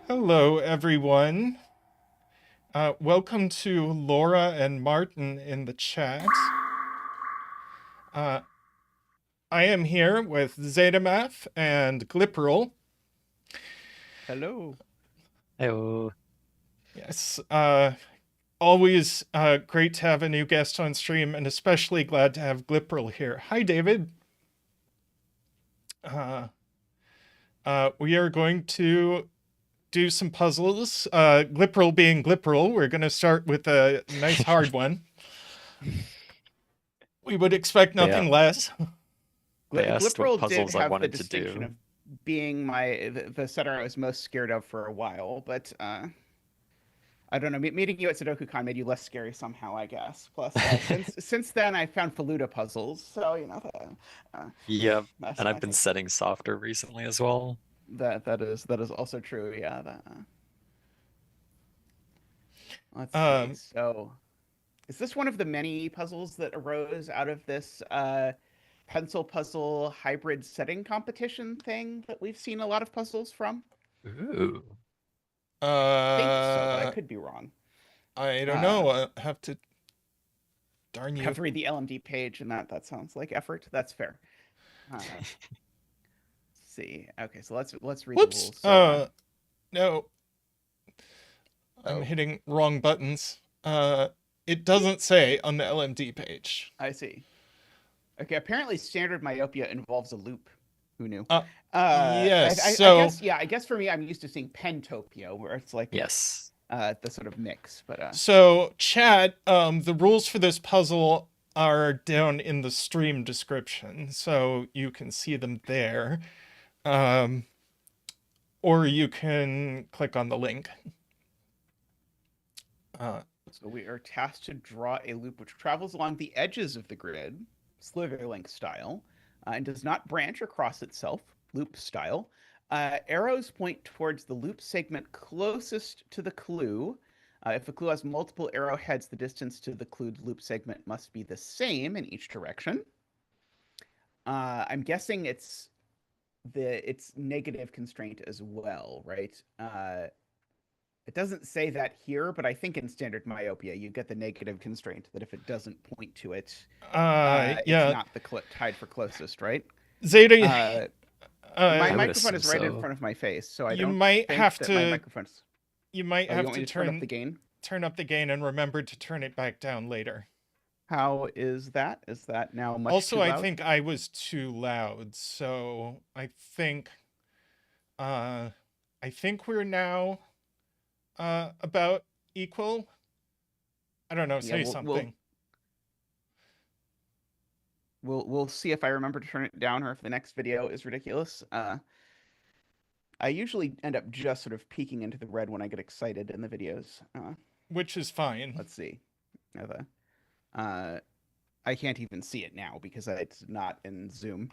Hello, everyone. Welcome to Laura and Martin in the chat. I am here with Zetamath and Gliperal. Hello. Hello. Yes, always great to have a new guest on stream, and especially glad to have Gliperal here. Hi, David. We are going to do some puzzles. Gliperal being Gliperal, we're going to start with a nice hard one. We would expect nothing less. They asked what Gliperal puzzles did I have the wanted to distinction do. of being the setter I was most scared of for a while, but I don't know. Meeting you at SudokuCon made you less scary somehow, I guess. Plus, since then I found Faluda puzzles, so you know. Yep, That's and my I've been thing. setting softer recently as well. That is also true. Yeah. Let's see. So, is this one of the many puzzles that arose out of this pencil puzzle hybrid setting competition thing that we've seen a lot of puzzles from? Ooh. I think so, but I could be wrong. I don't know. I have to. Darn you. Have to read the LMD page, and that sounds like effort. That's fair. Let's see. Okay, so let's read the rules. So, no. I'm hitting wrong buttons. It doesn't say on the LMD page. I see. Okay, apparently standard myopia involves a loop. Who knew? Yes. I guess for me, I'm used to seeing pentopia, where it's like the sort of mix. But so chat, the rules for this puzzle are down in the stream description, so you can see them there, or you can click on the link. So we are tasked to draw a loop which travels along the edges of the grid, Slitherlink style, and does not branch or cross itself, loop style. Arrows point towards the loop segment closest to the clue. If the clue has multiple arrowheads, the distance to the clued loop segment must be the same in each direction. I'm guessing it's negative constraint as well, right? It doesn't say that here, but I think in standard myopia, you get the negative constraint that if it doesn't point to it, it's not the tied for closest, right? Zeta, my microphone is right in front of my face, so I don't think that my microphonene's... You might have to turn up the gain. Turn up the gain and remember to turn it back down later. How is that? Is that now much also, too loud? I think I was too loud, so I think we're now about equal. I don't know. Say something. We'll see if I remember to turn it down or if the next video is ridiculous. I usually end up just sort of peeking into the red when I get excited in the videos. Which is fine. Let's see. I can't even see it now because it's not in Zoom.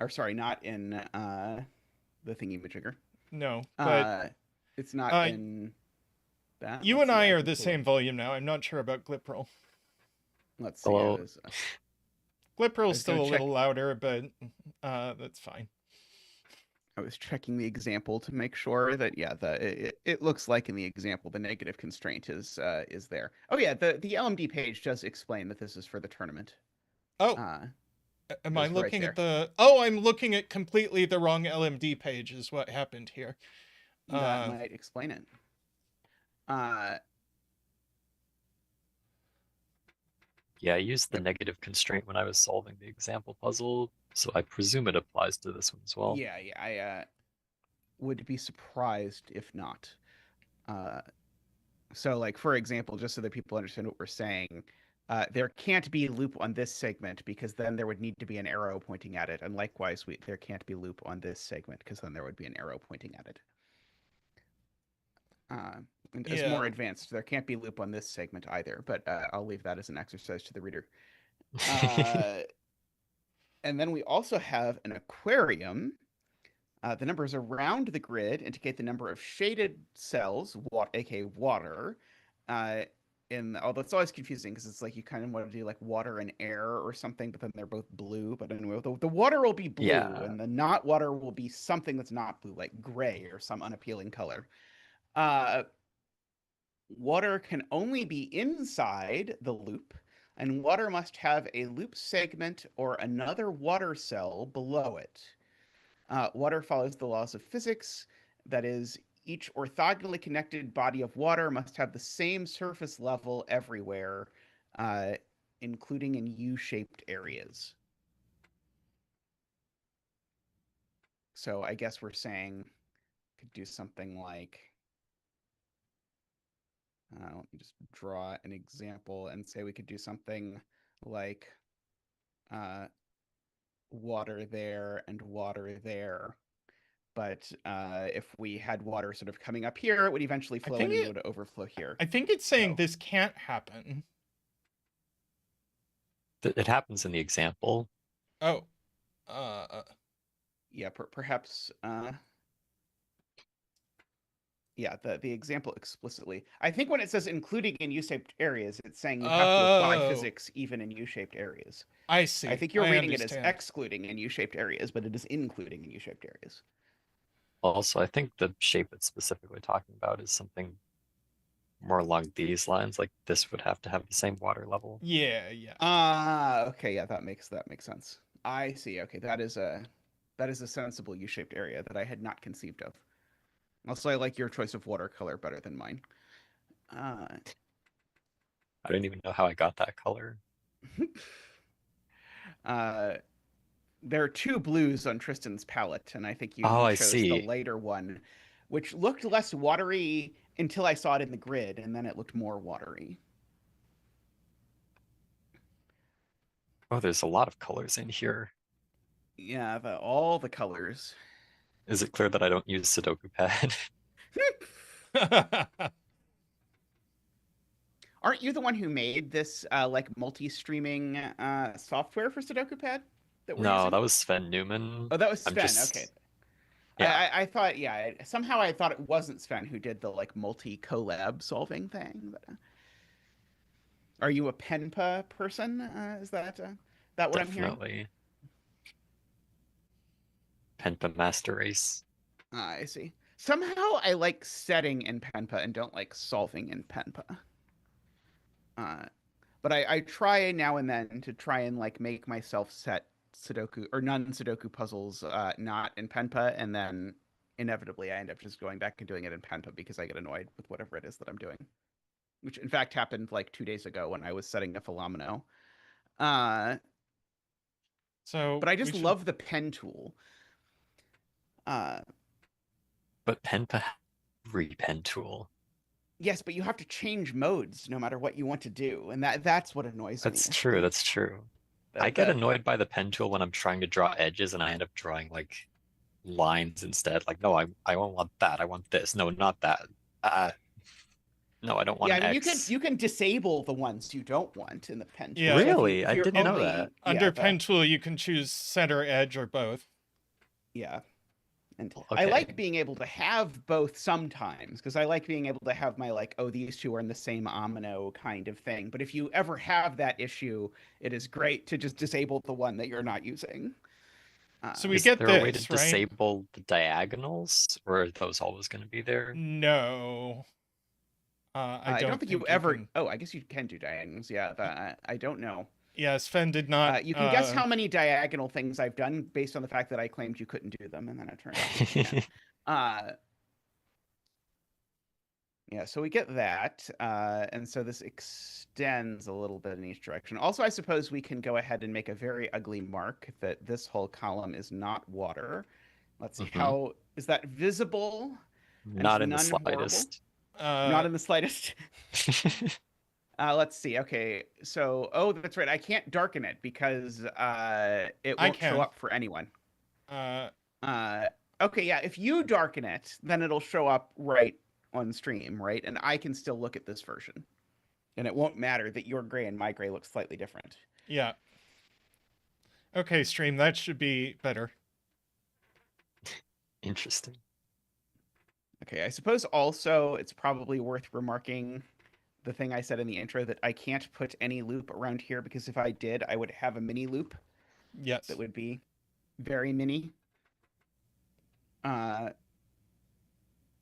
Or sorry, not in the thingy-majigger. No, but It's not in that. you Let's and see, I are can the pull up- same volume now. I'm not sure about Gliperal. Let's see. Hello. Gliperal's was still gonna a check- little louder, but that's fine. I was checking the example to make sure that it looks like in the example the negative constraint is there. Oh yeah, the LMD page does explain that this is for the tournament. Oh, Uh, am I it's right looking at there. the... Oh, I'm looking at completely the wrong LMD page is what happened here. That might explain it. Yeah, I used the negative constraint when I was solving the example puzzle, so I presume it applies to this one as well. Yeah, I would be surprised if not. So, like, for example, just so that people understand what we're saying, there can't be loop on this segment because then there would need to be an arrow pointing at it. And likewise, there can't be loop on this segment because then there would be an arrow pointing at it. And as more advanced, there can't be loop on this segment either, but I'll leave that as an exercise to the reader. And then we also have an aquarium. The numbers around the grid indicate the number of shaded cells, aka water. Although it's always confusing because it's like you kind of want to do like water and air or something, but then they're both blue. But anyway, the water will be blue, Yeah. and the not water will be something that's not blue, like gray or some unappealing color. Water can only be inside the loop, and water must have a loop segment or another water cell below it. Water follows the laws of physics. That is, each orthogonally connected body of water must have the same surface level everywhere, including in U-shaped areas. So I guess we're saying could do something like, let me just draw an example and say we could do something like water there and water there. But if we had water sort of coming up here, it would eventually flow in and it would overflow here. I think it's saying So- this can't happen. It happens in the example. Oh. Yeah, perhaps. Yeah, the example explicitly. I think when it says including in U-shaped areas, it's saying you have to apply Oh. physics even in U-shaped areas. I see. I think you're reading it as understand. excluding in U-shaped areas, but it is including in U-shaped areas. Also, I think the shape it's specifically talking about is something more along these lines. Like this would have to have the same water level. Yeah, yeah. Okay, yeah, that makes sense. I see. Okay, that is a sensible U-shaped area that I had not conceived of. Also, I like your choice of watercolor better than mine. I don't even know how I got that color. There are two blues on Tristan's palette, and I think you I chose see. the later one, which looked less watery until I saw it in the grid, and then it looked more watery. Oh, there's a lot of colors in here. Yeah, all the colors. Is it clear that I don't use Sudoku Pad? Aren't you the one who made this like multi-streaming software for Sudoku Pad that we're No, using? that was Sven Newman. Oh, that was I'm Sven. just- Okay. Yeah. I thought, yeah, somehow I thought it wasn't Sven who did the like multi-collab solving thing. But, are you a Penpa person? Is that what I'm hearing? Definitely. Penpa Master Race. I see. Somehow I like setting in Penpa and don't like solving in Penpa. But I try now and then to try and like make myself set Sudoku or non-Sudoku puzzles not in Penpa, and then inevitably I end up just going back and doing it in Penpa because I get annoyed with whatever it is that I'm doing. Which in fact happened like 2 days ago when I was setting a Philomeno. So, but I just love the pen tool. But Penpa every pen tool. Yes, but you have to change modes no matter what you want to do, and that's what annoys me. That's true. That's true. I get annoyed by the pen tool when I'm trying to draw edges and I end up drawing like lines instead. Like, no, I won't want that. I want this. No, not that. No, I don't want Yeah, I an mean X. you can disable the ones you don't want in the pen tool. Yeah. So Really? if I you're didn't know only that. Under the pen tool, you can choose center, edge, or both. yeah. And I Okay. like being able to have both sometimes because I like being able to have my like, oh, these two are in the same omino kind of thing. But if you ever have that issue, it is great to just disable the one that you're not using. So we Is get there a way to this, right? disable the diagonals, or are those always going to be there? No. I I don't don't think you think you ever. can. Oh, I guess you can do diagonals. Yeah, I don't know. Yeah, Sven did not. You can guess how many diagonal things I've done based on the fact that I claimed you couldn't do them, and then it turned out that you can. Yeah, so we get that, and so this extends a little bit in each direction. Also, I suppose we can go ahead and make a very ugly mark that this whole column is not water. Let's see, Mhm. how is that visible and Not in the none horrible? slightest. Not in the slightest. Let's see. Okay, so that's right. I can't darken it because it I won't show can. up for anyone. Uh, Okay, yeah. If you darken it, then it'll show up right on stream, right? And I can still look at this version, and it won't matter that your gray and my gray look slightly different. yeah. Okay, stream. That should be better. Interesting. Okay, I suppose also it's probably worth remarking the thing I said in the intro that I can't put any loop around here because if I did, I would have a mini loop Yes. that would be very mini.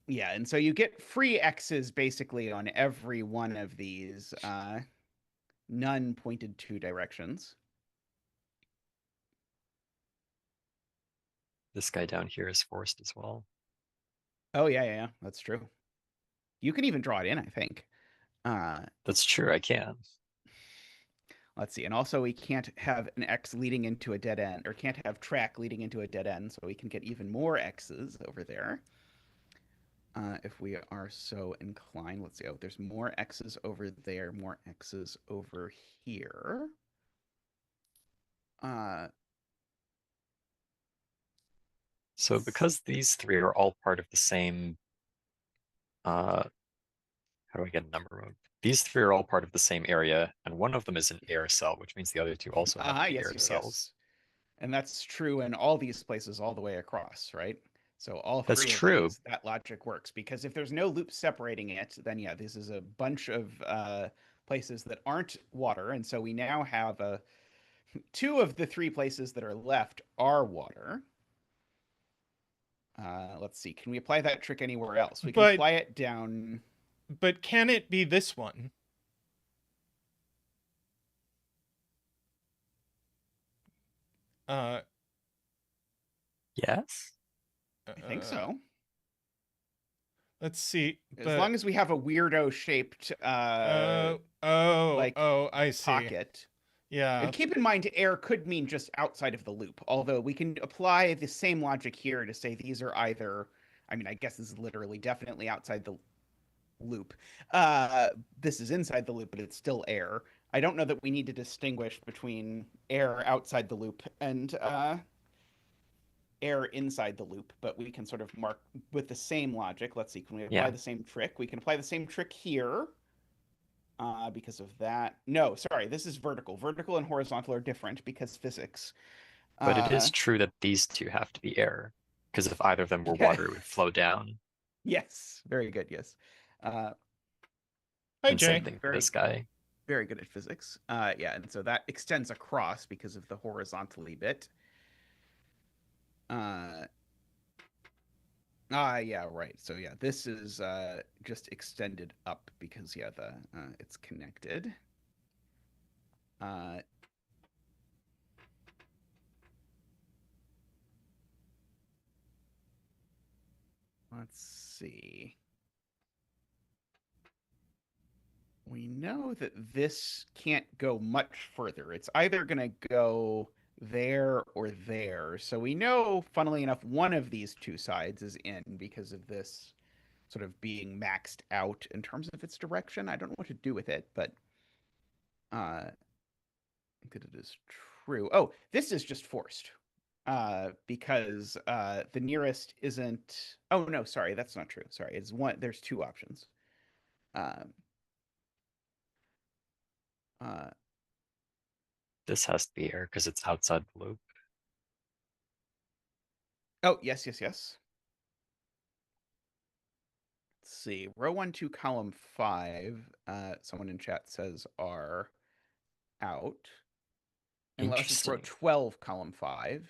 Yeah, and so you get free X's basically on every one of these, none pointed to directions. This guy down here is forced as well. Oh yeah, that's true. You can even draw it in, I think. That's true, I can. Let's see, and also we can't have an X leading into a dead end, or can't have track leading into a dead end, so we can get even more X's over there. If we are so inclined. Let's see. Oh, there's more X's over there, more X's over here. So because these three are all part of the same, how do I get a number mode? These three are all part of the same area, and one of them is an air cell, which means the other two also have to be Yes, air yes, cells. yes. And that's true in all these places all the way across, right? So all That's three of true. these, that logic works because if there's no loop separating it, then yeah, this is a bunch of places that aren't water, and so we now have two of the three places that are left are water. Let's see. Can we apply that trick anywhere else? We can apply it down. But can it be this one? Yes? I think so. Let's see. As long as we have a weirdo shaped I see. pocket. Yeah. And keep in mind, air could mean just outside of the loop, although we can apply the same logic here to say these are either, I mean, I guess this is literally definitely outside the loop. This is inside the loop, but it's still air. I don't know that we need to distinguish between air outside the loop and air inside the loop, but we can sort of mark with the same logic. Let's see, can we apply the same trick? We can apply the same trick here. Because of that. No, sorry, this is vertical. Vertical and horizontal are different because physics. But it is true that these two have to be air, because if either of them were water, it would flow down. Yes, very good, yes. Hi, and Jay. same thing for this guy. Very good at physics. Yeah, and so that extends across because of the horizontally bit. Yeah, right. So yeah, this is just extended up because yeah, it's connected. Let's see. We know that this can't go much further. It's either going to go there or there. So we know, funnily enough, one of these two sides is in because of this sort of being maxed out in terms of its direction. I don't know what to do with it, but I think that it is true. Oh, this is just forced because the nearest isn't. Oh no, sorry, that's not true. Sorry, it's one. There's two options. Um, This has to be error because it's outside the loop. oh, yes, yes, yes. Let's see. Row 1, 2, column 5. Someone in chat says are out. Unless it's row Interesting. 12, column 5.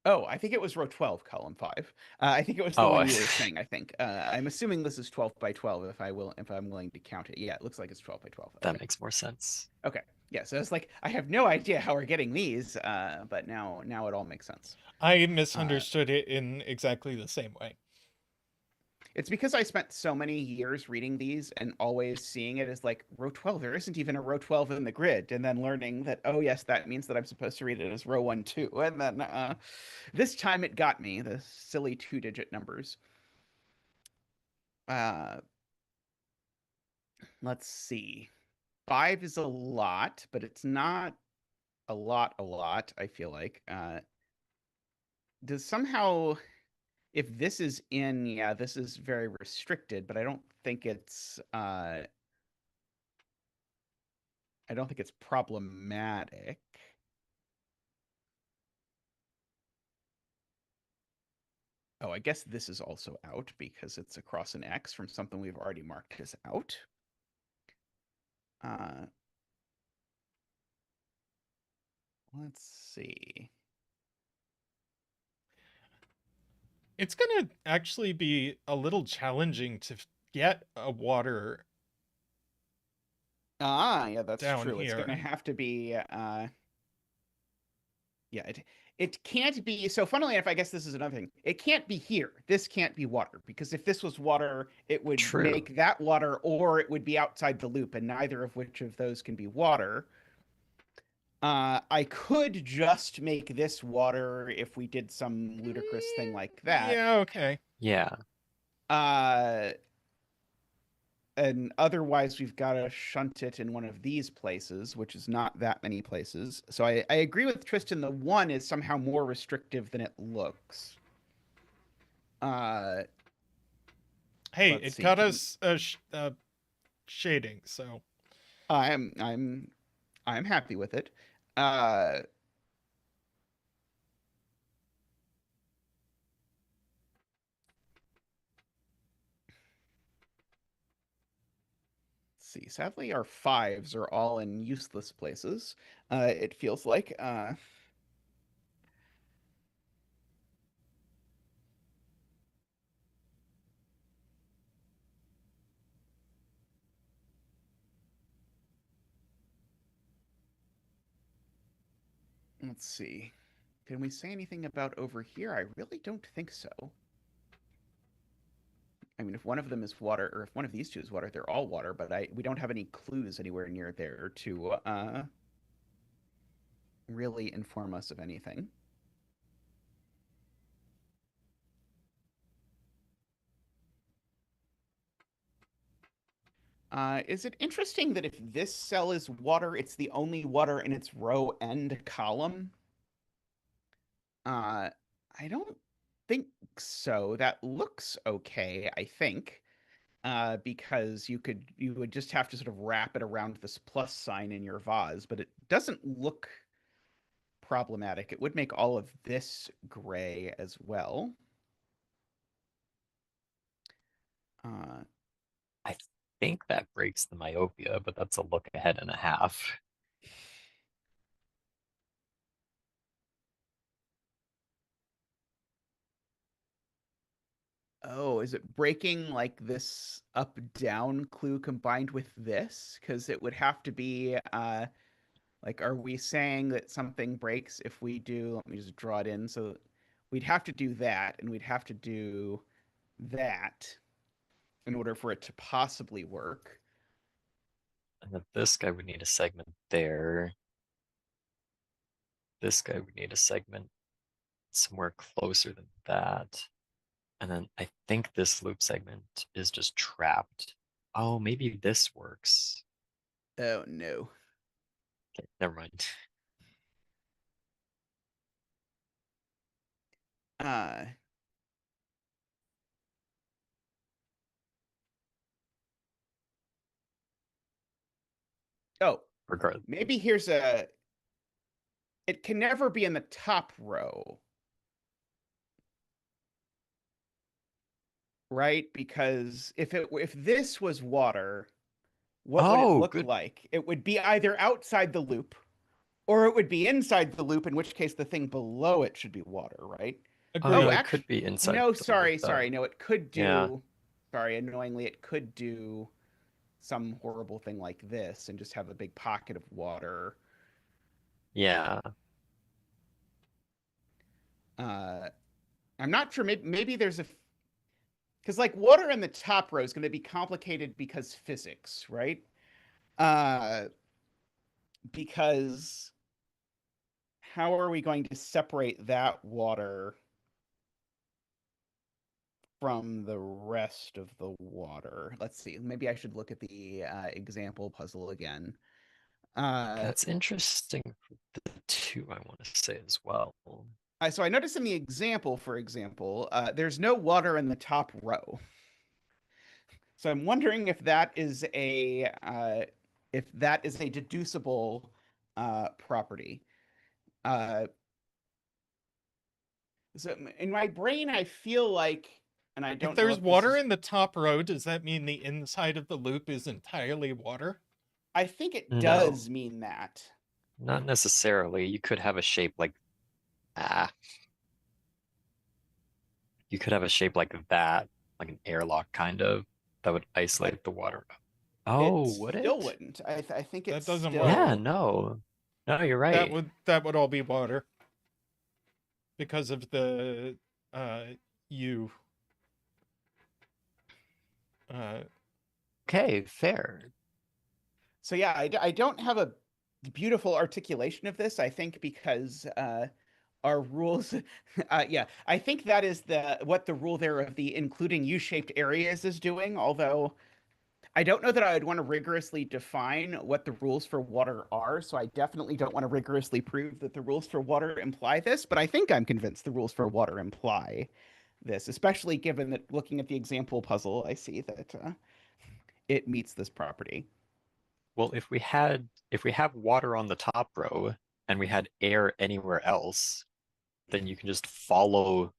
Oh, I think it was row 12, column 5. I think it was the Oh, one you were saying, I think. I'm assuming this is 12 by 12 if I'm willing to count it. Yeah, it looks like it's 12 by 12. that Okay. makes more sense. Okay. Yeah, so it's like I have no idea how we're getting these, but now it all makes sense. I misunderstood it in exactly the same way. It's because I spent so many years reading these and always seeing it as like row 12. There isn't even a row 12 in the grid, and then learning that, oh yes, that means that I'm supposed to read it as row 1, 2. And then this time it got me, the silly 2-digit numbers. Uh, let's see. 5 is a lot, but it's not a lot, I feel like. Does somehow, if this is in, yeah, this is very restricted, but I don't think it's problematic. Oh, I guess this is also out because it's across an X from something we've already marked as out. Let's see. It's going to actually be a little challenging to get a water Yeah, that's down true. It's going to here. have to be yeah, it can't be. So funnily enough, I guess this is another thing. It can't be here. This can't be water because if this was water, it would True. make that water, or it would be outside the loop, and neither of which of those can be water. I could just make this water if we did some ludicrous thing like that. Yeah, okay. Yeah. Uh, and otherwise we've got to shunt it in one of these places, which is not that many places. So I agree with Tristan. The 1 is somehow more restrictive than it looks. Hey, Let's it see. got us a shading, so I'm happy with it. Uh, let's see. Sadly, our 5s are all in useless places. It feels like. Let's see. Can we say anything about over here? I really don't think so. I mean, if one of them is water, or if one of these two is water, they're all water. But we don't have any clues anywhere near there to really inform us of anything. Is it interesting that if this cell is water, it's the only water in its row and column? I don't think so. That looks okay, I think. Because you would just have to sort of wrap it around this plus sign in your vase, but it doesn't look problematic. It would make all of this gray as well. I think that breaks the myopia, but that's a look ahead and a half. Oh, is it breaking like this up down clue combined with this? Because it would have to be like, are we saying that something breaks if we do, let me just draw it in. So we'd have to do that, and we'd have to do that in order for it to possibly work. And then this guy would need a segment there. This guy would need a segment somewhere closer than that. And then I think this loop segment is just trapped. Oh, maybe this works. Oh no. Okay, never mind. Uh Oh, regardless. maybe it can never be in the top row, right? Because if this was water, what would it Oh, look good. like? It would be either outside the loop or it would be inside the loop, in which case the thing below it should be water, right? Oh no, Oh, Agreed. it could actually, be inside no, the loop sorry. then. No, it could Yeah. do, sorry, annoyingly, it could do some horrible thing like this and just have a big pocket of water. Yeah. Uh, I'm not sure. Maybe there's because like water in the top row is going to be complicated because physics, right? Uh, because how are we going to separate that water from the rest of the water? Let's see. Maybe I should look at the example puzzle again. That's interesting for the two, I want to say as well. So I noticed in the example, for example, there's no water in the top row. So I'm wondering if that is a deducible property. Uh, so in my brain, I feel like, and I If don't know there's if this water is, in the top row, does that mean the inside of the loop is entirely water? I think it No, does mean that. not necessarily. You could have a shape like ah. You could have a shape like that, like an airlock kind of, that would But isolate the water. it Oh, would still it? wouldn't. I think That it's doesn't Yeah, work. still, no. No, you're That right. would all be water because of the U. Uh, Okay, fair. so yeah, I don't have a beautiful articulation of this. I think because our rules, yeah, I think that is what the rule there of the including U-shaped areas is doing. Although I don't know that I would want to rigorously define what the rules for water are, so I definitely don't want to rigorously prove that the rules for water imply this. But I think I'm convinced the rules for water imply this, especially given that looking at the example puzzle, I see that it meets this property. Well, if we have water on the top row and we had air anywhere else, then you can just follow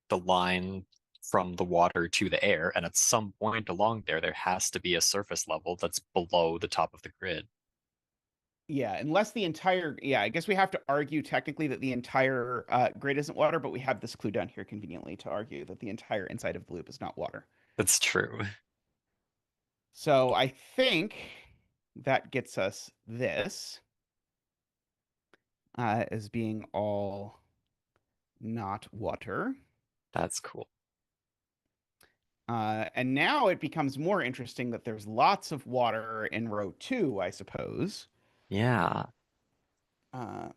the line from the water to the air, and at some point along there has to be a surface level that's below the top of the grid. Yeah, unless the entire, yeah, I guess we have to argue technically that the entire grid isn't water, but we have this clue down here conveniently to argue that the entire inside of the loop is not water. That's true. So I think that gets us this as being all not water. That's cool. And now it becomes more interesting that there's lots of water in row two, I suppose. Yeah. Uh,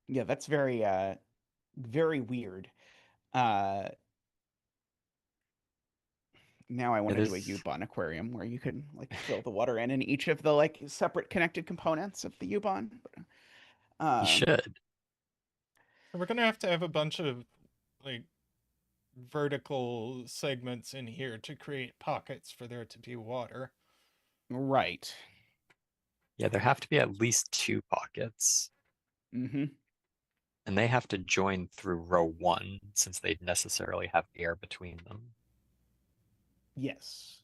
yeah, that's very weird. Uh, Now I want It to do a is. U-Bahn aquarium where you can like fill the water in each of the like separate connected components of the U-Bahn. You Um, should. so we're gonna have to have a bunch of like vertical segments in here to create pockets for there to be water. right. Yeah, there have to be at least two pockets, Mm-hmm. and they have to join through row one since they necessarily have air between them. Yes.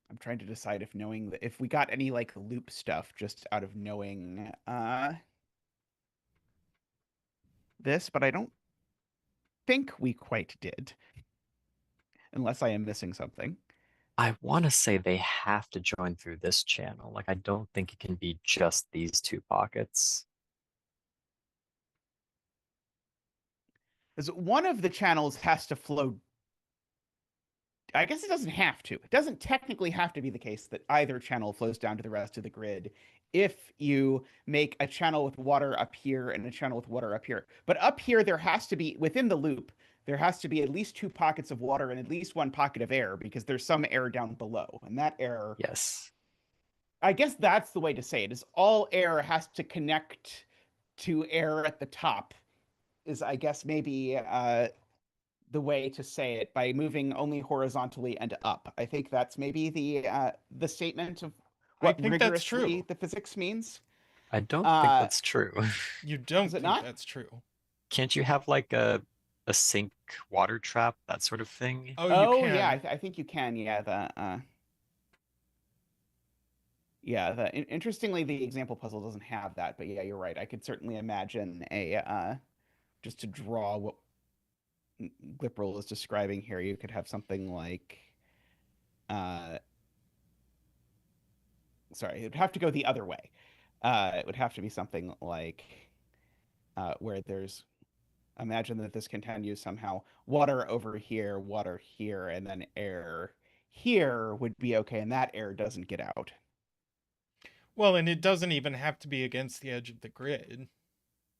I'm trying to decide if knowing that if we got any like loop stuff just out of knowing this, but I don't think we quite did, unless I am missing something. I want to say they have to join through this channel. Like, I don't think it can be just these two pockets. Because one of the channels has to flow. I guess it doesn't have to. It doesn't technically have to be the case that either channel flows down to the rest of the grid if you make a channel with water up here and a channel with water up here. But up here, there has to be, within the loop, there has to be at least two pockets of water and at least one pocket of air because there's some air down below. And that air Yes. I guess that's the way to say it, is all air has to connect to air at the top, is I guess maybe the way to say it, by moving only horizontally and up. I think that's maybe the statement of I what think that's rigorously true. the physics means. I don't think Uh, that's true. You is don't it think not? that's true. Can't you have like a sink water trap, that sort of thing? Oh, you Oh yeah, can. I think you can. Yeah, interestingly, the example puzzle doesn't have that, but yeah, you're right. I could certainly imagine a just to draw what Gliperal is describing here. You could have something like, uh, sorry, it would have to go the other way. It would have to be something like where there's, imagine that this continues somehow, water over here, water here, and then air here would be okay, and that air doesn't get out. Well, and it doesn't even have to be against the edge of the grid.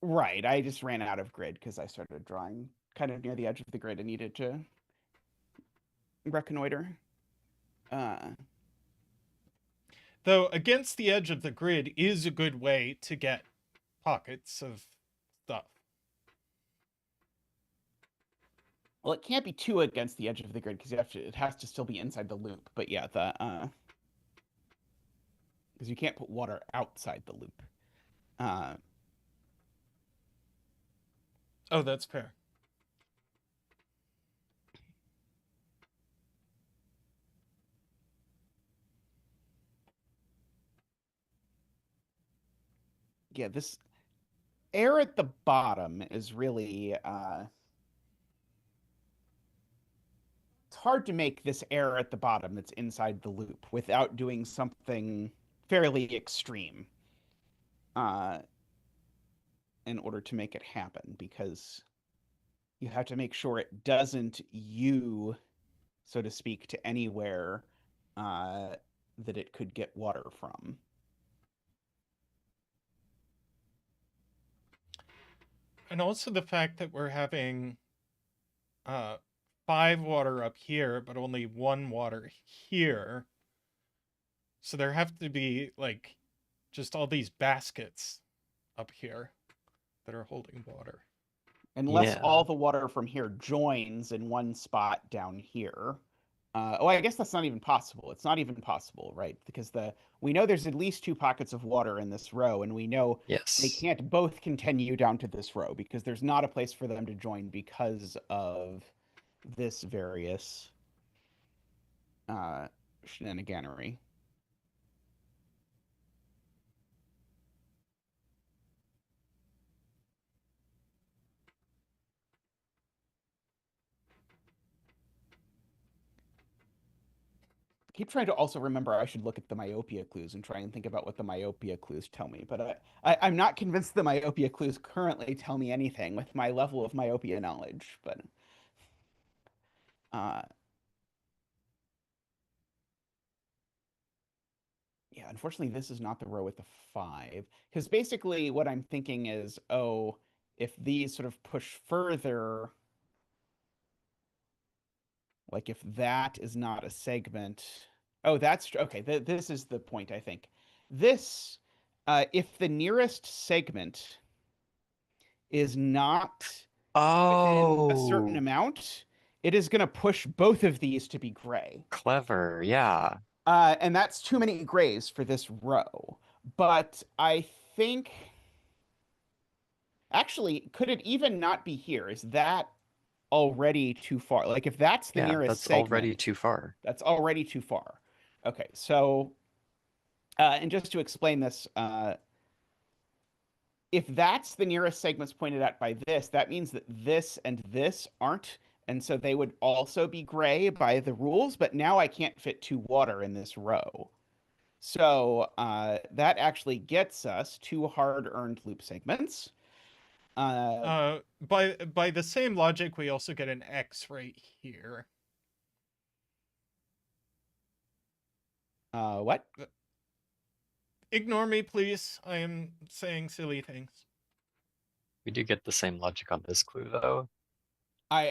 Right. I just ran out of grid because I started drawing kind of near the edge of the grid and needed to reconnoiter. Though against the edge of the grid is a good way to get pockets of stuff. Well, it can't be too against the edge of the grid because it has to still be inside the loop. But yeah, because you can't put water outside the loop. Oh, that's fair. Yeah, this air at the bottom is really it's hard to make this air at the bottom that's inside the loop without doing something fairly extreme in order to make it happen, because you have to make sure it doesn't so to speak, to anywhere that it could get water from. And also the fact that we're having 5 water up here, but only 1 water here. So there have to be, like, just all these baskets up here that are holding water. Unless Yeah. all the water from here joins in one spot down here. Oh, I guess that's not even possible. It's not even possible, right? Because we know there's at least 2 pockets of water in this row, and we know they Yes. can't both continue down to this row because there's not a place for them to join because of this various shenaniganery. Keep trying to also remember I should look at the myopia clues and try and think about what the myopia clues tell me. But I'm not convinced the myopia clues currently tell me anything with my level of myopia knowledge. But yeah, unfortunately, this is not the row with the 5. Because basically what I'm thinking is, oh, if these sort of push further, like if that is not a segment. Oh, that's okay. This is the point, I think. This, if the nearest segment is not within a certain Oh, amount, it is going to push both of these to be gray. clever. Yeah. And that's too many grays for this row. But I think, actually, could it even not be here? Is that already too far? Like, if that's the Yeah, nearest that's already segment, too far. that's already too far. Okay, so, and just to explain this, if that's the nearest segments pointed at by this, that means that this and this aren't. And so they would also be gray by the rules, but now I can't fit 2 water in this row. So that actually gets us 2 hard-earned loop segments. By the same logic, we also get an X right here. What? Ignore me, please. I am saying silly things. We do get the same logic on this clue, though.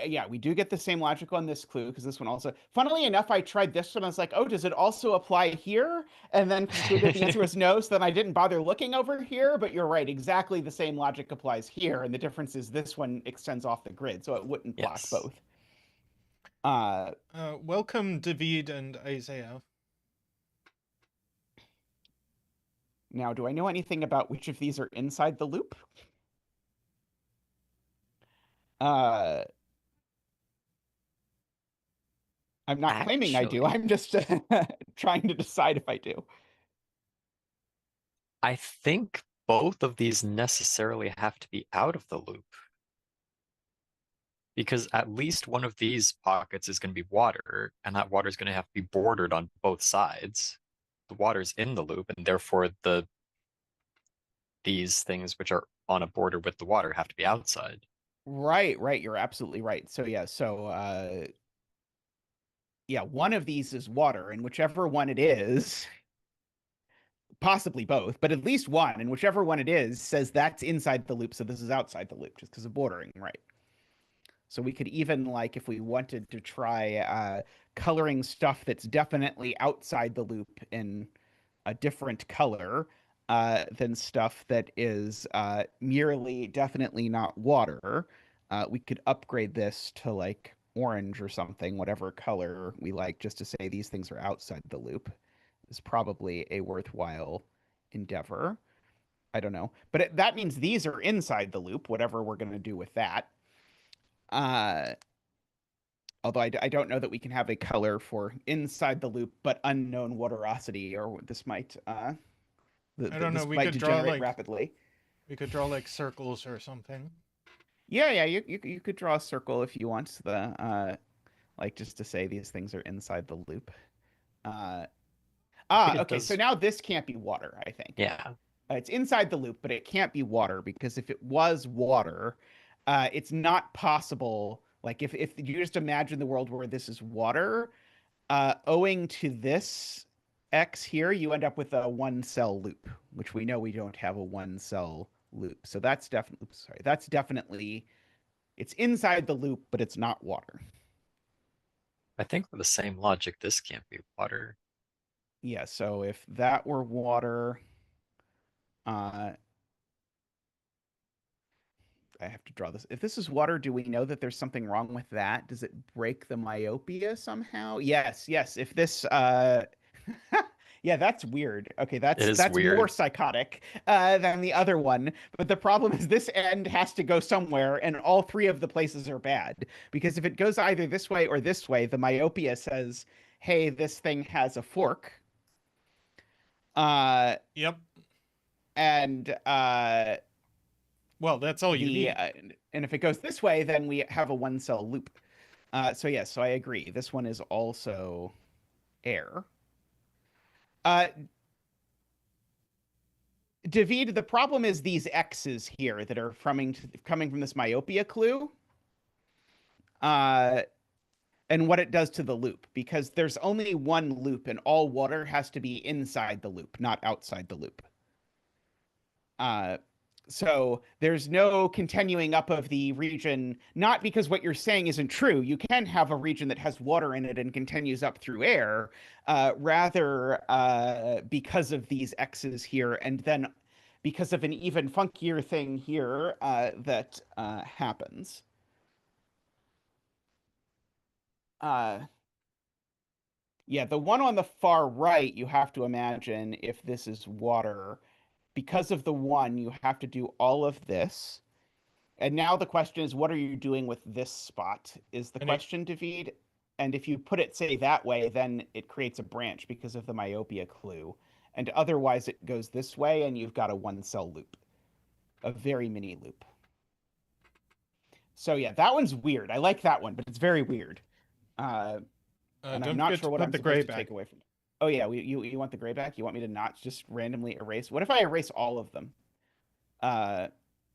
Yeah, we do get the same logic on this clue because this one also. Funnily enough, I tried this one. I was like, oh, does it also apply here? And then concluded the answer was no. So then I didn't bother looking over here. But you're right, exactly the same logic applies here, and the difference is this one extends off the grid, so it wouldn't block Yes. both. Welcome, David and Isaiah. Now, do I know anything about which of these are inside the loop? I'm not claiming I do. Actually- I'm just trying to decide if I do. I think both of these necessarily have to be out of the loop. Because at least one of these pockets is going to be water, and that water is going to have to be bordered on both sides. The water's in the loop, and therefore these things which are on a border with the water have to be outside. Right. You're absolutely right. So yeah, one of these is water, and whichever one it is, possibly both, but at least one, and whichever one it is says that's inside the loop, so this is outside the loop just because of bordering, right? So we could even, like, if we wanted to try coloring stuff that's definitely outside the loop in a different color than stuff that is merely definitely not water, we could upgrade this to like orange or something, whatever color we like, just to say these things are outside the loop is probably a worthwhile endeavor. I don't know. But that means these are inside the loop, whatever we're going to do with that. Although I don't know that we can have a color for inside the loop, but unknown waterosity, or this might I don't know. this We might could draw degenerate like rapidly. we could draw like circles or something. Yeah, you could draw a circle if you want the like just to say these things are inside the loop. Okay, so now this can't be water, I think. Yeah. It's inside the loop, but it can't be water because if it was water, it's not possible. Like if you just imagine the world where this is water, owing to this X here, you end up with a one cell loop, which we know we don't have a one cell loop. So that's definitely, it's inside the loop, but it's not water. I think for the same logic, this can't be water. Yeah, so if that were water, I have to draw this. If this is water, do we know that there's something wrong with that? Does it break the myopia somehow? Yes. If this yeah, that's weird. Okay, It is that's more weird. psychotic than the other one. But the problem is this end has to go somewhere, and all three of the places are bad. Because if it goes either this way or this way, the myopia says, hey, this thing has a fork. Yep. And well, that's all you need. And if it goes this way, then we have a one cell loop. So yes, so I agree. This one is also air. David, the problem is these X's here that are coming from this myopia clue. And what it does to the loop, because there's only one loop and all water has to be inside the loop, not outside the loop. So there's no continuing up of the region, not because what you're saying isn't true. You can have a region that has water in it and continues up through air, rather because of these X's here, and then because of an even funkier thing here that happens. Yeah, the one on the far right, you have to imagine if this is water. Because of the one, you have to do all of this. And now the question is, what are you doing with this spot? Is the question, David? And if you put it, say, that way, then it creates a branch because of the myopia clue. And otherwise, it goes this way, and you've got a one-cell loop, a very mini loop. So yeah, that one's weird. I like that one, but it's very weird. And I'm not sure what I'm supposed to take away from it. Oh yeah, you want the gray back? You want me to not just randomly erase? What if I erase all of them?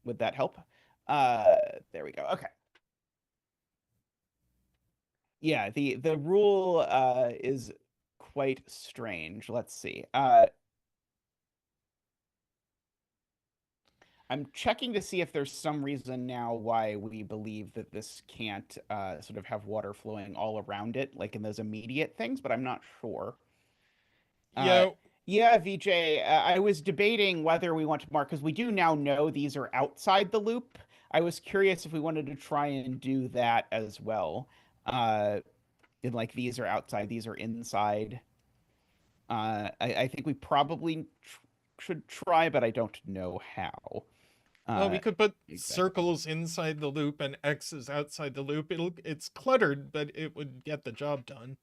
Would that help? There we go. Okay. Yeah, the rule is quite strange. Let's see. I'm checking to see if there's some reason now why we believe that this can't sort of have water flowing all around it, like in those immediate things, but I'm not sure. Uh, Yeah, yeah, VJ, I was debating whether we want to mark, because we do now know these are outside the loop. I was curious if we wanted to try and do that as well. In like these are outside, these are inside. I think we probably should try, but I don't know how. well, we Uh, could put exactly. circles inside the loop and X's outside the loop. It's cluttered, but it would get the job done.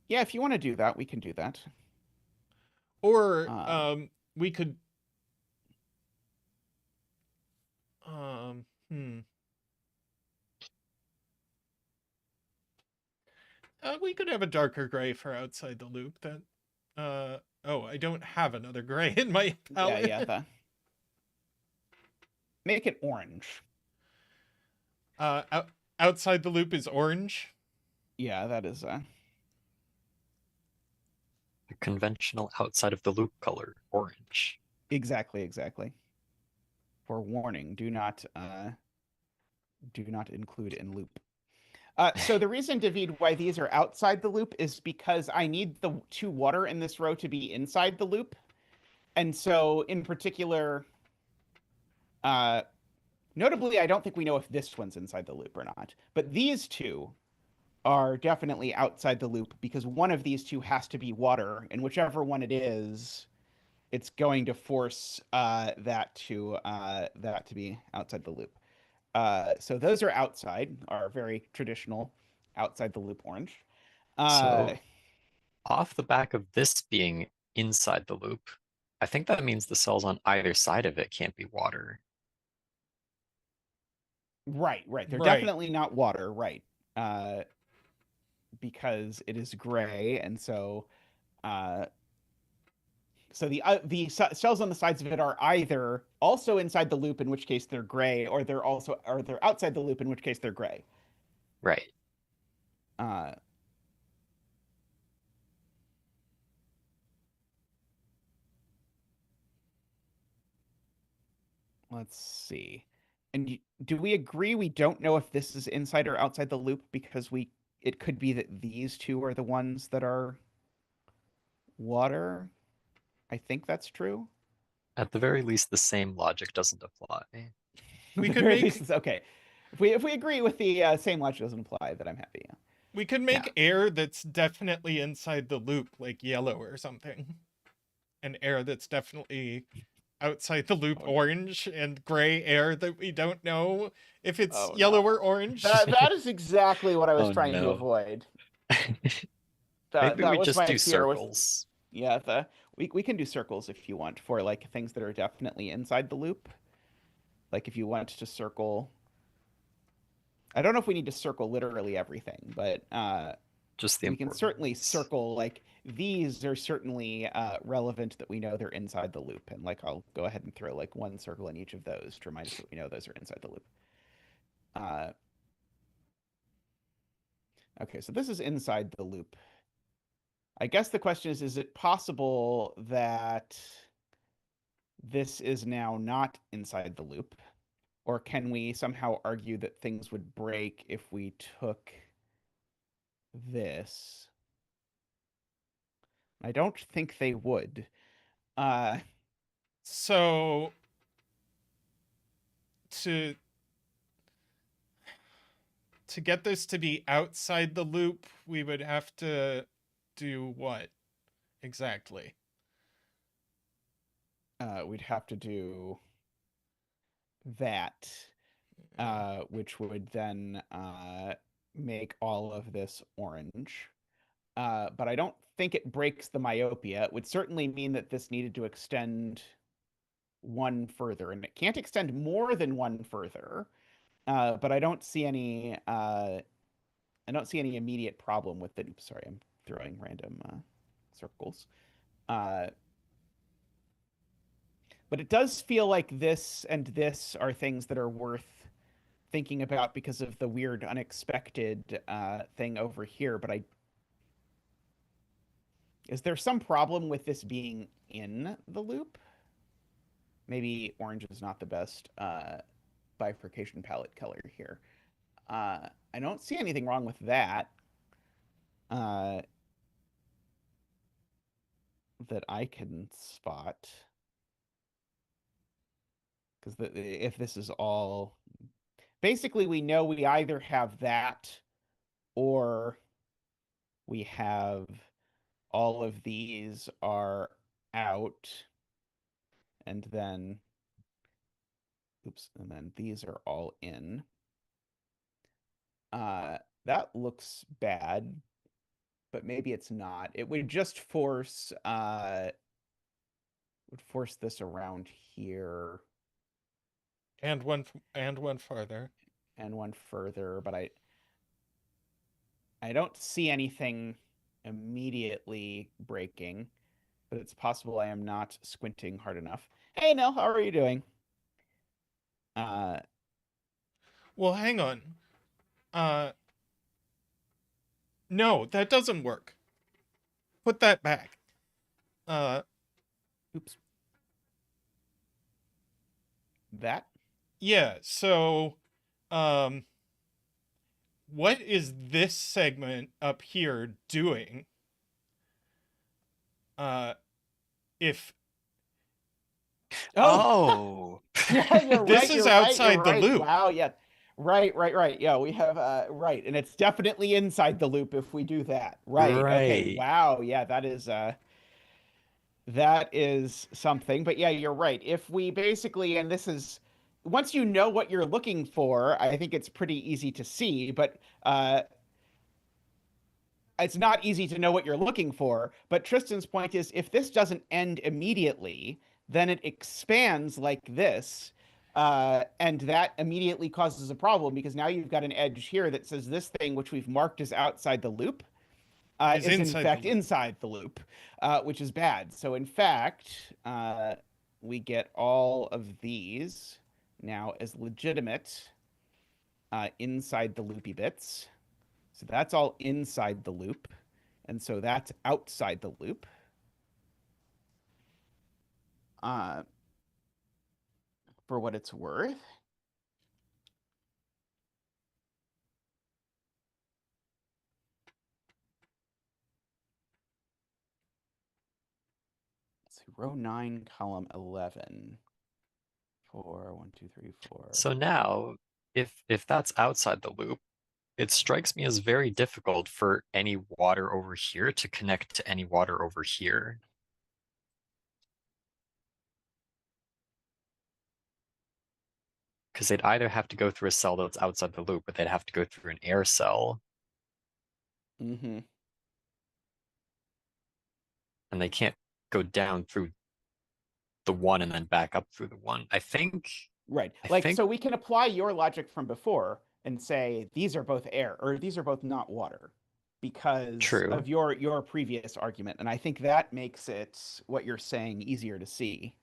Yeah, if you want to do that, we can do that. Or Uh, we could um hmm. We could have a darker gray for outside the loop. That oh, I don't have another gray in my yeah, palette. make it orange. Outside the loop is orange. Yeah, that is The conventional outside of the loop color, orange. exactly. For warning, do not include in loop. So the reason, David, why these are outside the loop is because I need the two water in this row to be inside the loop. And so in particular, uh, notably, I don't think we know if this one's inside the loop or not. But these two are definitely outside the loop because one of these two has to be water, and whichever one it is, it's going to force that to be outside the loop. So those are outside, are very traditional outside the loop orange. Uh, So off the back of this being inside the loop, I think that means the cells on either side of it can't be water. right. They're Right. definitely not water, right? Uh, because it is gray, and uh, so cells on the sides of it are either also inside the loop, in which case they're gray, or they're outside the loop, in which case they're gray. Right. Uh, let's see. And do we agree we don't know if this is inside or outside the loop because it could be that these two are the ones that are water? I think that's true. At the very least, the same logic doesn't apply. At We the could very least, make it's okay. If we agree with the same logic doesn't apply, then I'm happy. we could Yeah. make air that's definitely inside the loop, like yellow or something. And air that's definitely outside the loop Oh, orange, and gray air that we don't know if it's oh yellow or no. orange. That is exactly what I was Oh trying to no. avoid. Maybe That we was just my do fear with circles. yeah, we can do circles if you want for like things that are definitely inside the loop. Like if you want to circle I don't know if we need to circle literally everything, but Just the we can important certainly ones. circle like these are certainly relevant that we know they're inside the loop, and like I'll go ahead and throw like one circle in each of those to remind us that we know those are inside the loop. Uh, okay, so this is inside the loop. I guess the question is it possible that this is now not inside the loop? Or can we somehow argue that things would break if we took this? I don't think they would. Uh, So to to get this to be outside the loop, we would have to do what exactly? we'd have to do that, Yeah. which would then make all of this orange. But I don't think it breaks the myopia. It would certainly mean that this needed to extend one further, and it can't extend more than one further. But I don't see any immediate problem with it. Sorry, I'm throwing random circles. Uh, but it does feel like this and this are things that are worth thinking about because of the weird, unexpected thing over here. But is there some problem with this being in the loop? maybe orange is not the best bifurcation palette color here. I don't see anything wrong with that. That I can spot. Because if this is all... Basically, we know we either have that or we have all of these are out. And then... Oops. And then these are all in. That looks bad, but maybe it's not. It would just force this around here And one farther. and one further, but I don't see anything immediately breaking, but it's possible I am not squinting hard enough. Hey, Nell, how are you doing? Well, hang on. No, that doesn't work. Put that back. Oops. That? Yeah, so, what is this segment up here doing? If Oh, Yeah, you're This right. is You're right. outside You're the right. loop. Wow. Yeah. Right. Yeah, we have right, and it's definitely inside the loop if we do that. Right. Okay. right. Wow. Yeah, that is something. But yeah, you're right. If we basically, and this is once you know what you're looking for, I think it's pretty easy to see, but it's not easy to know what you're looking for. But Tristan's point is if this doesn't end immediately, then it expands like this. And that immediately causes a problem because now you've got an edge here that says this thing, which we've marked as outside the loop, Is is in inside the fact loop. inside the loop, which is bad. So in fact, we get all of these now as legitimate inside the loopy bits. So that's all inside the loop. And so that's outside the loop. For what it's worth. Let's see, row 9, column 11. 4, 1, 2, 3, 4. So now, if that's outside the loop, it strikes me as very difficult for any water over here to connect to any water over here. Because they'd either have to go through a cell that's outside the loop, or they'd have to go through an air cell, Mm-hmm. and they can't go down through the one and then back up through the one. I think Right. I Like, think so we can apply your logic from before and say these are both air or these are both not water because true. of your previous argument. And I think that makes it what you're saying easier to see.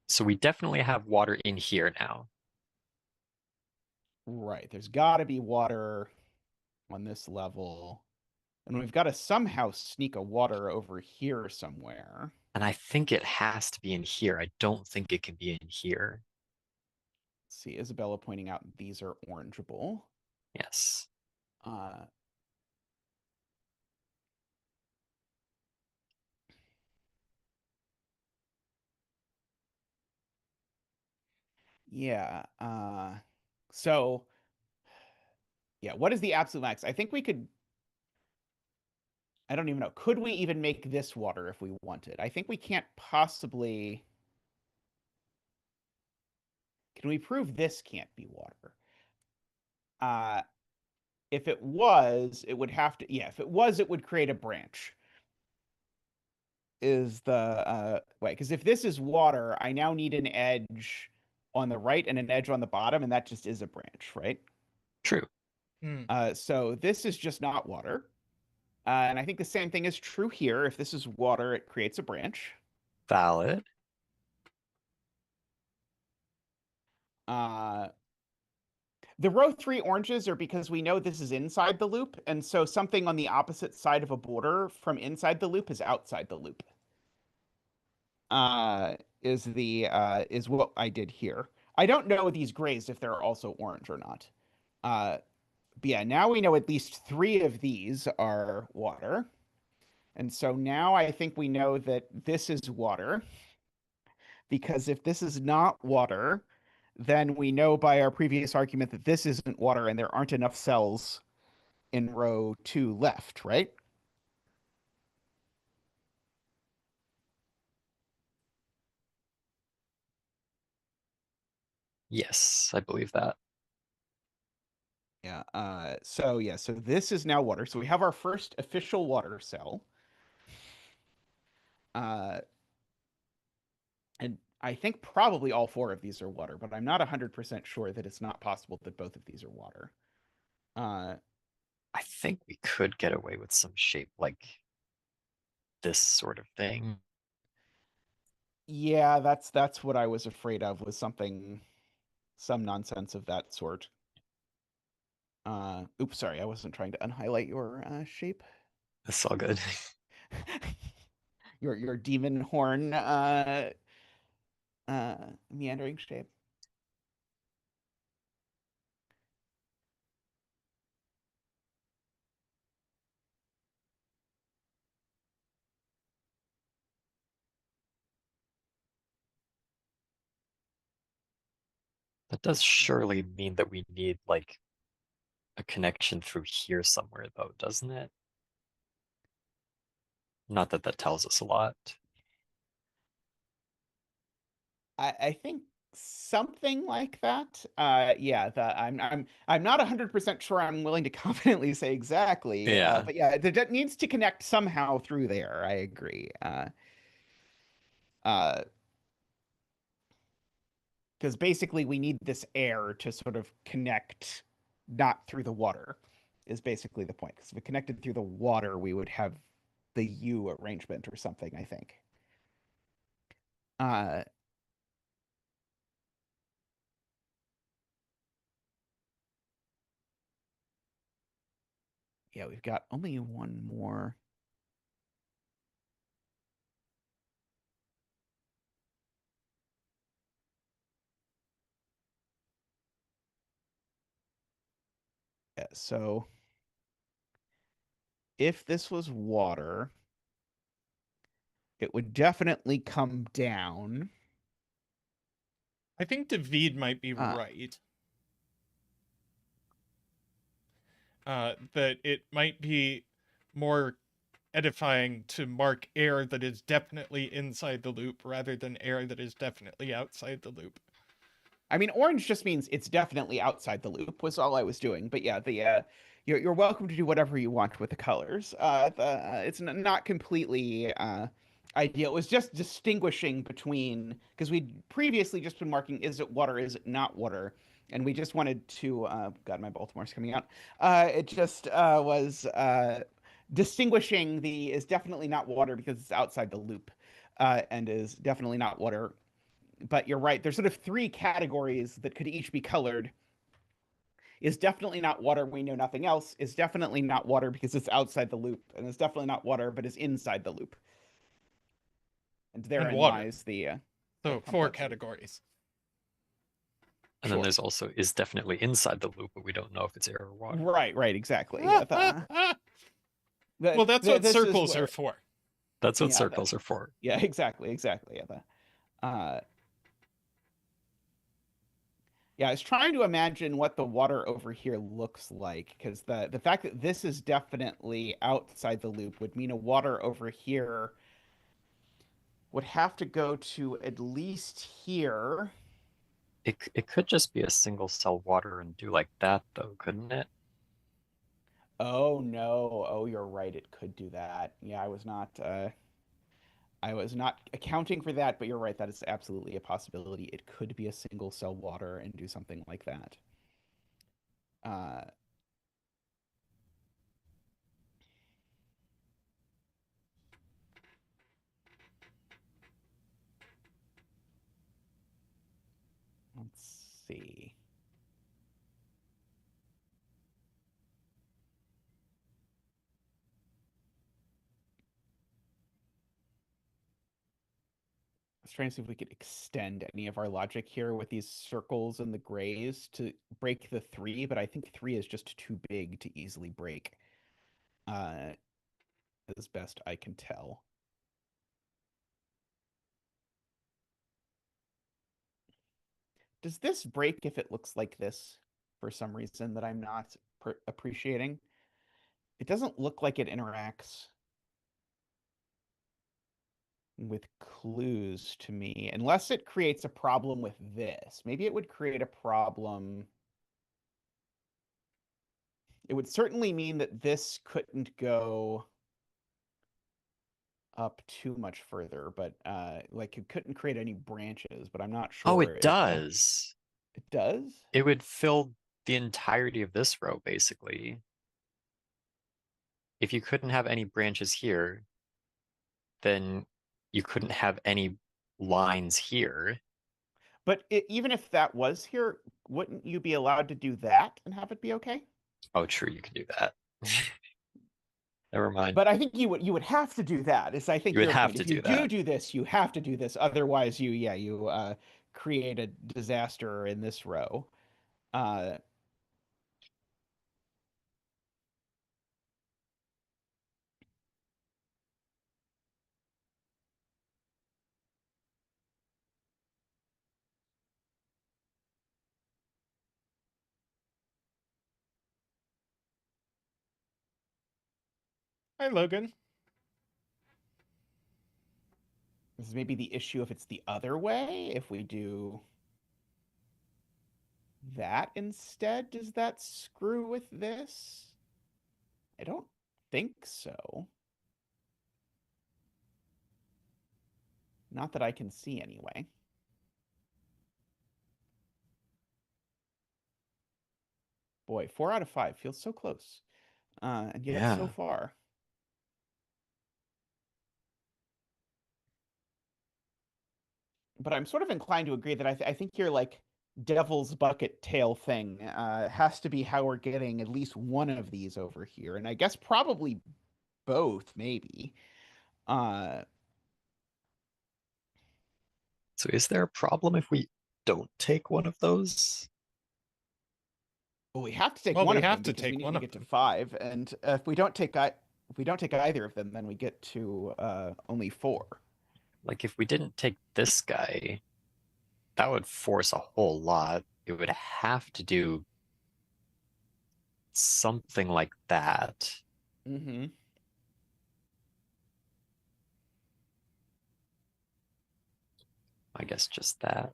So we definitely have water in here now. Right. There's got to be water on this level. And we've got to somehow sneak a water over here somewhere. And I think it has to be in here. I don't think it can be in here. Let's see, Isabella pointing out these are orangeable. Yes. Yeah. So, yeah, what is the absolute max? I think we could... I don't even know. Could we even make this water if we wanted? I think we can't possibly... Can we prove this can't be water? If it was, it would have to... Yeah, if it was, it would create a branch. Is the... Wait, because if this is water, I now need an edge on the right and an edge on the bottom, and that just is a branch, right? True. So this is just not water. And I think the same thing is true here. If this is water, it creates a branch. Valid. The row 3 oranges are because we know this is inside the loop, and so something on the opposite side of a border from inside the loop is outside the loop. is what I did here. I don't know these grays if they're also orange or not. But yeah, now we know at least 3 of these are water. And so now I think we know that this is water. Because if this is not water, then we know by our previous argument that this isn't water and there aren't enough cells in row 2 left, right? Yes, I believe that. Yeah. So this is now water. So we have our first official water cell. And I think probably all 4 of these are water, but I'm not 100% sure that it's not possible that both of these are water. I think we could get away with some shape like this sort of thing. Yeah, that's what I was afraid of, was some nonsense of that sort. Oops, sorry, I wasn't trying to unhighlight your shape. That's all good. Your demon horn meandering shape. That does surely mean that we need like a connection through here somewhere though, doesn't it? Not that that tells us a lot. I think something like that. Yeah, I'm not 100% sure I'm willing to confidently say exactly. Yeah. But yeah, that needs to connect somehow through there. I agree. Uh, because basically we need this air to sort of connect, not through the water, is basically the point. Because if it connected through the water, we would have the U arrangement or something, I think. Uh, yeah, we've got only one more. Yeah, so if this was water, it would definitely come down. I think David might be Uh, right. That it might be more edifying to mark air that is definitely inside the loop rather than air that is definitely outside the loop. I mean, orange just means it's definitely outside the loop, was all I was doing. But yeah, you're welcome to do whatever you want with the colors. It's not completely ideal. It was just distinguishing between, because we'd previously just been marking, is it water, is it not water, and we just wanted to. God, my Baltimore's coming out. It just was distinguishing the is definitely not water because it's outside the loop, and is definitely not water. But you're right. There's sort of 3 categories that could each be colored. Is definitely not water. We know nothing else. Is definitely not water because it's outside the loop, and it's definitely not water, but is inside the loop. And And therein water. lies the So 4 categories. And then there's also is definitely inside the loop, but we don't know if it's air or water. Right, exactly. Well, that's what circles are for. That's what circles are for. Yeah, exactly. Yeah, I was trying to imagine what the water over here looks like, because the fact that this is definitely outside the loop would mean a water over here would have to go to at least here. It could just be a single cell water and do like that though, couldn't it? Oh no. Oh, you're right. It could do that. Yeah, I was not accounting for that, but you're right. That is absolutely a possibility. It could be a single cell water and do something like that. Uh, let's see. trying to see if we could extend any of our logic here with these circles and the grays to break the 3, but I think 3 is just too big to easily break, as best I can tell. Does this break if it looks like this for some reason that I'm not appreciating? It doesn't look like it interacts with clues to me, unless it creates a problem with this. Maybe it would create a problem. It would certainly mean that this couldn't go up too much further, but like it couldn't create any branches, but I'm not Oh, sure it if does. it does. It would fill the entirety of this row, basically. If you couldn't have any branches here, then you couldn't have any lines here. But even if that was here, wouldn't you be allowed to do that and have it be okay? Oh, true, you can do that. Never mind. But I think you would have to do that. Is I think You would your have point. to If you do that. do this, you have to do this. Otherwise, you create a disaster in this row. Uh, Hi, Logan. this is maybe the issue if it's the other way. If we do that instead, does that screw with this? I don't think so. Not that I can see anyway. Boy, 4 out of 5 feels so close, and yet so Yeah. far. But I'm sort of inclined to agree that I think your like devil's bucket tail thing has to be how we're getting at least one of these over here, and I guess probably both, maybe. Uh, So is there a problem if we don't take one of those? well, we have to take Well, one we of have them to because we take need one to of get to them. 5, and if we don't take either of them, then we get to only 4. Like if we didn't take this guy, that would force a whole lot. It would have to do something like that. Mm-hmm. I guess just that.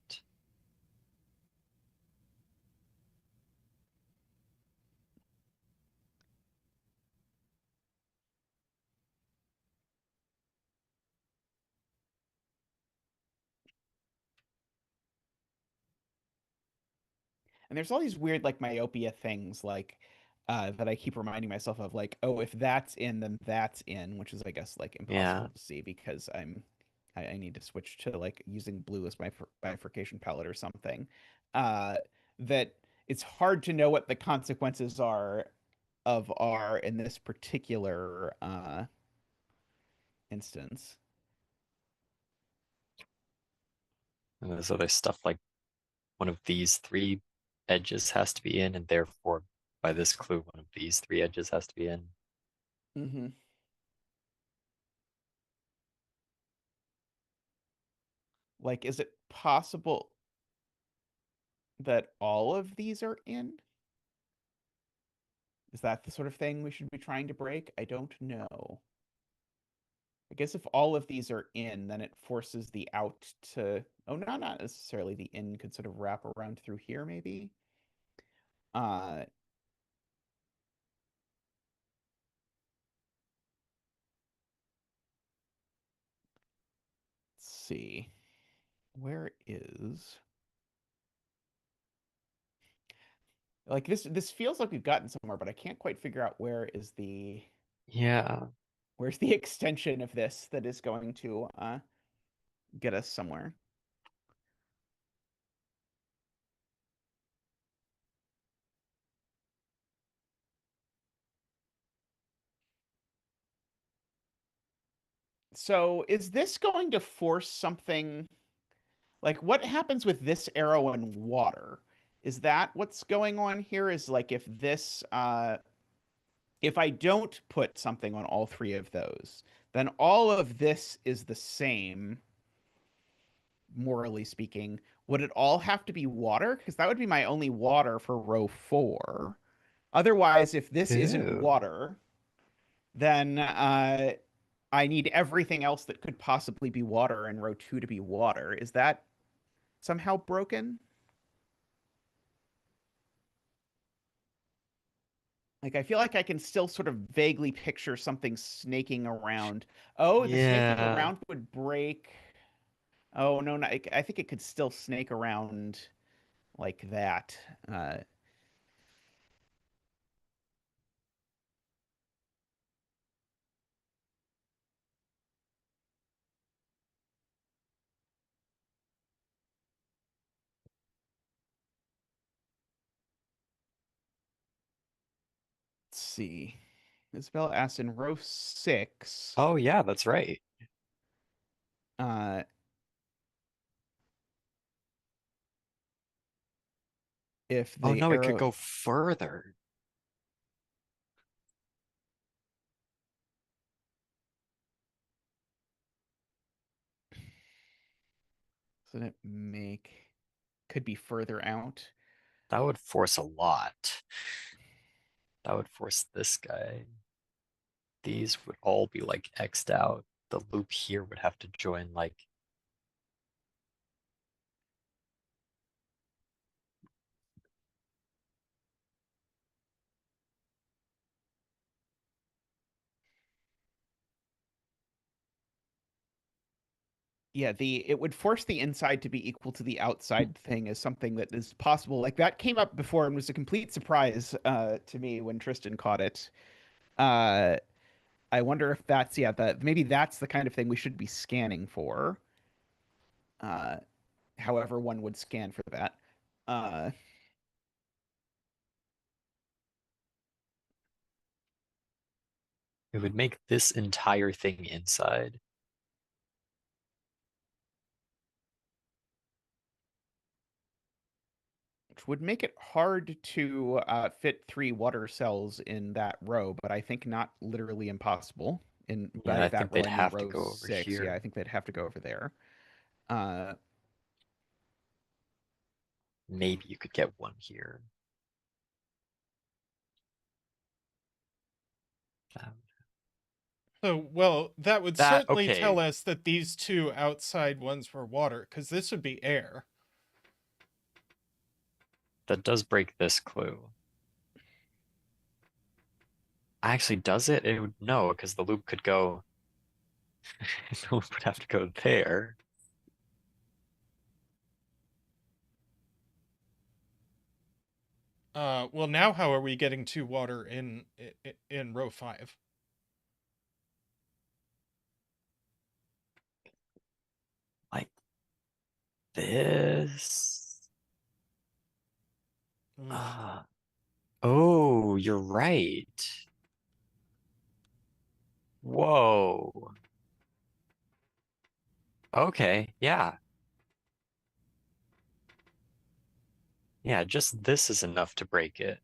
And there's all these weird like myopia things like that I keep reminding myself of, like, oh, if that's in, then that's in, which is I guess like Yeah. impossible to see because I need to switch to like using blue as my bifurcation palette or something. That it's hard to know what the consequences are of R in this particular instance. And there's other stuff like one of these 3 edges has to be in, and therefore by this clue, one of these 3 edges has to be in. Mm-hmm. Like, is it possible that all of these are in? Is that the sort of thing we should be trying to break? I don't know. I guess if all of these are in, then it forces the out to... Oh, no, not necessarily. The in could sort of wrap around through here, maybe. Uh, let's see. Where is... Like, this feels like we've gotten somewhere, but I can't quite figure out where is the... Yeah. Where's the extension of this that is going to get us somewhere? So is this going to force something Like, what happens with this arrow and water? Is that what's going on here? Is like if I don't put something on all three of those, then all of this is the same, morally speaking. Would it all have to be water? Because that would be my only water for row 4. Otherwise, if this isn't Ew. water, then I need everything else that could possibly be water in row 2 to be water. Is that somehow broken? Like, I feel like I can still sort of vaguely picture something snaking around. Oh, the snaking Yeah. around would break. Oh, no, no, I think it could still snake around like that. Uh, let's see. Isabel asks in row 6, Oh, yeah, that's right. uh, if Oh, the no, it could arrow. go further. Doesn't it make. Could be further out. That would force a lot. That would force this guy. These would all be like X'd out. The loop here would have to join like, Yeah, it would force the inside to be equal to the outside thing is something that is possible. Like that came up before and was a complete surprise to me when Tristan caught it. Uh, I wonder if that's that maybe that's the kind of thing we should be scanning for. Uh, however one would scan for that. Uh, it would make this entire thing inside. which would make it hard to fit 3 water cells in that row, but I think not literally impossible. In Yeah, by I that think row, they'd I mean have to row go over 6. Yeah, I here. think they'd have to go over there. Uh, Maybe you could get one here. That, So, well, that would that certainly okay. tell us that these two outside ones were water, because this would be air. That does break this clue. Actually, does it? It would no, because the loop could go. The loop would have to go there. Well, now how are we getting two water in row 5? Like this. Ugh. Uh, oh, you're right. Whoa. Okay, yeah. Yeah, just this is enough to break it.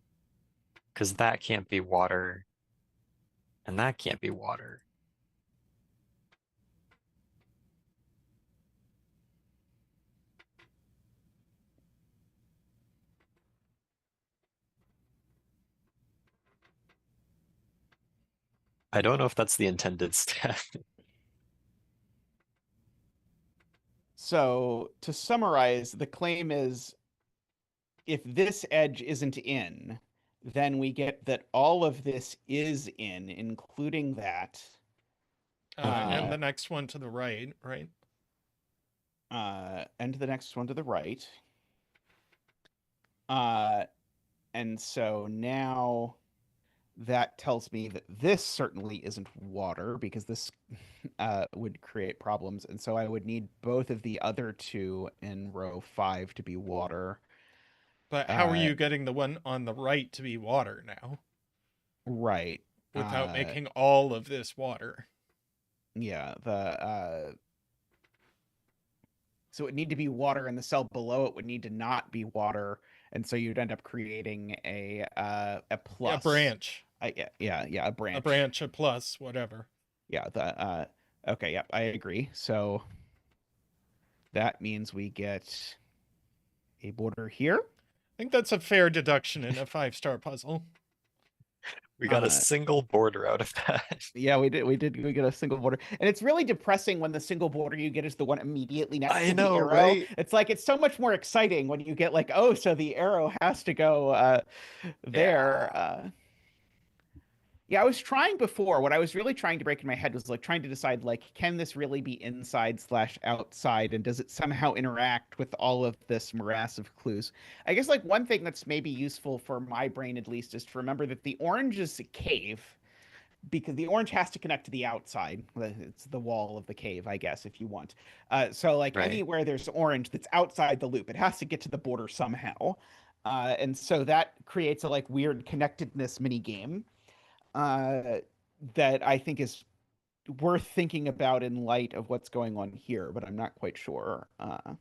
Because that can't be water, and that can't be water. I don't know if that's the intended step. so to summarize, the claim is if this edge isn't in, then we get that all of this is in, including that. And Uh, the next one to the right, right? and the next one to the right. Uh, and so now that tells me that this certainly isn't water because this would create problems. And so I would need both of the other two in row 5 to be water. But how are Uh, you getting the one on the right to be water now right. without making all of this water? Yeah. So it would need to be water, and the cell below it would need to not be water, and so you'd end up creating a plus. A branch. Yeah, a branch. A branch, a plus, whatever. Yeah, okay, yep, I agree. So that means we get a border here. I think that's a fair deduction in a 5-star puzzle. We got a single border out of that. Yeah, we get a single border. And it's really depressing when the single border you get is the one immediately next to the arrow. Right? It's like it's so much more exciting when you get like, oh, so the arrow has to go there. Yeah, I was trying before. What I was really trying to break in my head was like trying to decide like, can this really be inside/outside, and does it somehow interact with all of this morass of clues? I guess like one thing that's maybe useful for my brain at least is to remember that the orange is a cave, because the orange has to connect to the outside. It's the wall of the cave, I guess, if you want. So like Right. anywhere there's orange that's outside the loop, it has to get to the border somehow. And so that creates a like weird connectedness mini game that I think is worth thinking about in light of what's going on here, but I'm not quite sure. I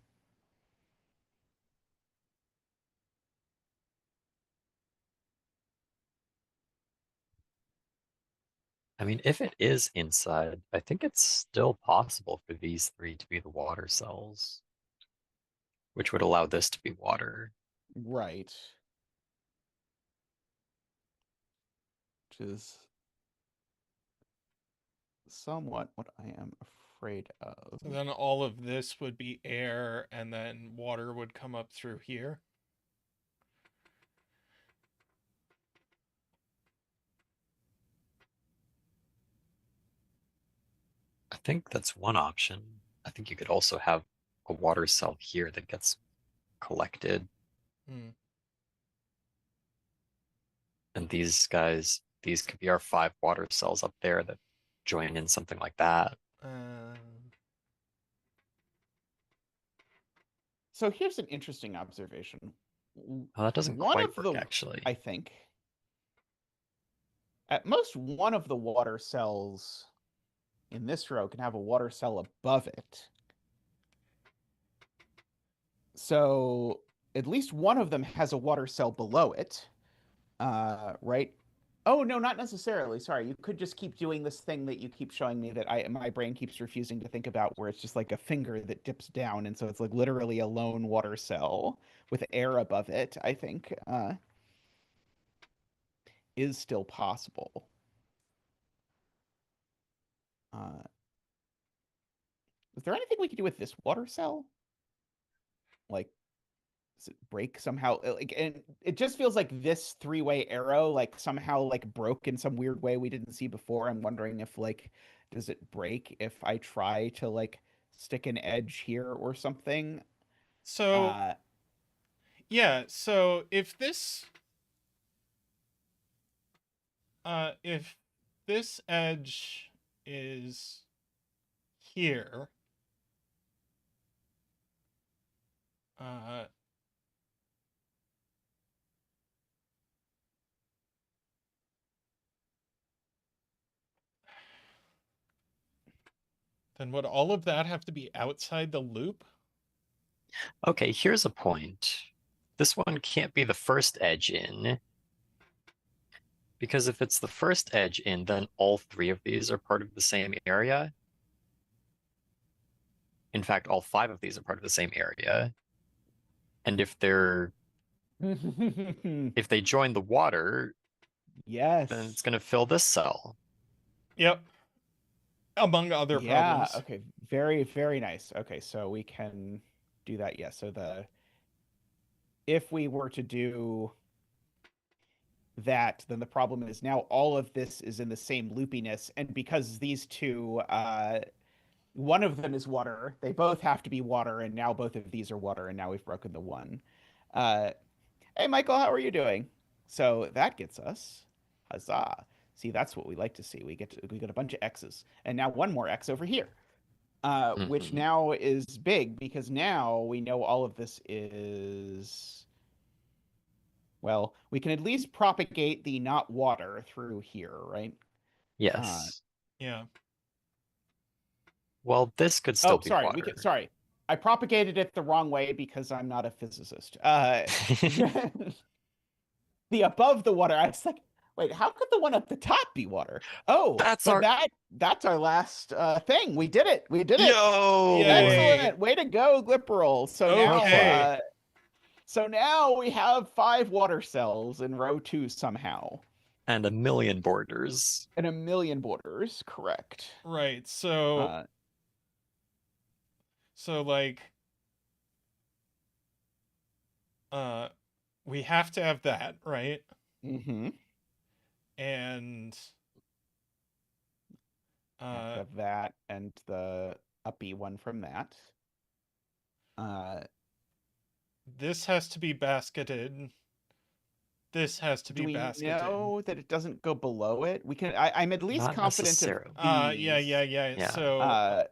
mean, if it is inside, I think it's still possible for these three to be the water cells, which would allow this to be water. Right. Which is somewhat what I am afraid of. So then all of this would be air, and then water would come up through here. I think that's one option. I think you could also have a water cell here that gets collected. And these guys, these could be our 5 water cells up there that join in something like that. So here's an interesting observation. Oh, that doesn't quite work, actually. I think. At most, one of the water cells in this row can have a water cell above it. So at least one of them has a water cell below it, right? Oh, no, not necessarily. Sorry, you could just keep doing this thing that you keep showing me that my brain keeps refusing to think about, where it's just like a finger that dips down, and so it's like literally a lone water cell with air above it, I think, is still possible. Is there anything we could do with this water cell? Like, does it break somehow? Like, and it just feels like this 3-way arrow, like somehow like broke in some weird way we didn't see before. I'm wondering if like, does it break if I try to like stick an edge here or something? So yeah, so if this edge is here, then would all of that have to be outside the loop? Okay, here's a point. This one can't be the first edge in, because if it's the first edge in, then all 3 of these are part of the same area. In fact, all 5 of these are part of the same area. And if they join the water, yes, then it's going to fill this cell. Yep. Among other problems. Yeah, okay. Very, very nice. Okay, so we can do that. Yeah, so if we were to do that, then the problem is now all of this is in the same loopiness, and because these two, one of them is water, they both have to be water, and now both of these are water, and now we've broken the one. Hey, Michael, how are you doing? So that gets us, huzzah. See, that's what we like to see. We get a bunch of X's, and now one more X over here, which now is big because now we know all of this is, well, we can at least propagate the not water through here, right? Yes. Yeah. Well, this could still be water. Sorry. I propagated it the wrong way because I'm not a physicist. The above the water, I was like, wait, how could the one at the top be water? Oh, That's but our that's our last thing. We did it. We did it. yo. Yay. Excellent. Way to go, Gliperal. Okay. So now we have 5 water cells in row 2 somehow. And a million borders. And a million borders, correct. Right. So like we have to have that, right? Mm-hmm. And Have that and the uppy one from that. this has to be basketed. This has to Do be we basketed. know that it doesn't go below it? We can. I'm at least Not confident of necessarily. these. Yeah. Yeah. So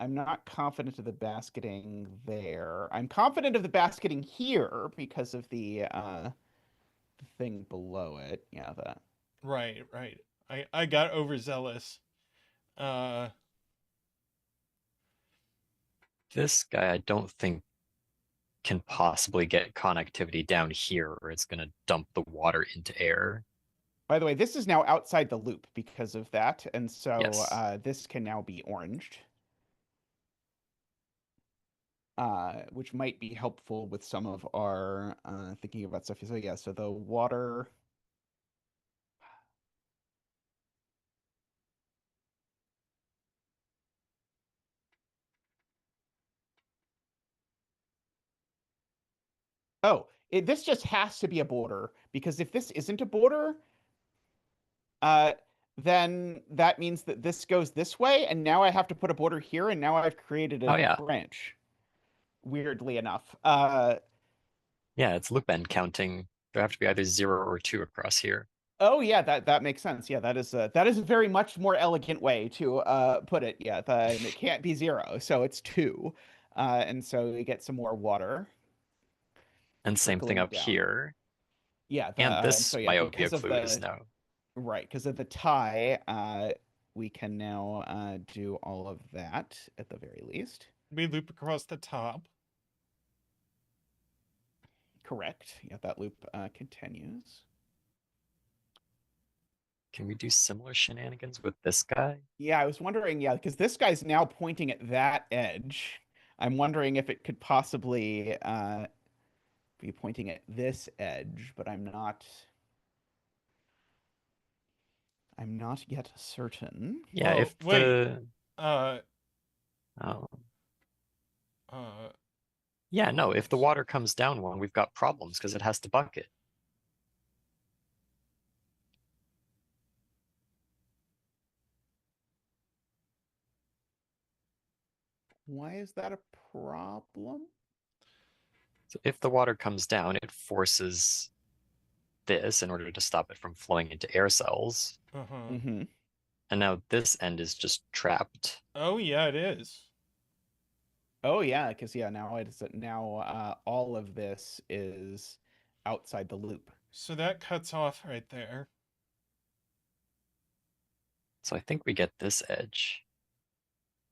I'm not confident of the basketing there. I'm confident of the basketing here because of the thing below it. Yeah, that. right. I got overzealous. This guy, I don't think can possibly get connectivity down here, or it's gonna dump the water into air. By the way, this is now outside the loop because of that, and so Yes. this can now be oranged. Which might be helpful with some of our thinking about stuff. So yeah, so the water. Oh, this just has to be a border because if this isn't a border, then that means that this goes this way, and now I have to put a border here, and now I've created a Oh yeah. branch. Weirdly enough. Yeah, it's loop end counting. There have to be either 0 or 2 across here. Oh yeah, that makes sense. Yeah, that is a very much more elegant way to put it. Yeah, it can't be 0, so it's 2, and so we get some more water And same thing trickling up down. here. Yeah, And and this so yeah, myopia because of clue is the now. right, because of the tie, we can now do all of that at the very least. we loop across the top. Correct. Yeah, that loop continues. Can we do similar shenanigans with this guy? Yeah, I was wondering, yeah, because this guy's now pointing at that edge. I'm wondering if it could possibly be pointing at this edge, but I'm not yet certain. Yeah, Oh, if wait. the Uh oh. uh Yeah, no, if the water comes down one, we've got problems because it has to bucket. Why is that a problem? So if the water comes down, it forces this in order to stop it from flowing into air cells. uh-huh. Mm-hmm. And now this end is just trapped. Oh yeah, it is. Oh yeah, because yeah, now all of this is outside the loop. So that cuts off right there. So I think we get this edge.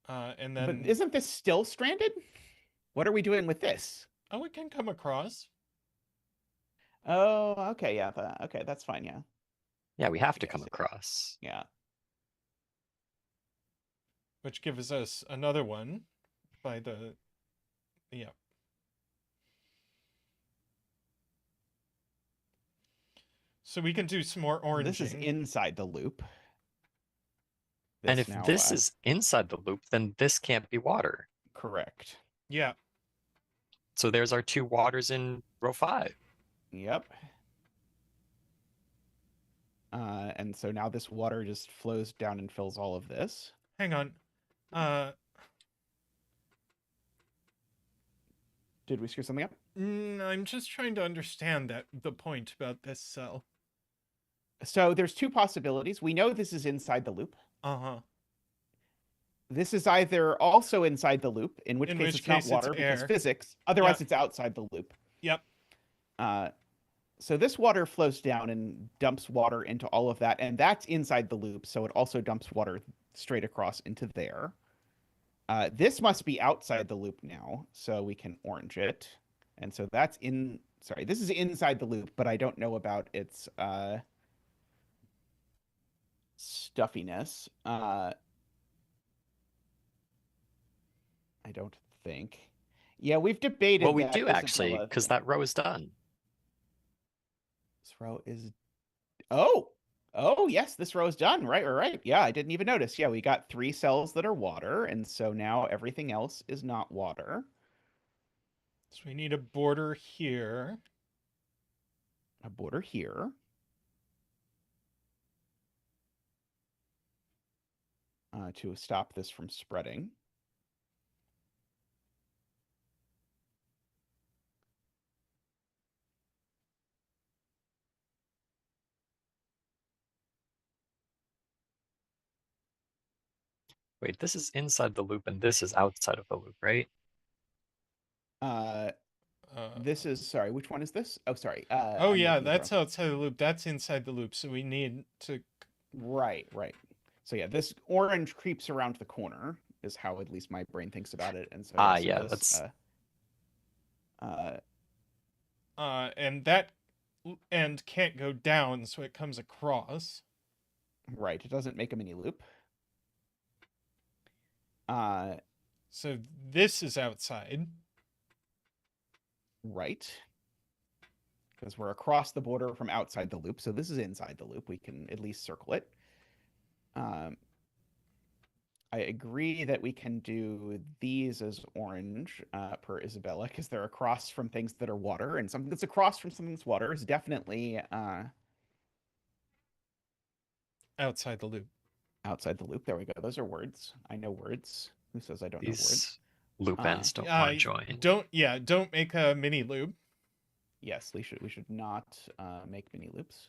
And But then isn't this still stranded? What are we doing with this? oh, it can come across. Oh, okay, yeah, okay, that's fine, yeah. Yeah, we have to guess, come yeah. across. Yeah. Which gives us another one by the yeah. So we can do some more oranging. This is inside the loop. And This if now, this is inside the loop, then this can't be water. correct. Yeah. So there's our 2 waters in row 5. Yep. And so now this water just flows down and fills all of this. Hang on. Did we screw something up? I'm just trying to understand the point about this cell. So there's 2 possibilities. We know this is inside the loop. Uh-huh. This is either also inside the loop, in which case it's not water because air. physics. Otherwise, Yep. it's outside the loop. Yep. So this water flows down and dumps water into all of that, and that's inside the loop. So it also dumps water straight across into there. This must be outside the loop now, so we can orange it. And so that's in, sorry, this is inside the loop, but I don't know about its stuffiness. I don't think. Yeah, we've debated Well, we that, do actually, Isabella. because that row is done. This row is, oh, oh yes, this row is done. Right, right. Yeah, I didn't even notice. Yeah, we got 3 cells that are water, and so now everything else is not water. So we need a border here. A border here. To stop this from spreading. Wait, this is inside the loop and this is outside of the loop, right? This is, sorry, which one is this? Oh, sorry. Oh I'm yeah, looking at the that's wrong- outside the loop. That's inside the loop. So we need to. Right, right. So yeah, this orange creeps around the corner is how at least my brain thinks about it. And so, Ah, so yeah, this, that's And that end can't go down, so it comes across. right. It doesn't make a mini loop. So this is outside. Right. Because we're across the border from outside the loop. So this is inside the loop. We can at least circle it. I agree that we can do these as orange per Isabella because they're across from things that are water, and something that's across from something that's water is definitely Outside the loop. outside the loop. There we go. Those are words. I know words. Who says I don't know words? these loop ends don't Yeah, want to join. don't make a mini loop. Yes, we should not make mini loops.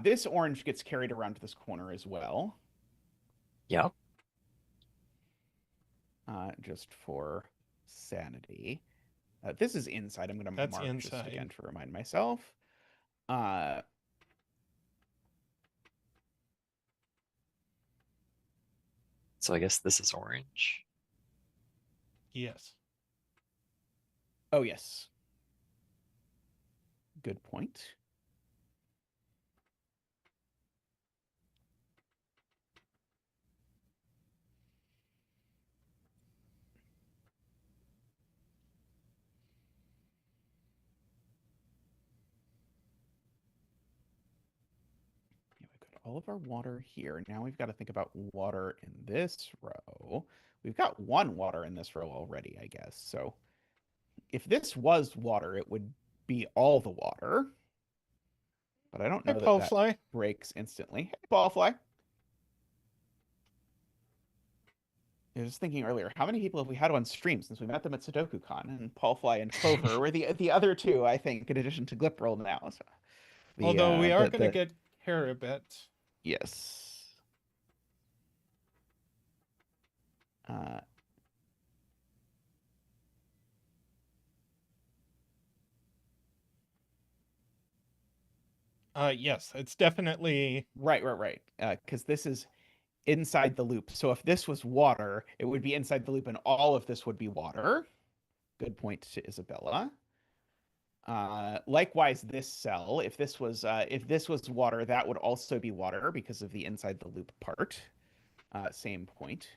This orange gets carried around to this corner as well. Yep. Just for sanity. This is inside. I'm going to That's mark just inside. again to remind myself. So I guess this is orange. Yes. Oh, yes. Good point. Yeah, we've got all of our water here. Now we've got to think about water in this row. We've got 1 water in this row already, I guess. So if this was water, it would be all the water. But I don't know Hi, that Paul that Fly. breaks instantly. Hey, Ballfly. I was thinking earlier, how many people have we had on stream since we met them at SudokuCon? And Paulfly and Clover were the other 2, I think, in addition to Gliperal now. So Although we are going to get Carabet. Yes. Yes, it's definitely. Right. Because this is inside the loop. So if this was water, it would be inside the loop, and all of this would be water. Good point to Isabella. Likewise, this cell, if this was water, that would also be water because of the inside the loop part. Same point.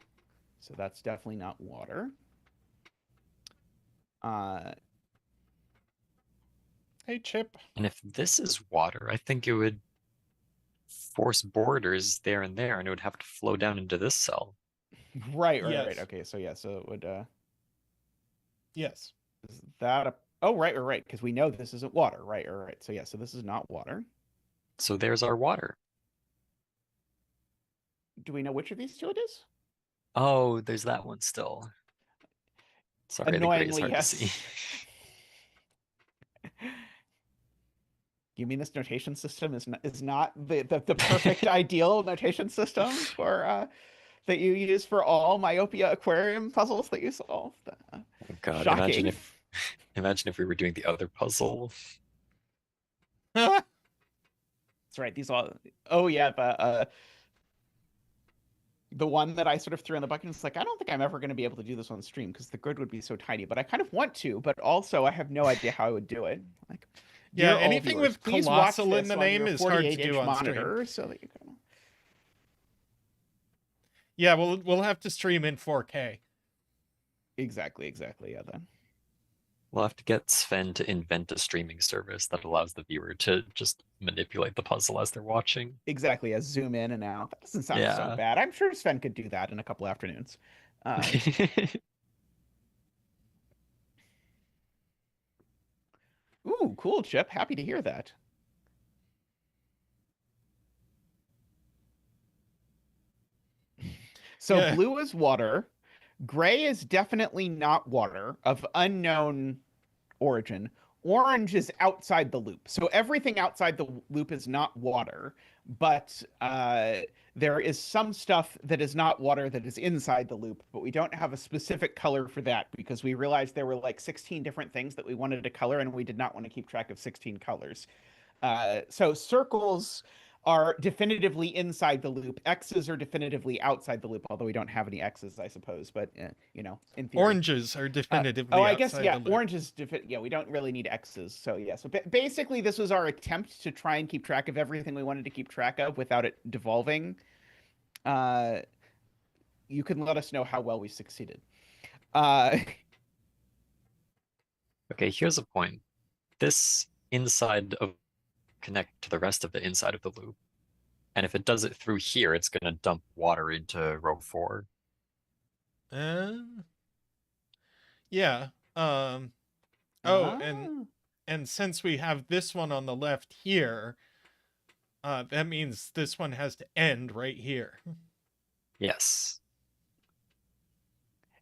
So that's definitely not water. Hey, Chip. And if this is water, I think it would force borders there and there, and it would have to flow down into this cell. Right. Yes. Okay, so yeah, so it would Yes. is that a oh right, because we know this isn't water. Right. So yeah, so this is not water. So there's our water. Do we know which of these 2 it is? Oh, there's that one still. Sorry, the gray is Annoyingly, hard yes. to see. You mean this notation system is not the perfect ideal notation system for that you use for all myopia aquarium puzzles that you solve? Oh God, Shocking. imagine if we were doing the other puzzle. That's right. These all. Oh yeah, the one that I sort of threw in the bucket is like, I don't think I'm ever going to be able to do this on stream because the grid would be so tiny. But I kind of want to, but also I have no idea how I would do it. Like, Yeah, dear all anything viewers, with please watch colossal in this the on name your is hard to 48-inch do on stream. monitor so that you can. Yeah, we'll have to stream in 4K. Exactly. Yeah. Then. We'll have to get Sven to invent a streaming service that allows the viewer to just manipulate the puzzle as they're watching. Exactly. As zoom in and out. That doesn't sound so Yeah. bad. I'm sure Sven could do that in a couple afternoons. Ooh, cool, Chip. Happy to hear that. So Yeah. blue is water. Gray is definitely not water of unknown origin. Orange is outside the loop. So everything outside the loop is not water, but there is some stuff that is not water that is inside the loop, but we don't have a specific color for that because we realized there were like 16 different things that we wanted to color and we did not want to keep track of 16 colors. So circles are definitively inside the loop. X's are definitively outside the loop, although we don't have any X's, I suppose. But you know, in theory, Oranges are definitively oh, I outside guess yeah, the loop. orange is yeah. We don't really need X's, so yeah. So basically, this was our attempt to try and keep track of everything we wanted to keep track of without it devolving. You can let us know how well we succeeded. Okay, here's a point. This inside of connect to the rest of the inside of the loop. And if it does it through here, it's going to dump water into row 4. Yeah. Oh, Ah. and since we have this one on the left here, that means this one has to end right here. Yes.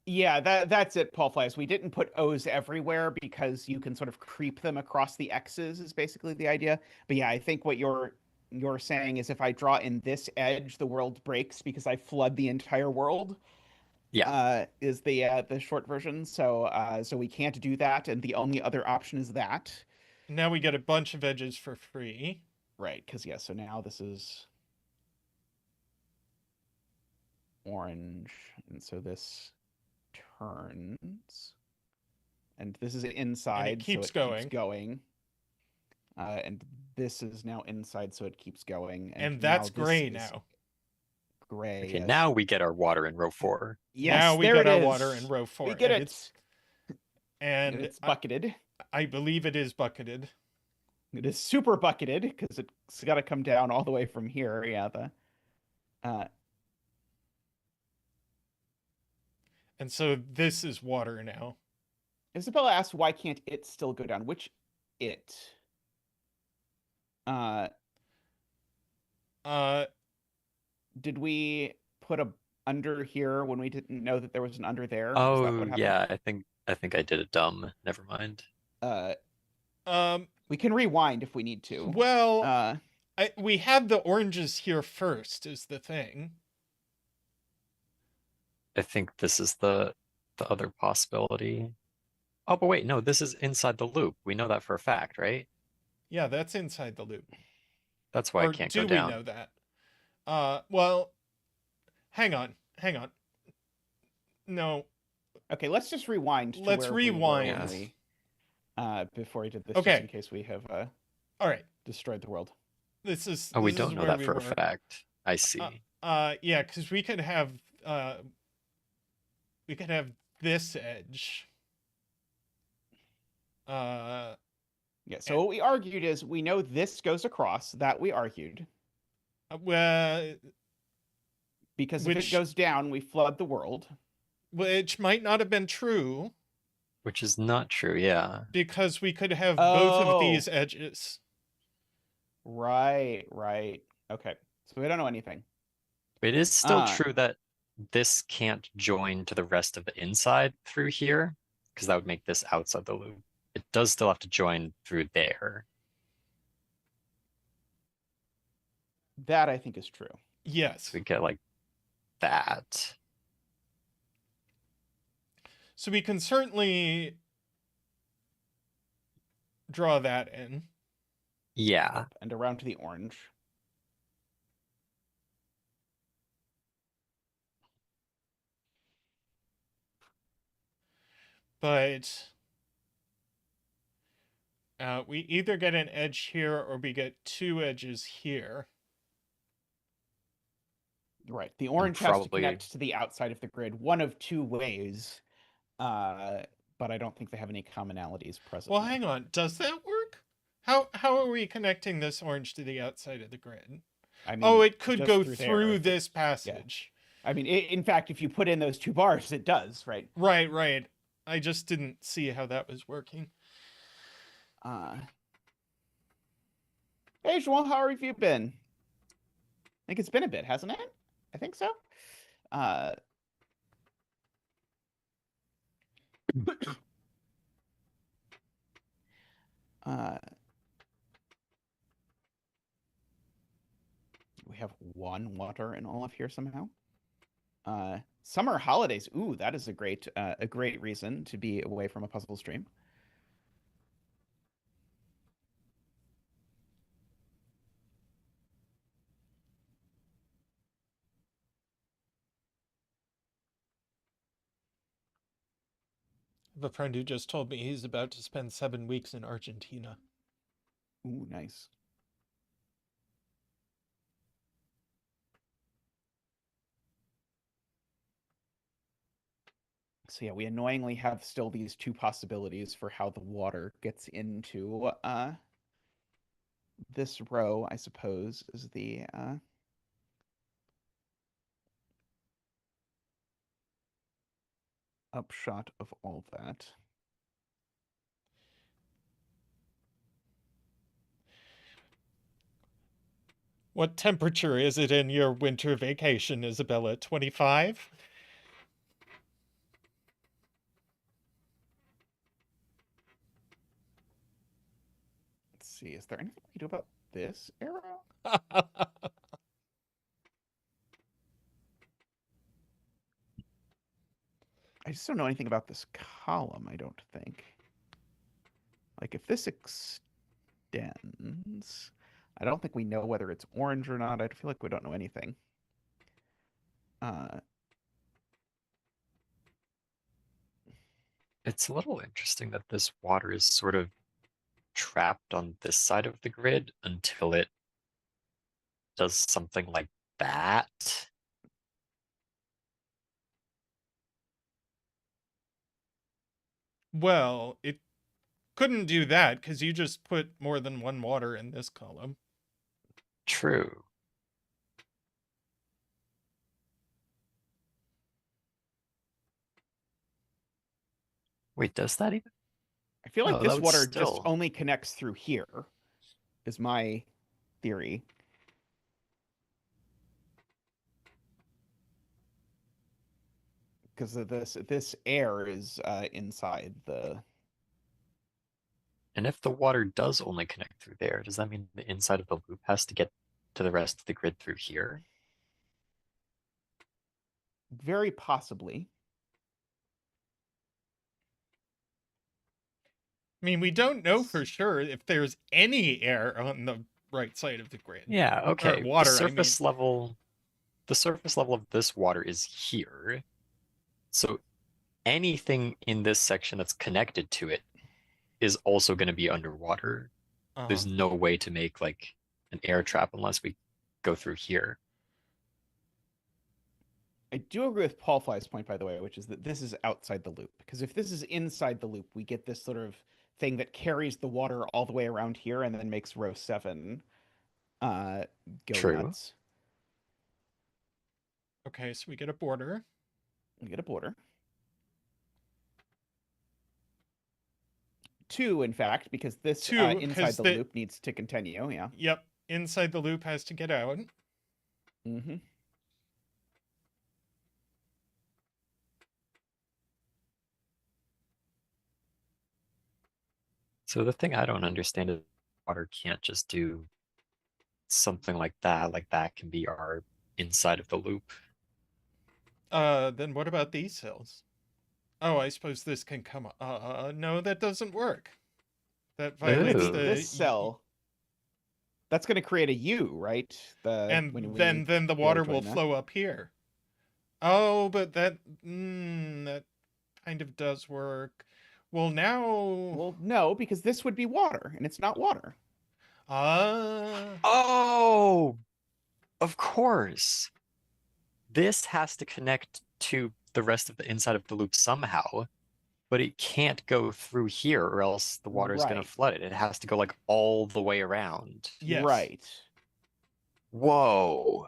Yeah, that's it, Paul Flies. We didn't put O's everywhere because you can sort of creep them across the X's is basically the idea. But yeah, I think what you're saying is if I draw in this edge, the world breaks because I flood the entire world. Yeah. Is the short version. So so we can't do that, and the only other option is that. Now we get a bunch of edges for free. Right, because yeah, so now this is orange, and so this turns, and this is inside, and it keeps so it going. keeps going. And this is now inside, so it keeps going. And that's gray is now. Gray. Okay, yes. now we get our water in row 4. Yes, now we there get it our is. water in row 4. We get and it. And it's bucketed. I believe it is bucketed. It is super bucketed because it's got to come down all the way from here. Yeah, And so this is water now. Isabella asked, "Why can't it still go down?" Which it? Did we put a under here when we didn't know that there was an under there? Oh, yeah, I think I did it dumb. Never mind. We can rewind if we need to. Well, we had the oranges here first is the thing. I think this is the other possibility. Oh, but wait, no, this is inside the loop. We know that for a fact, right? Yeah, that's inside the loop. That's why I can't go down. Do we know that? Well, hang on. No. Okay, let's just rewind. Let's rewind. Before we did this, okay. just in case we have all right, destroyed the world. This is. Oh, we don't know that for a fact. I see. Yeah, because we could have this edge. Yeah, so what we argued is we know this goes across, that we argued. Well, because if it goes down, we flood the world. Which might not have been true. Which is not true, yeah. Because we could have both of these edges. Right. Okay, so we don't know anything. It is still true that this can't join to the rest of the inside through here, because that would make this outside the loop. It does still have to join through there. That I think is true. Yes. So we get like that. So we can certainly draw that in. Yeah. And around to the orange. But we either get an edge here or we get two edges here. Right. The orange has to probably- connect to the outside of the grid one of two ways. But I don't think they have any commonalities presently. Well, hang on. Does that work? How are we connecting this orange to the outside of the grid? I mean, Oh, it could just go there, through if this passage. I mean, in fact, if you put in those two bars, it does, right? Right. I just didn't see how that was working. Hey, Joel, how have you been? I think it's been a bit, hasn't it? I think so. We have one water in all of here somehow. Summer holidays. Ooh, that is a great reason to be away from a puzzle stream. I have a friend who just told me he's about to spend 7 weeks in Argentina. Ooh, nice. So yeah, we annoyingly have still these two possibilities for how the water gets into this row, I suppose, is the upshot of all that. What temperature is it in your winter vacation, Isabella? 25? Let's see, is there anything we can do about this arrow? I just don't know anything about this column, I don't think. Like, if this extends, I don't think we know whether it's orange or not. I feel like we don't know anything. It's a little interesting that this water is sort of trapped on this side of the grid until it does something like that. Well, it couldn't do that because you just put more than one water in this column. True. Wait, does that even? I feel like Oh, that this would water just still- only connects through here, is my theory. Because of this air is inside the... And if the water does only connect through there, does that mean the inside of the loop has to get to the rest of the grid through here? Very possibly. I mean, we don't know for sure if there's any air on the right side of the grid. Yeah, okay. water, the I mean. surface level of this water is here. So anything in this section that's connected to it is also going to be underwater. There's no way to make like an air trap unless we go through here. I do agree with Paul Fly's point, by the way, which is that this is outside the loop. Because if this is inside the loop, we get this sort of thing that carries the water all the way around here and then makes row 7 go True. nuts. Okay, so we get a border. We get a border. 2, in fact, because this 2, inside 'cause the the- loop needs to continue, yeah. Yep, inside the loop has to get out. Mm-hmm. So the thing I don't understand is water can't just do something like that. Like that can be our inside of the loop. Then what about these cells? Oh, I suppose this can come. No, that doesn't work. That violates Ooh. the This cell, that's going to create a U, right? and when we then the water will join that. flow up here. Oh, but that that kind of does work. Well, now. Well, no, because this would be water, and it's not water. Oh, of course. This has to connect to the rest of the inside of the loop somehow, but it can't go through here or else the water is going to Right. flood it. It has to go like all the way around. Yes. Right. Whoa.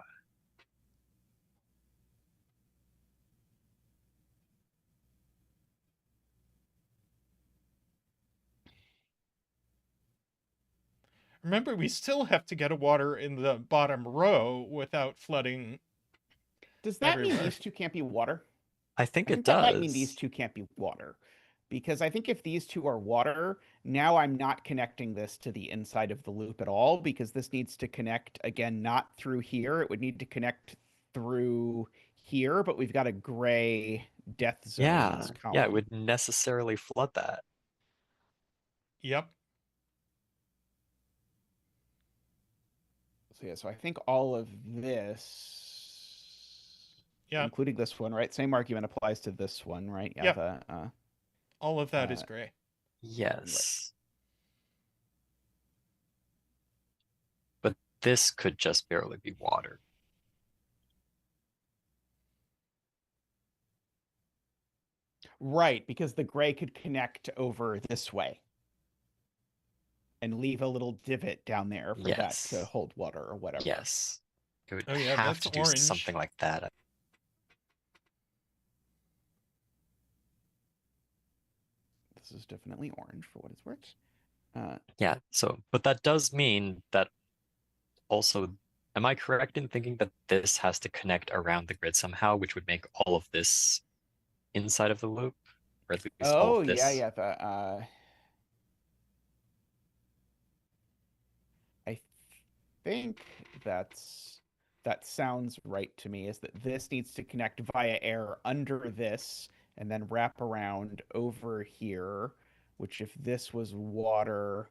Remember, we still have to get a water in the bottom row without flooding. Does that mean Everywhere. these two can't be water? I think I it think that might mean these does. two can't be water. Because I think if these two are water, now I'm not connecting this to the inside of the loop at all, because this needs to connect, again, not through here. It would need to connect through here, but we've got a gray death zone in this Yeah, it column. would necessarily flood that. Yep. So yeah, so I think all of this, Yep. including this one, right? Same argument applies to this one, right? Yeah, Yep. All of that is gray. Yes. But this could just barely be water. right, because the gray could connect over this way and leave a little divot down there for that to Yes. hold water or whatever. Yes. It would Oh, yeah, have that's to do orange. something like that. This is definitely orange for what it's worth. Yeah, so, but that does mean that also, am I correct in thinking that this has to connect around the grid somehow, which would make all of this inside of the loop? Or at least all Oh, of yeah, this? yeah. I think that sounds right to me, is that this needs to connect via air under this and then wrap around over here, which if this was water,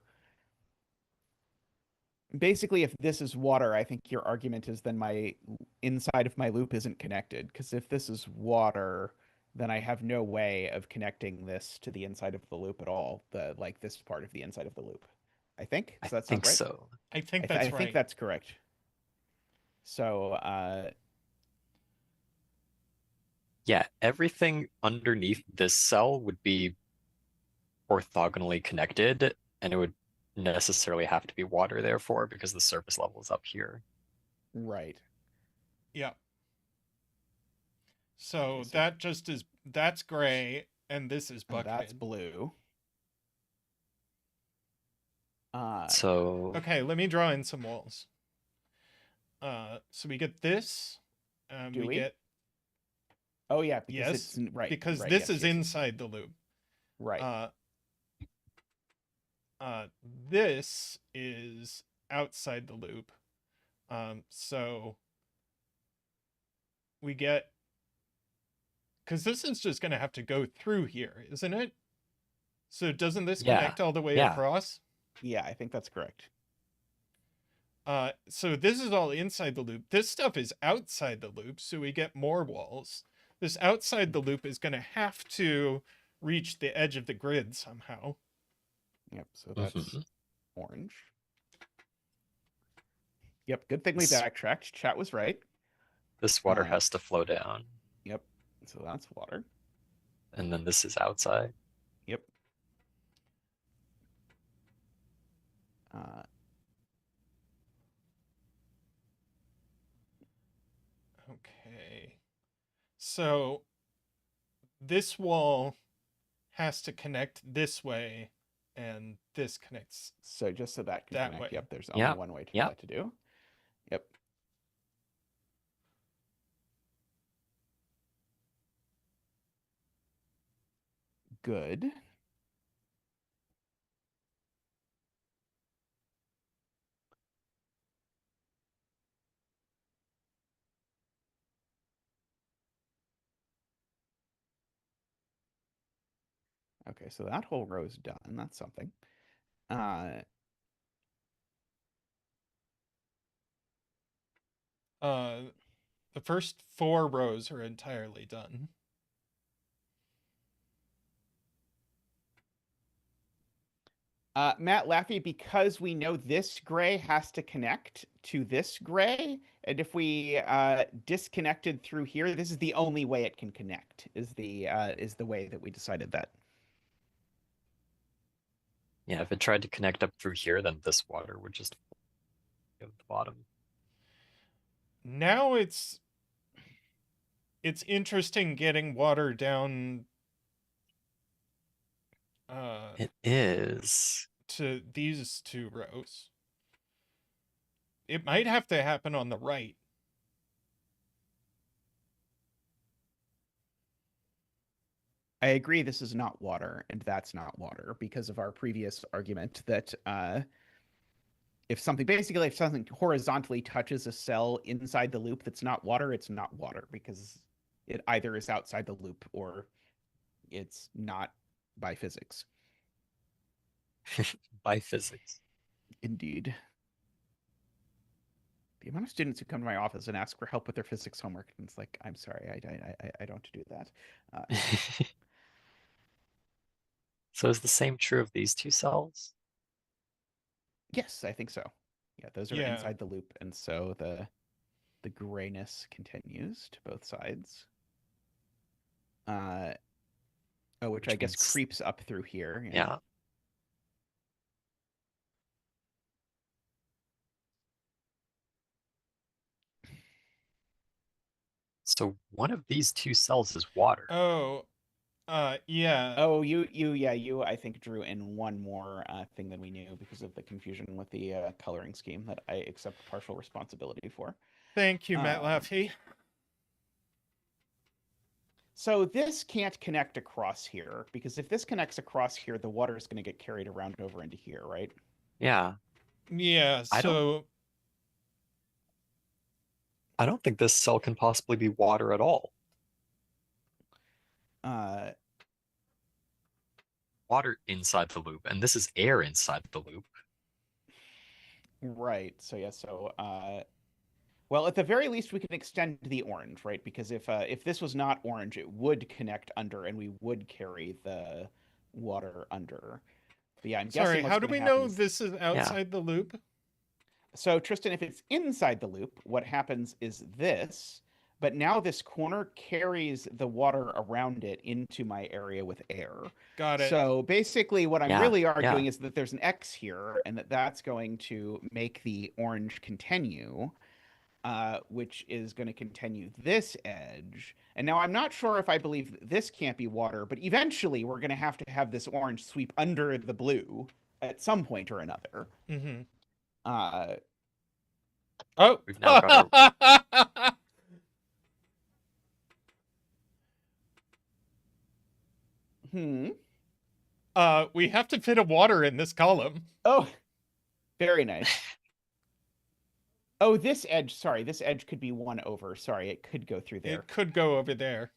basically if this is water, I think your argument is then my inside of my loop isn't connected, because if this is water, then I have no way of connecting this to the inside of the loop at all, the like this part of the inside of the loop. I think. I Does that sound think right? so. I think I that's think right. that's correct. So, Yeah, everything underneath this cell would be orthogonally connected, and it would necessarily have to be water, therefore, because the surface level is up here. right. Yep. So Okay, so that just is, that's gray, and this is and that's bucketed. blue. So, Okay, let me draw in some walls. So we get this. Do we we? get, Oh yeah, because yes, it's right. because Right. this Yes, is yes, yes. inside the loop. Right. This is outside the loop. So we get, because this is just going to have to go through here, isn't it? So doesn't this yeah, connect all the way yeah. across? Yeah, I think that's correct. So this is all inside the loop. This stuff is outside the loop, so we get more walls. This outside the loop is going to have to reach the edge of the grid somehow. Yep. So that's Mhm. orange. Yep. Good thing we This- backtracked. Chat was right. This water has to flow down, Yep. So that's water. and then this is outside. Yep. Uh, Okay. So this wall has to connect this way, and this connects. so just so that can That connect. way. Yep. There's only Yep, one way for yep. that to do. Yep. Good. Okay, so that whole row's done. That's something. The first 4 rows are entirely done. Matt Laffey, because we know this gray has to connect to this gray, and if we disconnected through here, this is the only way it can connect. Is the way that we decided that. Yeah, if it tried to connect up through here, then this water would just go to the bottom. Now it's interesting getting water down It is. to these two rows. It might have to happen on the right. I agree this is not water, and that's not water, because of our previous argument that if something horizontally touches a cell inside the loop that's not water, it's not water, because it either is outside the loop or it's not by physics. By physics. Indeed. The amount of students who come to my office and ask for help with their physics homework, and it's like, I'm sorry, I don't do that. So is the same true of these two cells? Yes, I think so. Yeah, those are Yeah. inside the loop, and so the grayness continues to both sides. Which I guess means- creeps up through here. Yeah. So one of these two cells is water. Oh, yeah. Oh, you I think drew in one more thing than we knew because of the confusion with the coloring scheme that I accept partial responsibility for. Thank you, Matt Laffey. So this can't connect across here, because if this connects across here, the water is going to get carried around over into here, right? Yeah. Yeah, so I don't think this cell can possibly be water at all. Water inside the loop, and this is air inside the loop. Right. So yeah. So well, at the very least, we can extend the orange, right? Because if this was not orange, it would connect under, and we would carry the water under. But yeah, I'm sorry, guessing. how do we know this is outside the loop? So Tristan, if it's inside the loop, what happens is this. But now this corner carries the water around it into my area with air. Got it. So basically what I'm Yeah, really arguing yeah. is that there's an X here, and that's going to make the orange continue, which is going to continue this edge. And now I'm not sure if I believe that this can't be water, but eventually we're going to have this orange sweep under the blue at some point or another. Mm-hmm. Oh, we've now got our... We have to fit a water in this column. Oh, very nice. Oh, this edge, sorry, this edge could be 1 over. Sorry, it could go through there. It could go over there.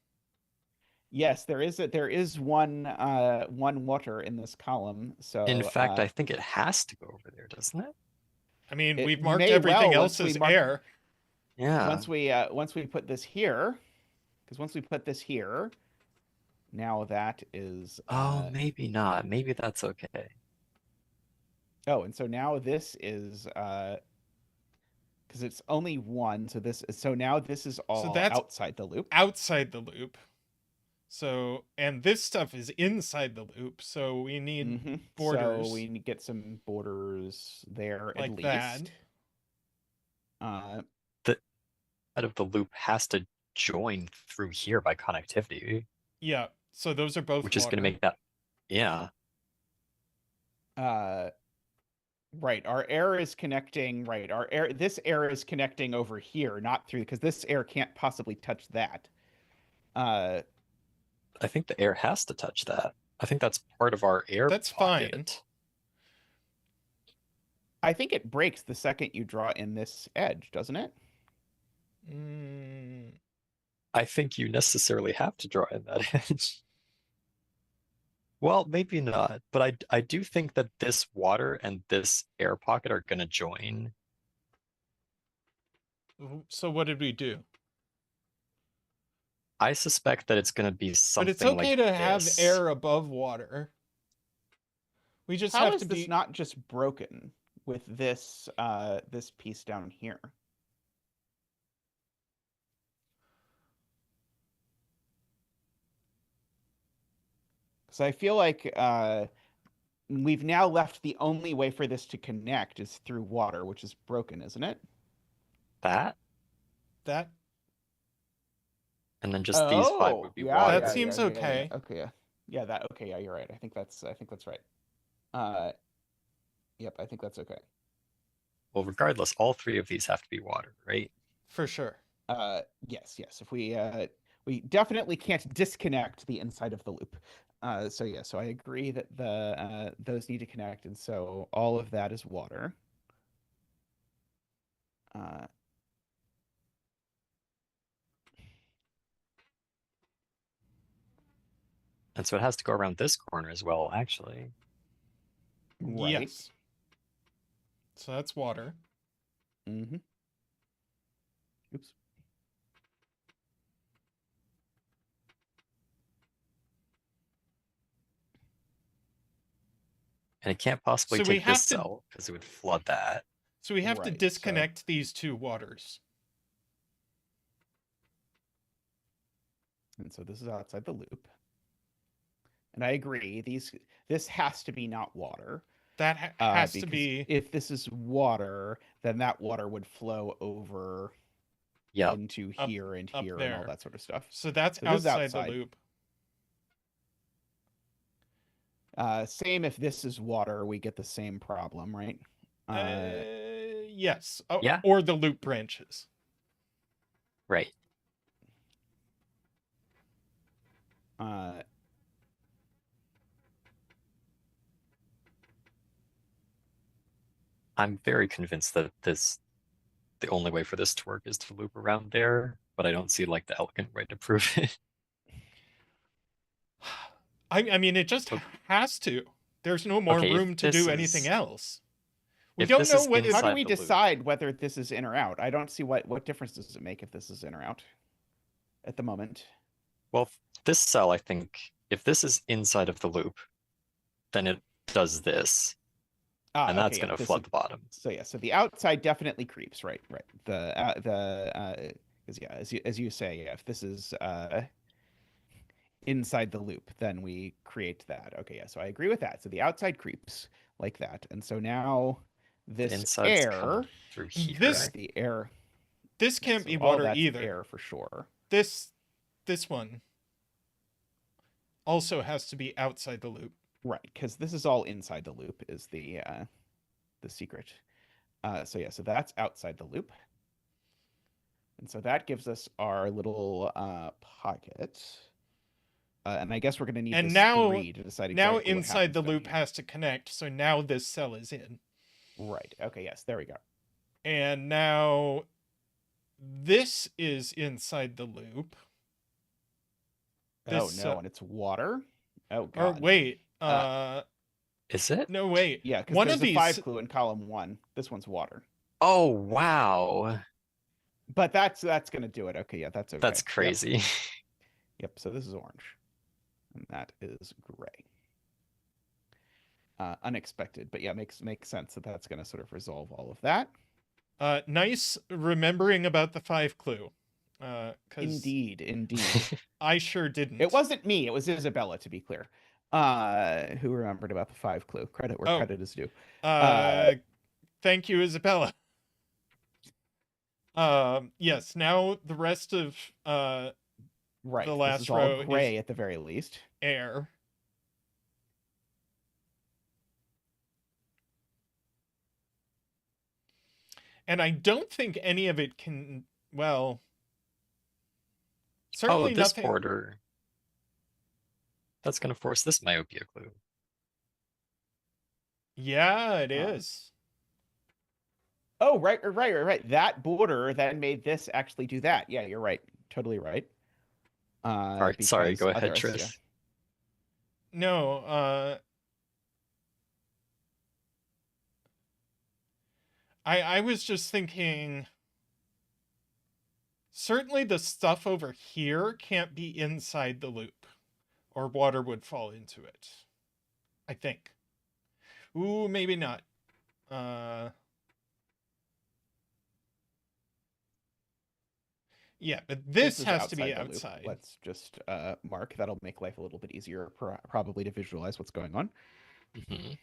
Yes, there is one water in this column. So in fact, I think it has to go over there, doesn't it? I mean, It we've marked may everything well, else once as we mark- air. Yeah. once we put this here, because once we put this here, now that is Oh, maybe not. Maybe that's okay. oh, and so now this is because it's only 1, so now this is all that's outside the loop. Outside the loop. So, and this stuff is inside the loop, so we need borders. So we need to get some borders there like at that. least. The head of the loop has to join through here by connectivity. Yeah, so those are both which is going to make that, yeah. Right, our air is connecting, right, this air is connecting over here, not through, because this air can't possibly touch that. I think the air has to touch that. I think that's part of our air That's pocket. fine. I think it breaks the second you draw in this edge, doesn't it? I think you necessarily have to draw in that edge. Well, maybe not, but I do think that this water and this air pocket are going to join. So what did we do? I suspect that it's going to be something But it's okay like to have this. air above water. We just How have is to this be. not just broken with this this piece down here? Because I feel like we've now left the only way for this to connect is through water, which is broken, isn't it? That, That and then just these 5 Oh, would be yeah, water. that yeah, yeah, seems yeah, yeah, yeah. okay. Okay, yeah. Yeah, that okay, yeah, you're right. I think that's right. Yep, I think that's okay. Well, regardless, all 3 of these have to be water, right? For sure. Yes. If we definitely can't disconnect the inside of the loop. So yeah, so I agree that the those need to connect, and so all of that is water. Uh, And so it has to go around this corner as well, actually. right. Yes. So that's water. Mm-hmm. Oops. And it can't possibly So we take this have to. cell because it would flood that. So we have to Right, so- disconnect these 2 waters. And so this is outside the loop. And I agree. This has to be not water. That has to Because be. if this is water, then that water would flow over Yep. into Up- here and up here and all there. that sort of stuff. So that's So this is outside the outside. loop. Same if this is water, we get the same problem, right? Yes. Oh, Yeah. Or the loop branches. Right. Uh, I'm very convinced that the only way for this to work is to loop around there, but I don't see like the elegant way to prove it. I mean, it just Okay. has to. There's no more Okay, if room to do this anything is- else. We if don't this know is what. how do inside we the loop. decide whether this is in or out? I don't see what difference does it make if this is in or out at the moment. Well, this cell, I think, if this is inside of the loop, then it does this, and that's Okay, going to this flood is- the bottom. So yeah, so the outside definitely creeps, right? Because yeah, as you say, yeah, if this is inside the loop, then we create that. Okay, yeah, so I agree with that. So the outside creeps like that, and so now The this inside's air, coming through here. This- the air, This can't so be all water that's either. air for sure. This one also has to be outside the loop. Right, because this is all inside the loop is the secret. So yeah, so that's outside the loop. And so that gives us our little pocket. And I guess we're going to need And this now- 3 to decide exactly Now what inside the happens down loop here. has to connect. So now this cell is in. Right. Okay, yes, there we go. And now this is inside the loop. Oh This, no, and it's water? Oh Or god. wait. Is it? No, wait. Yeah, because one there's of a these- 5 clue in column 1. This one's water. Oh, wow. But that's going to do it. Okay, yeah, that's okay. That's Yep. crazy. Yep, so this is orange. And that is gray. Unexpected, but yeah, makes sense that that's going to sort of resolve all of that. Nice remembering about the 5 clue. 'Cause Indeed. I sure didn't. It wasn't me, it was Isabella, to be clear. Who remembered about the 5 clue. Credit where Oh. credit is due. Thank you, Isabella. Yes, now the rest of Right. the this last is all row is- gray at the very least. air. And I don't think any of it can, well, certainly Oh, this nothing. border. That's going to force this myopia clue. Yeah, it Uh, is. Oh, right. That border then made this actually do that. Yeah, you're right. Totally right. All right, sorry, because go ahead, others- Trish. yeah. No, I was just thinking, certainly the stuff over here can't be inside the loop, or water would fall into it. I think. Ooh, maybe not. Yeah, but this is has to be outside the loop. outside. Let's just mark. That'll make life a little bit easier, probably, to visualize what's going on. Mm-hmm.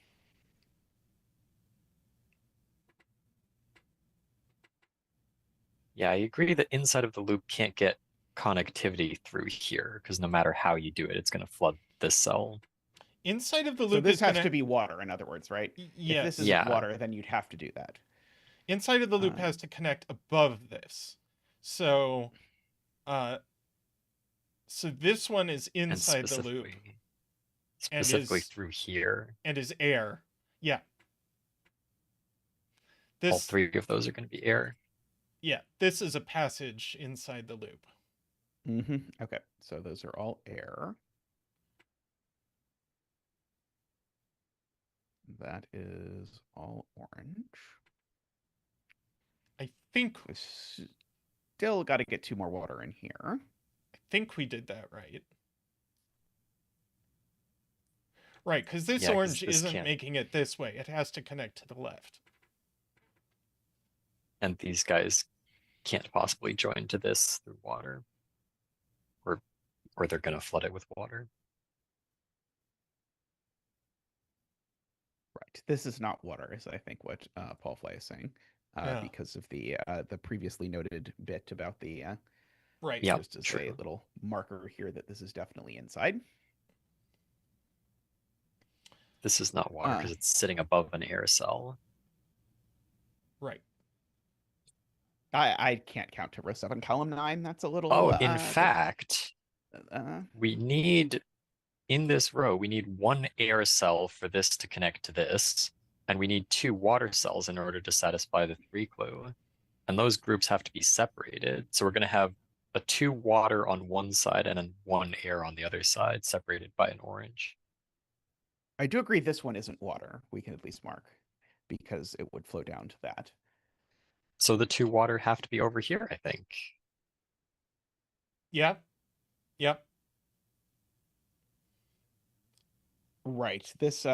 Yeah, I agree that inside of the loop can't get connectivity through here, because no matter how you do it, it's going to flood this cell. Inside of the So loop this is has gonna... to be water, in other words, right? If Yes. this isn't Yeah. water, then you'd have to do that. Inside of the loop has to connect above this. So, so this one is And inside the loop specifically through here. and is air. Yeah. All This, three of those are going to be air. yeah, this is a passage inside the loop. Okay, so those are all air. That is all orange. I think We still got to get 2 more water in here. we did that right. Right, because this Yeah, 'cause orange this isn't can't- making it this way. It has to connect to the left. And these guys can't possibly join to this through water. Or they're going to flood it with water. Right. This is not water, is I think what Paul Fly is saying, Yeah. because of the previously noted bit about the Right. Yeah, just as a true. little marker here that this is definitely inside. This is not water because it's sitting above an air cell. Right. I can't count to row 7, column 9. That's a little. Oh, in fact, uh, we need, in this row, we need 1 air cell for this to connect to this, and we need 2 water cells in order to satisfy the 3 clue. And those groups have to be separated. So we're going to have a 2 water on one side and then 1 air on the other side, separated by an orange. I do agree this one isn't water. We can at least mark because it would flow down to that. So the 2 water have to be over here, I think. Yeah. Yep. Right. This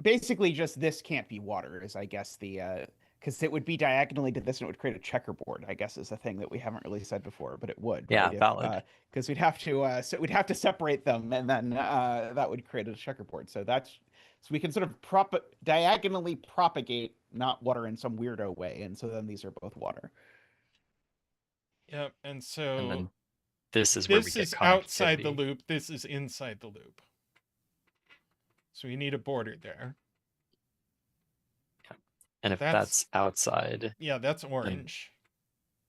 basically just this can't be water is I guess the because it would be diagonally to this and it would create a checkerboard, I guess is a thing that we haven't really said before, but it would. Yeah, right? valid. Because we'd have to we'd have to separate them and then that would create a checkerboard. So we can sort of diagonally propagate not water in some weirdo way, and so then these are both water. Yep. And so And then this is where we this get is outside the connectivity. loop. This is inside the loop. So we need a border there. And if that's outside, Yeah, that's orange.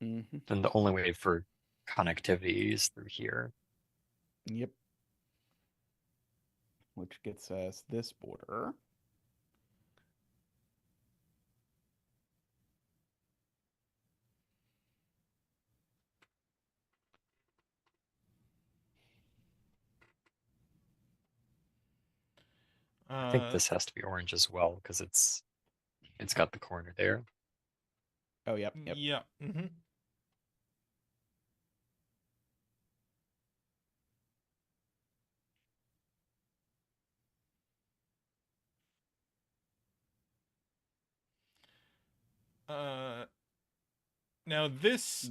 Hmm. then the only way for connectivity is through here. Yep. Which gets us this border. I think this has to be orange as well because it's got the corner there. Oh, yep. Yeah. Mm-hmm. Now this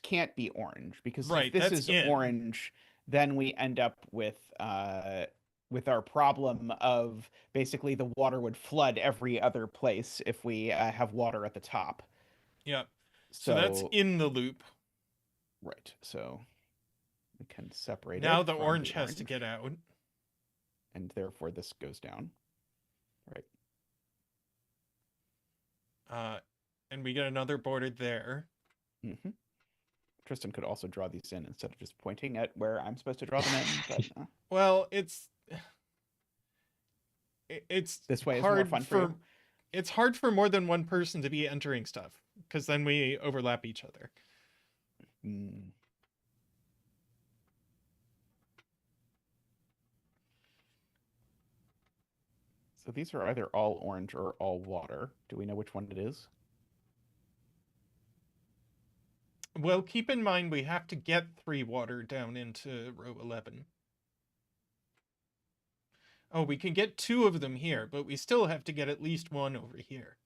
can't be orange because right, if this that's is in. orange, then we end up with our problem of basically the water would flood every other place if we have water at the top. Yeah. So that's in the loop. Right. So we can separate Now it the from orange has to get out. and therefore this goes down. Right. And we get another border there. Mm-hmm. Tristan could also draw these in instead of just pointing at where I'm supposed to draw them in. But well, it's this way hard is more fun for you. It's hard for more than one person to be entering stuff because then we overlap each other. Mm. So these are either all orange or all water. Do we know which one it is? Well, keep in mind we have to get 3 water down into row 11. Oh, we can get 2 of them here, but we still have to get at least 1 over here.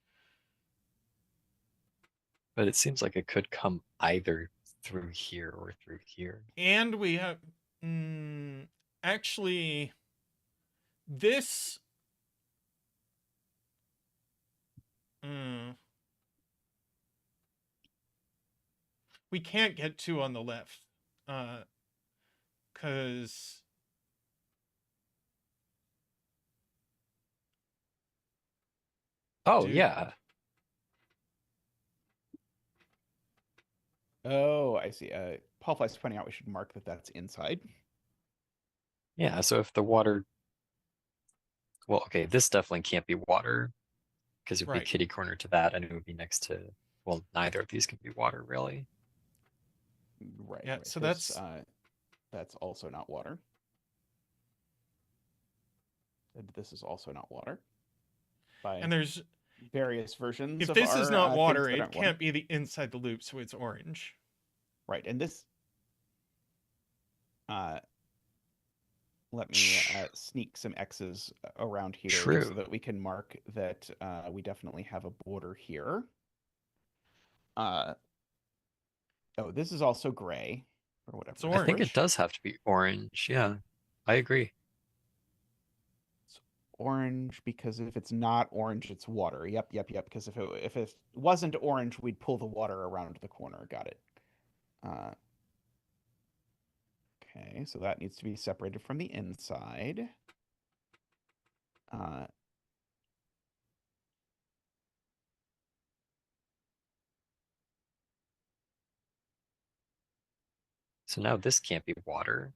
But it seems like it could come either through here or through here. And we have... actually, this... we can't get 2 on the left. Because... Oh, Dude. yeah. Oh, I see. Paul Fly's pointing out we should mark that that's inside. Yeah, so if the water... Well, okay, this definitely can't be water, because it would be Right. kitty corner to that, and it would be next to... Well, neither of these can be water, really. Right. Yeah, right. so This, that's... that's also not water. And this is also not water. By And there's... various versions if of this our is not things water, that it aren't water. can't be the inside the loop, so it's orange. Right, and this... let me sneak some X's around here True. just so that we can mark that we definitely have a border here. Oh, this is also gray, or whatever. It's I think it orange. does have to be orange, yeah. I agree. It's orange because if it's not orange, it's water. Yep, because if it wasn't orange, we'd pull the water around the corner. Got it. Okay, so that needs to be separated from the inside. So now this can't be water.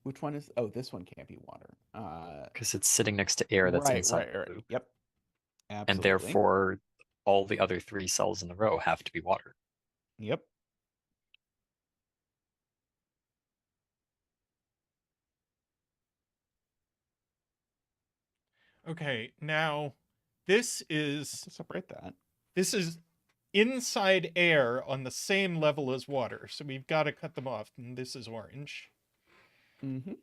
Which one is... Oh, this one can't be water. Because it's sitting next to air that's inside the right. loop. Yep. Absolutely. And therefore, all the other 3 cells in the row have to be water. Yep. Okay, now this is... to separate that. This is inside air on the same level as water, so we've got to cut them off, and this is orange. Mm-hmm.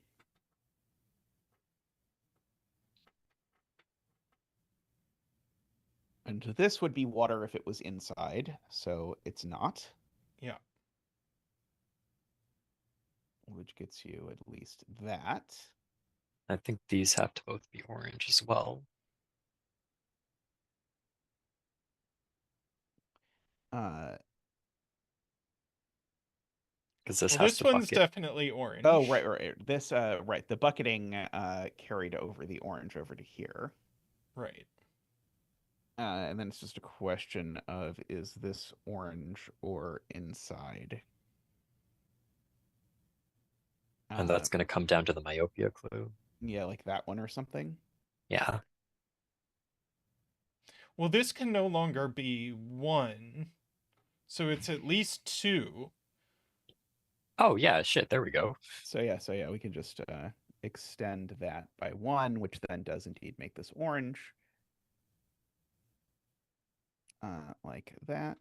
And this would be water if it was inside, so it's not. Yeah. Which gets you at least that. I think these have to both be orange as well. Because this Well, has this to one's bucket. definitely orange. Oh, right. This, right. The bucketing carried over the orange over to here. Right. And then it's just a question of, is this orange or inside? And that's going to come down to the myopia clue. Yeah, like that one or something. Yeah. Well, this can no longer be 1, so it's at least 2. Oh, yeah, shit, there we go. So yeah, we can just extend that by 1, which then does indeed make this orange. Like that.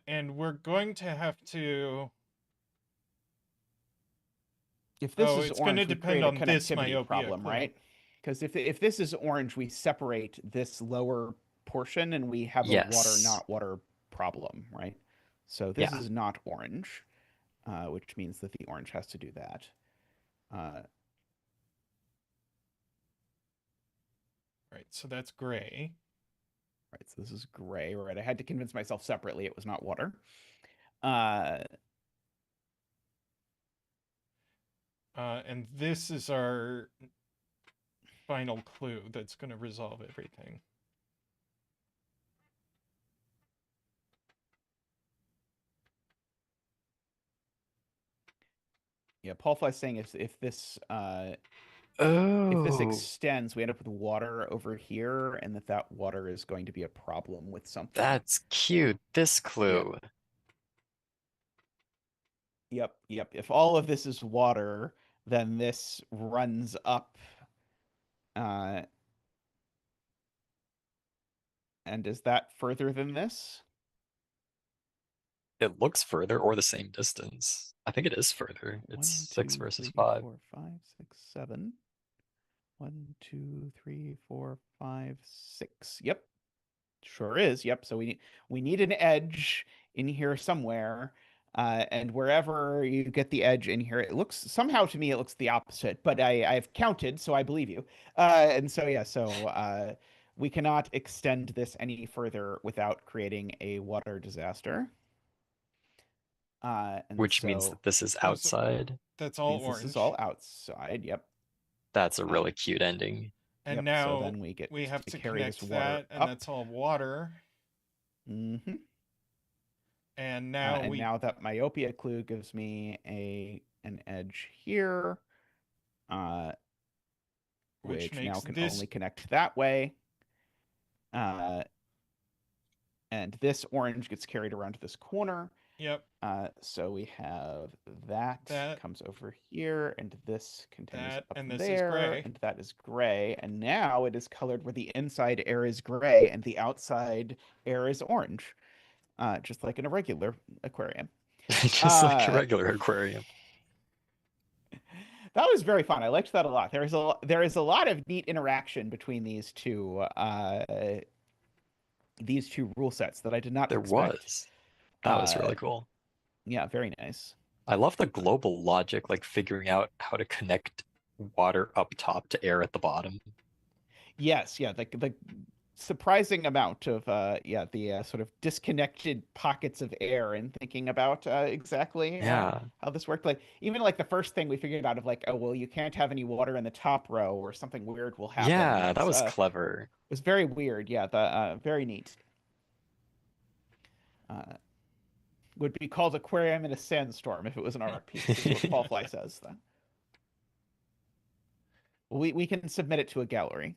And we're going to have to... If this Oh, is it's gonna orange, we depend create a on this connectivity myopia problem, clue. right? Because if this is orange, we separate this lower portion and we have a Yes. water not water problem, right? So this Yeah. is not orange, which means that the orange has to do that. Right, so that's gray. Right, so this is gray, right? I had to convince myself separately it was not water. And this is our final clue that's going to resolve everything. Yeah, Paul Fly's saying if this if this extends, we end up with water over here, and that water is going to be a problem with something. That's cute. This clue. Yep. If all of this is water, then this runs up And is that further than this? It looks further or the same distance. I think it is further. It's 6 versus 5. 4, 5, 6, 7. 1, 2, 3, 4, 5, 6. Yep. Sure is. Yep. So we need an edge in here somewhere. And wherever you get the edge in here, it looks somehow to me it looks the opposite, but I've counted, so I believe you. And so yeah, so we cannot extend this any further without creating a water disaster. And Which means so that this is Oh, so outside. that's all means orange. this is all outside. Yep. That's a really cute ending. And Yep, now so then we get have to to carry this connect water that, and up. that's all water. Mm-hmm. And now And now that myopia clue gives me an edge here, which now makes can this only connect that way. And this orange gets carried around to this corner. Yep. So we have that comes over here, and this continues That, up and this is there, gray. and that is gray. And now it is colored where the inside air is gray and the outside air is orange, just like in a regular aquarium. Just like a regular aquarium. That was very fun. I liked that a lot. There is a lot of neat interaction between these two rule sets that I did not There expect. was. That was really cool. Yeah, very nice. I love the global logic, like figuring out how to connect water up top to air at the bottom. Yes, yeah, the surprising amount of the sort of disconnected pockets of air and thinking about exactly Yeah. how this worked. Like even like the first thing we figured out of like, oh well, you can't have any water in the top row or something weird will happen. Yeah, that was clever. It was very weird. Yeah, the very neat. Would be called Aquarium in a Sandstorm if it was an art piece, is what Fallfly says. Then we can submit it to a gallery.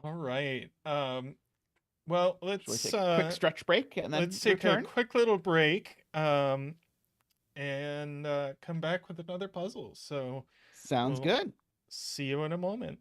All right. Well, let's take a quick stretch break and then let's take return. a quick little break. And come back with another puzzle. So sounds good. See you in a moment.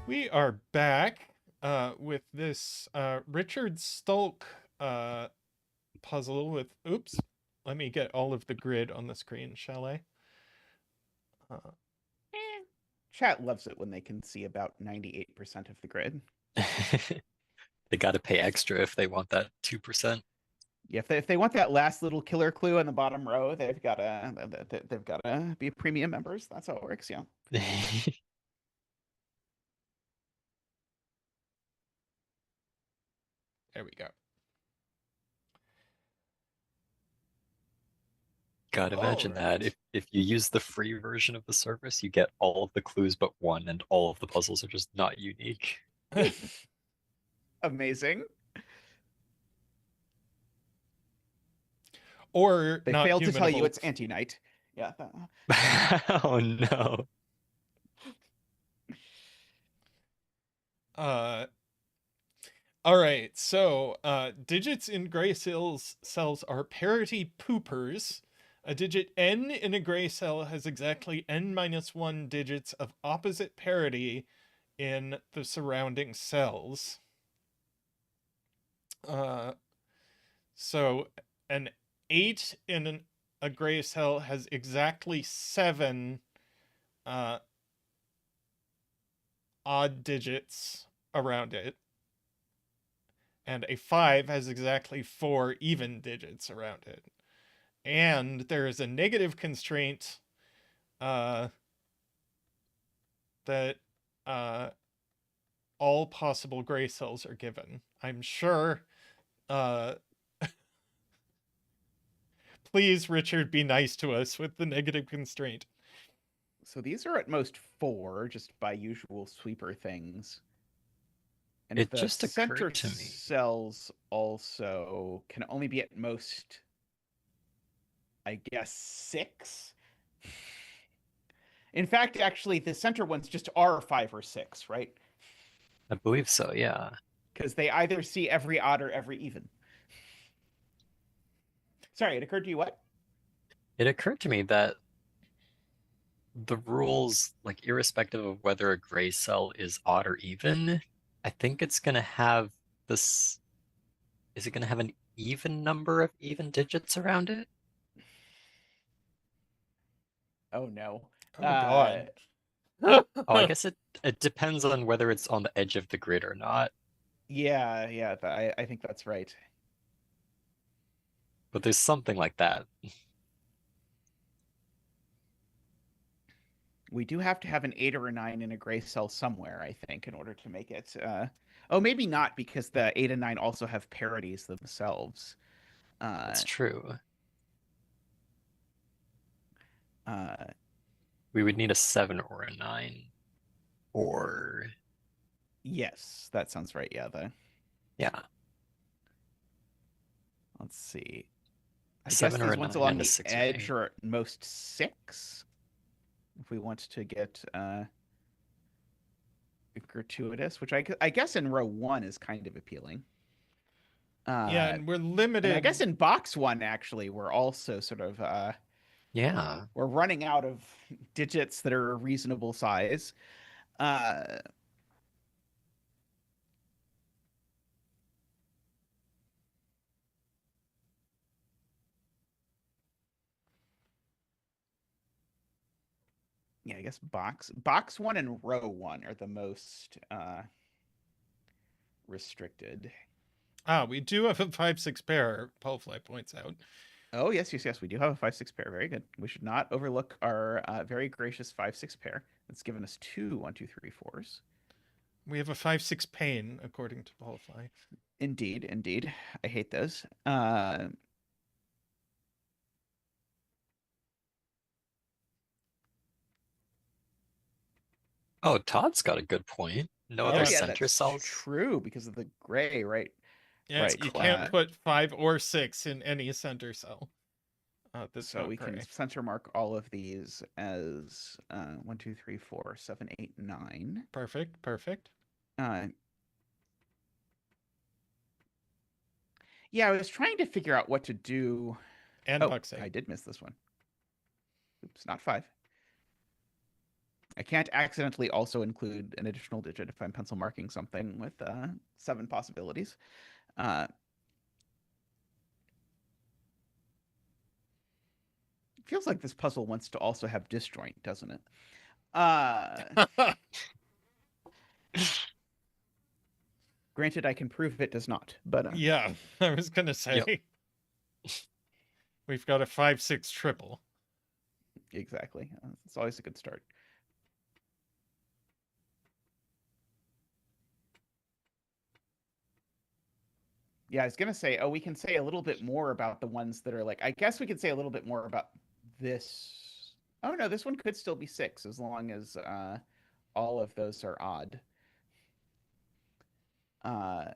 We are back with this Richard Stolk puzzle with, oops, let me get all of the grid on the screen, shall I? Chat loves it when they can see about 98% of the grid. They got to pay extra if they want that 2%. Yeah, if they want that last little killer clue on the bottom row, they've gotta be premium members. That's how it works. Yeah. There we go. God, imagine that. Alright. If you use the free version of the service, you get all of the clues but one, and all of the puzzles are just not unique. Amazing. Or They not failed to tell you humanable. it's anti-night. Yeah. Oh no. All right, so digits in gray cells are parity poopers. A digit n in a gray cell has exactly n minus 1 digits of opposite parity in the surrounding cells. So an 8 in a gray cell has exactly 7 odd digits around it. And a 5 has exactly 4 even digits around it. And there is a negative constraint that all possible gray cells are given. I'm sure. Please, Richard, be nice to us with the negative constraint. So these are at most 4, just by usual sweeper things. And It the just center occurred to me. cells also can only be at most, I guess, 6. In fact, actually, the center ones just are 5 or 6, right? I believe so, yeah. Because they either see every odd or every even. Sorry, it occurred to you what? It occurred to me that the rules, like irrespective of whether a gray cell is odd or even, I think it's gonna have this. Is it gonna have an even number of even digits around it? Oh no. Oh, God. Oh, I guess it depends on whether it's on the edge of the grid or not. Yeah, I think that's right. But there's something like that. We do have to have an 8 or a 9 in a gray cell somewhere, I think, in order to make it. Oh, maybe not, because the 8 and 9 also have parities themselves. That's true. Uh, We would need a 7 or a 9. Or yes, that sounds right. Yeah, yeah, let's see. a I guess 7 or these a ones 9 along and a the 6 or edge 8. are at most 6. If we want to get gratuitous, which I guess in row 1 is kind of appealing. Yeah, and we're And limited. I guess in box 1, actually, we're also sort of Yeah. we're running out of digits that are a reasonable size. Yeah, I guess box 1 and row 1 are the most restricted. We do have a 5-6 pair, Paulfly points out. Oh, yes. We do have a 5-6 pair. Very good. We should not overlook our very gracious 5-6 pair. That's given us 2 1, 2, 3, 4s. We have a 5-6 pane, according to Paulfly. Indeed. I hate those. Oh, Todd's got a good point. No Oh, other yeah, center that's cells. true because of the gray, right? Yeah, Right. you can't put 5 or 6 in any center cell. That's So not we gray. can center mark all of these as 1, 2, 3, 4, 7, 8, 9. Perfect. Yeah, I was trying to figure out what to do. And Oh, Bucksy. I did miss this one. Oops, not 5. I can't accidentally also include an additional digit if I'm pencil marking something with 7 possibilities. Feels like this puzzle wants to also have disjoint, doesn't it? Granted, I can prove it does not, but Yeah, I was gonna say. Yep. We've got a 5-6 triple. exactly. It's always a good start. Yeah, I was gonna say, we can say a little bit more about the ones that are like. I guess we could say a little bit more about this. Oh no, this one could still be 6 as long as all of those are odd. A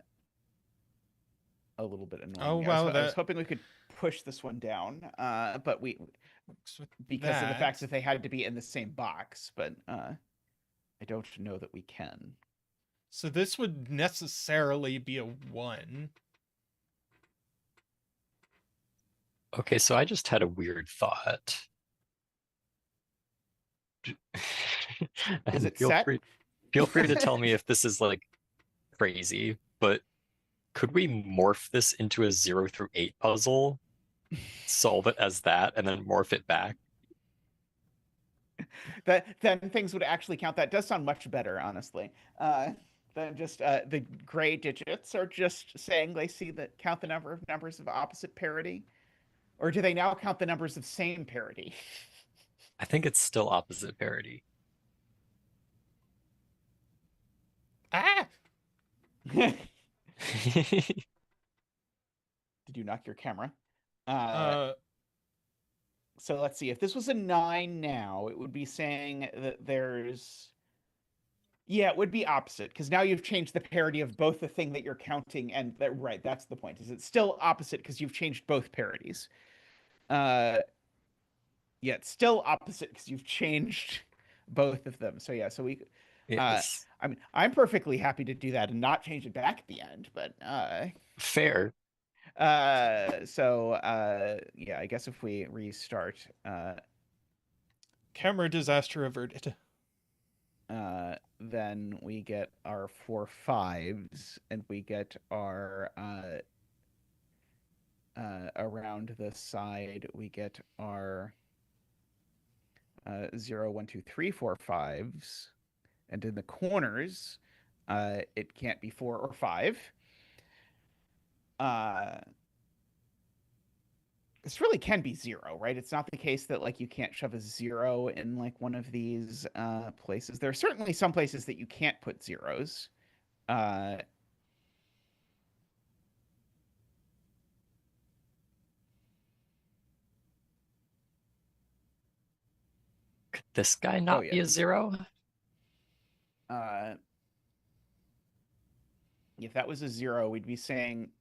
little bit annoying. Oh, wow, I was that hoping we could push this one down, but works with because of the fact that they had to be in the same box. But I don't know that we can. So this would necessarily be a 1. Okay, so I just had a weird thought. Is And it set? feel free to tell me if this is like crazy, but could we morph this into a 0 through 8 puzzle, solve it as that, and then morph it back? Then things would actually count. That does sound much better, honestly. Than just the gray digits are just saying they see that count the number of numbers of opposite parity, or do they now count the numbers of same parity? I think it's still opposite parity. Ah! Did you knock your camera? So let's see. If this was a 9 now, it would be saying that there's. Yeah, it would be opposite because now you've changed the parity of both the thing that you're counting and that. Right, that's the point. Is it's still opposite because you've changed both parities. Yeah, it's still opposite because you've changed both of them. So yeah, so we. Yes. I mean, I'm perfectly happy to do that and not change it back at the end, but Fair. yeah, I guess if we restart, Camera disaster averted. then we get our 4 5s and we get our around the side we get our 0 1 2 3 4 5s, and in the corners it can't be 4 or 5. This really can be 0, right? It's not the case that like you can't shove a 0 in like one of these places. There are certainly some places that you can't put zeros. Could this guy not be yeah. a 0? If that was a 0, we'd be saying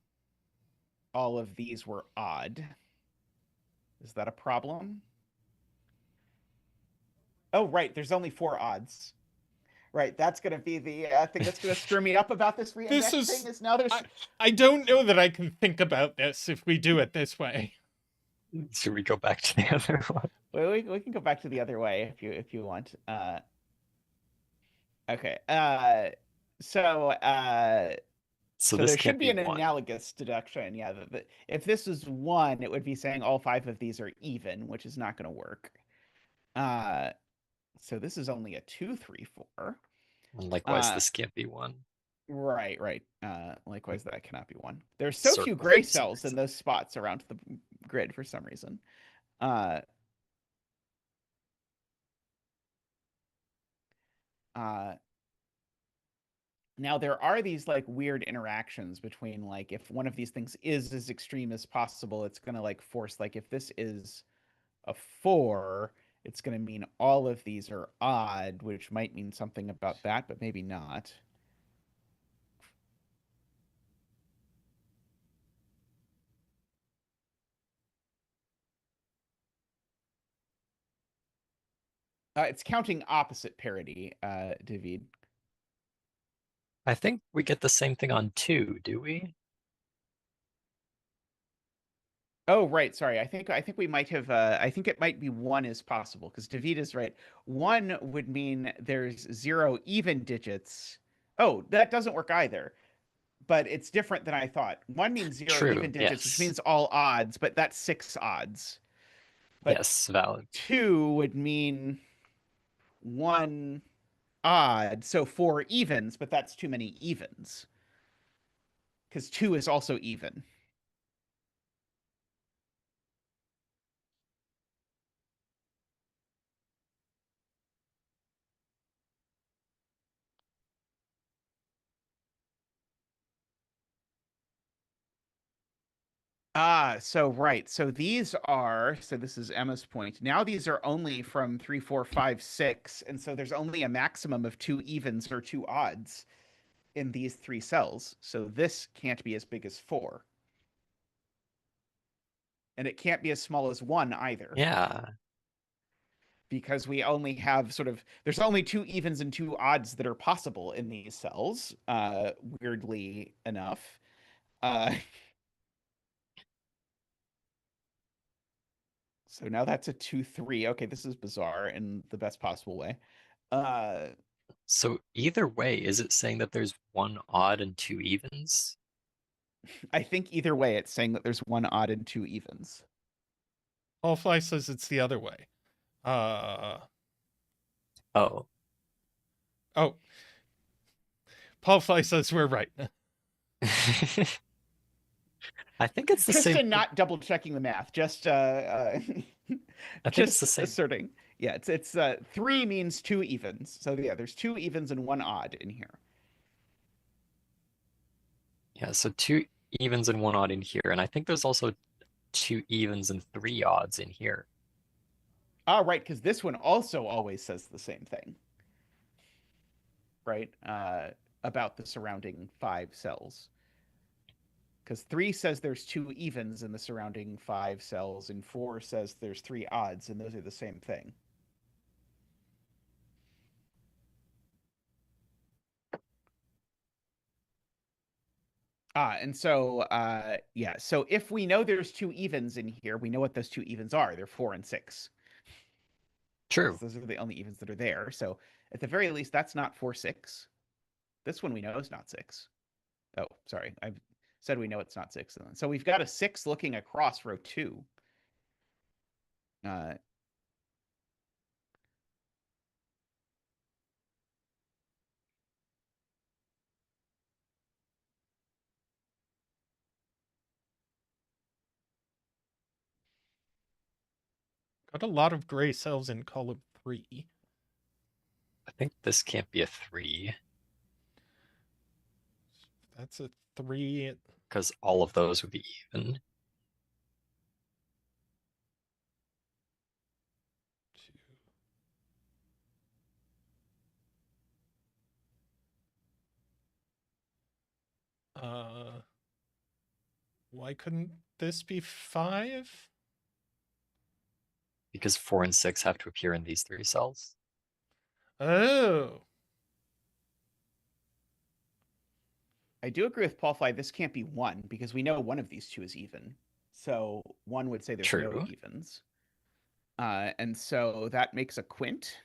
all of these were odd. Is that a problem? Oh, right. There's only 4 odds. Right. That's going to be the thing that's going to screw me up about this reindexing. Is now there's. I don't know that I can think about this if we do it this way. Should we go back to the other one? Well, we can go back to the other way if you want. Okay. So this there can't should be an one. analogous deduction. Yeah. If this is 1, it would be saying all 5 of these are even, which is not going to work. So this is only a 2 3 4. And likewise, this can't be 1. Right. Likewise, that cannot be 1. There's so few gray cells in those spots around the grid for some reason. Now there are these like weird interactions between like if one of these things is as extreme as possible, it's gonna like force like if this is a 4, it's gonna mean all of these are odd, which might mean something about that, but maybe not. It's counting opposite parity, David. I think we get the same thing on 2, do we? Oh, right. Sorry. I think we might have I think it might be one is possible because David is right. One would mean there's 0 even digits. Oh, that doesn't work either. But it's different than I thought. One means 0 True, even digits, which yes. means all odds, but that's 6 odds. But Yes, valid. 2 would mean one odd, so 4 evens, but that's too many evens because 2 is also even. Ah, so right. So these are, so this is Emma's point. Now these are only from 3, 4, 5, 6. And so there's only a maximum of 2 evens or 2 odds in these 3 cells. So this can't be as big as 4. And it can't be as small as 1 either. Yeah. Because we only have sort of, there's only 2 evens and 2 odds that are possible in these cells, weirdly enough. Uh, so now that's a 2, 3. Okay, this is bizarre in the best possible way. Uh, So either way, is it saying that there's 1 odd and 2 evens? I think either way, it's saying that there's 1 odd and 2 evens. Paulfly says it's the other way. Oh. Oh, Paulfly says we're right. I think it's the same. Tristan not double checking the math, just I think it's the just same. asserting. Yeah, it's 3 means 2 evens. So yeah, there's 2 evens and 1 odd in here. Yeah, so 2 evens and 1 odd in here, and I think there's also 2 evens and 3 odds in here. Ah, right, because this one also always says the same thing, right? About the surrounding 5 cells. Because 3 says there's 2 evens in the surrounding 5 cells, and 4 says there's 3 odds, and those are the same thing. And so yeah, so if we know there's 2 evens in here, we know what those 2 evens are. They're 4 and 6. True. Those are the only evens that are there. So at the very least, that's not 4, 6. This one we know is not 6. Oh, sorry. I've said we know it's not 6. So we've got a 6 looking across row 2. Uh, Got a lot of gray cells in column 3. I think this can't be a 3, That's a 3. because all of those would be even. Why couldn't this be 5? Because 4 and 6 have to appear in these 3 cells. Oh. I do agree with Paul Fly. This can't be 1 because we know one of these 2 is even. So 1 would say there's no True. evens. And so that makes a quint.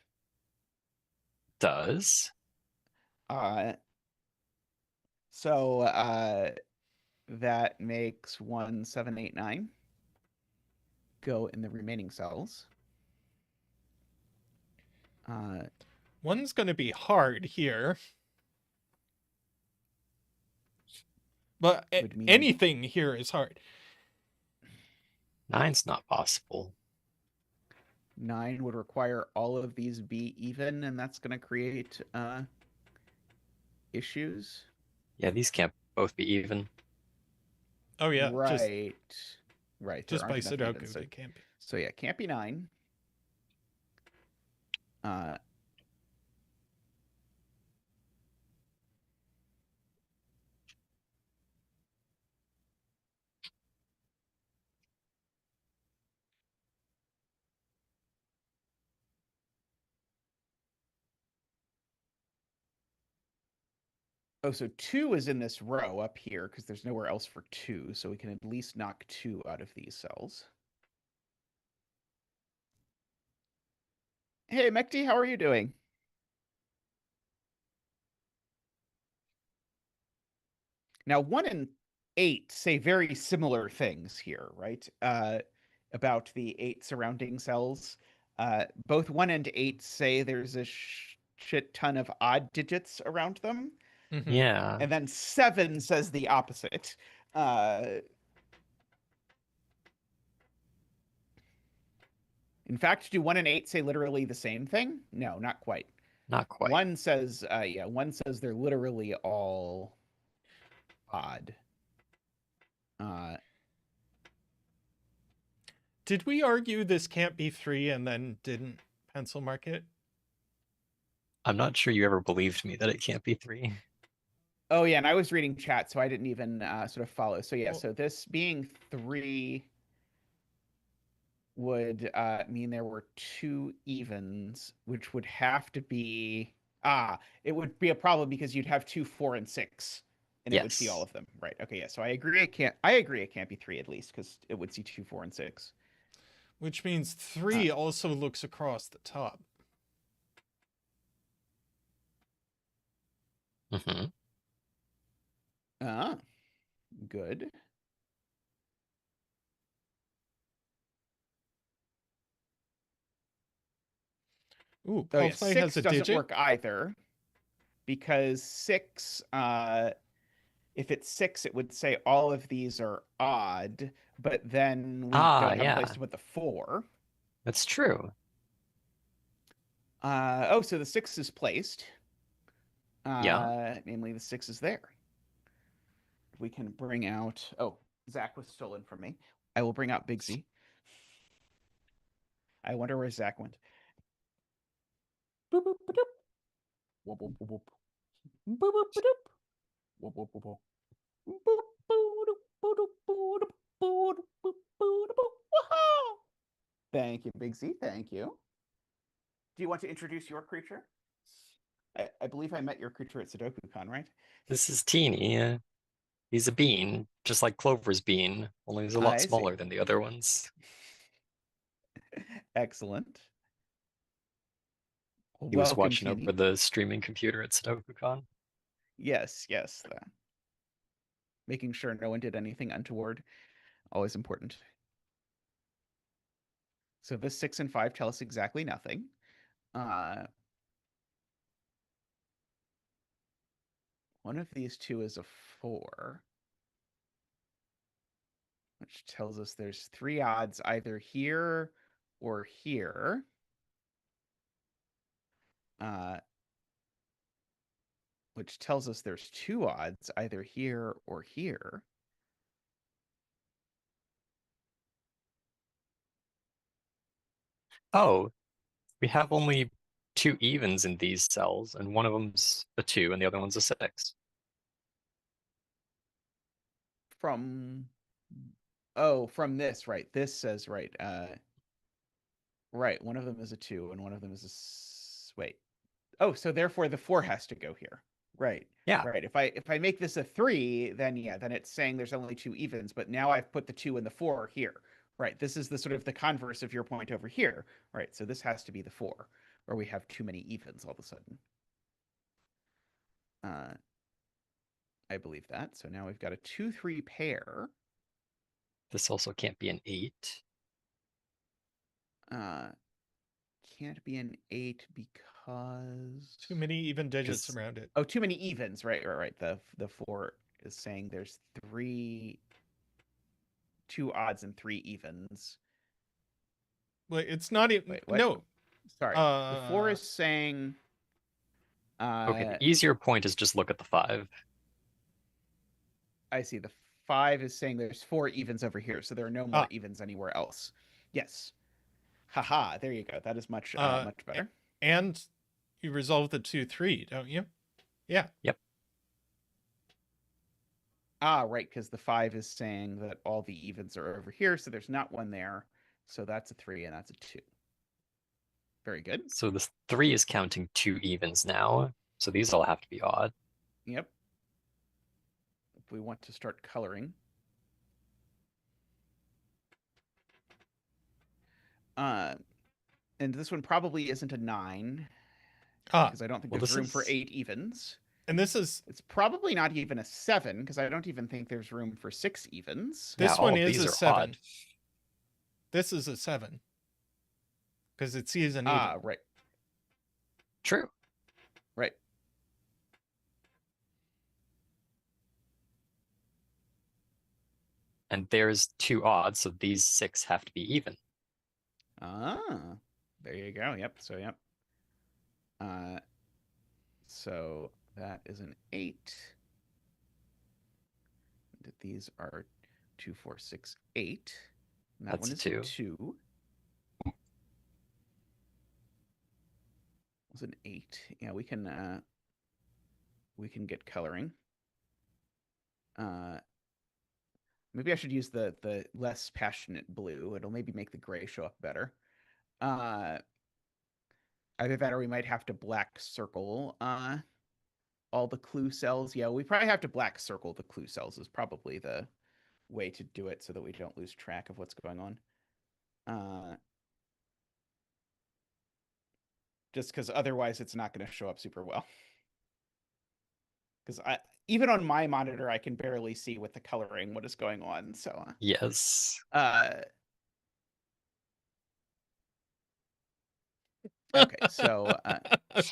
Does. Uh, so that makes 1, 7, 8, 9 go in the remaining cells. One's going to be hard here. But Would mean- anything here is hard. 9's not possible. 9 would require all of these be even, and that's going to create issues. Yeah, these can't both be even. Oh yeah, Right. Right. there just by aren't enough Sudoku evens, they can't be. So yeah, can't be 9. Oh, so 2 is in this row up here because there's nowhere else for 2. So we can at least knock 2 out of these cells. Hey, Mekti, how are you doing? Now, 1 and 8 say very similar things here, right? About the 8 surrounding cells. Both 1 and 8 say there's a shit ton of odd digits around them. Mhm. Yeah. And then 7 says the opposite. In fact, do 1 and 8 say literally the same thing? No, not quite. Not quite. 1 says, yeah, 1 says they're literally all odd. Did we argue this can't be 3 and then didn't pencil mark it? I'm not sure you ever believed me that it can't be 3. Oh yeah, and I was reading chat, so I didn't even sort of follow. So yeah, Well- so this being 3 would mean there were 2 evens, which would have to be it would be a problem because you'd have 2, 4, and 6, and it would see all Yes. of them. Right. Okay, yeah. So I agree it can't be 3 at least, because it would see 2, 4, and 6. Which means 3 also looks across the top. Mm-hmm. Good. Ooh, Oh yeah, Coldplay has 6 a doesn't digit. work either, because 6 if it's 6, it would say all of these are odd, but then we don't have a place Yeah. to put the 4. That's true. Oh, so the 6 is placed. Yeah. Namely, the 6 is there. We can bring out. Oh, Zach was stolen from me. I will bring out Big Z. I wonder where Zach went. Boop, boop, boop, boop. Whoop, whoop, whoop, whoop. Boop, boop, boop, boop. Whoop, whoop, whoop, whoop. Boop, boop, boop, boop, boop, boop, boop, boop, boop, boop. Wah-ha! Thank you, Big Z. Thank you. Do you want to introduce your creature? I believe I met your creature at SudokuCon, right? This is Teeny. He's a bean, just like Clover's bean, only he's a lot I see. smaller than the other ones. Excellent. He was Welcome, watching over Teeny. the streaming computer at SudokuCon. Yes, yes. Making sure no one did anything untoward. Always important. So this 6 and 5 tell us exactly nothing. One of these 2 is a 4, which tells us there's 3 odds either here or here. Which tells us there's 2 odds either here or here. Oh, we have only 2 evens in these cells, and one of them's a 2 and the other one's a 6. From this, right? This says right. Right, one of them is a 2 and one of them is a wait. Oh, so therefore the 4 has to go here. Right. Yeah. Right. If I make this a 3, then yeah, then it's saying there's only 2 evens, but now I've put the 2 and the 4 here. Right. This is the sort of the converse of your point over here. Right. So this has to be the 4, or we have too many evens all of a sudden. I believe that. So now we've got a 2-3 pair. This also can't be an 8. Can't be an 8 because Too many even digits 'Cause- around it. oh, too many evens. Right. The 4 is saying there's 2 odds and 3 evens. Well, it's not even. Wait, what? No. Sorry. The 4 is saying. Okay, the easier point is just look at the 5. I see. The 5 is saying there's 4 evens over here, so there are no more evens anywhere else. Yes. Haha. There you go. That is much much better. And you resolve the 2-3, don't you? Yeah. Yep. Right, because the 5 is saying that all the evens are over here, so there's not one there. So that's a 3 and that's a 2. Very good. So this 3 is counting 2 evens now. So these all have to be odd. Yep. we want to start coloring. And this one probably isn't a 9 Ah, because I don't think well, there's this room for is- 8 evens. and this is It's probably not even a 7 because I don't even think there's room for 6 evens. Yeah, this all one of is these a are 7. odd. This is a 7 because it sees an even. Ah, right, True. right. And there's 2 odds, so these 6 have to be even. Ah, there you go. Yep. So yep. So that is an 8. These are 2, 4, 6, 8. And that That's one a is 2. a 2. Was an 8. Yeah, we can get coloring. Maybe I should use the less passionate blue. It'll maybe make the gray show up better. Either that or we might have to black circle all the clue cells. Yeah, we probably have to black circle the clue cells is probably the way to do it so that we don't lose track of what's going on. Just because otherwise it's not going to show up super well. Because even on my monitor, I can barely see with the coloring what is going on. So Yes. okay, so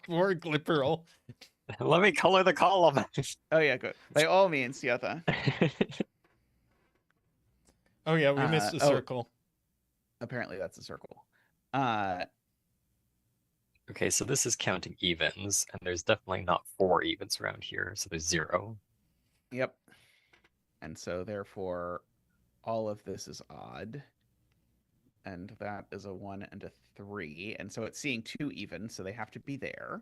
More Gliperal. Let me color the column. oh yeah, good. By all means, Yatha. Oh yeah, we missed a oh. circle. Apparently that's a circle. Okay, so this is counting evens, and there's definitely not 4 evens around here, so there's 0. Yep. And so therefore, all of this is odd. And that is a 1 and a 3. And so it's seeing 2 even, so they have to be there.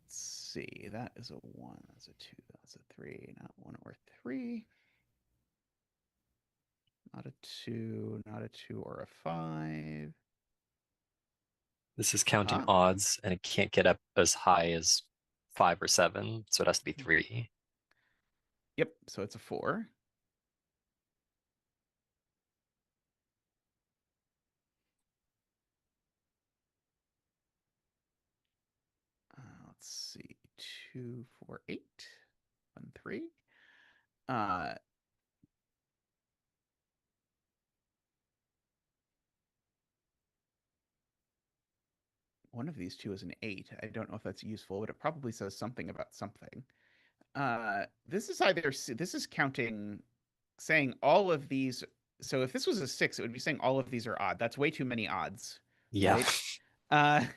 Let's see. That is a 1. That's a 2. That's a 3. Not 1 or 3. Not a 2. Not a 2 or a 5. This is counting Ah. odds, and it can't get up as high as 5 or 7, so it has to be 3. Yep. So it's a 4. Let's see. 2, 4, 8. 1, 3. One of these two is an 8. I don't know if that's useful, but it probably says something about something. This is counting, saying all of these. So if this was a 6, it would be saying all of these are odd. That's way too many odds. Yeah. Right?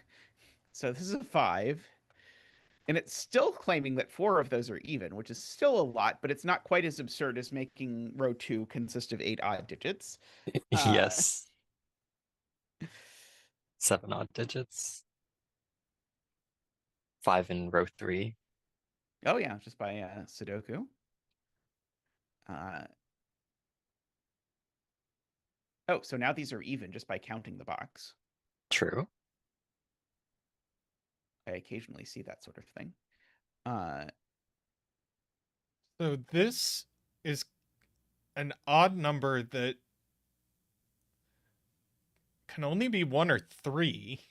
So this is a 5. And it's still claiming that 4 of those are even, which is still a lot, but it's not quite as absurd as making row 2 consist of 8 odd digits. Yes. 7 odd digits. 5 in row 3. Oh yeah, just by Sudoku. Oh, so now these are even just by counting the box. True. I occasionally see that sort of thing. So this is an odd number that can only be 1 or 3.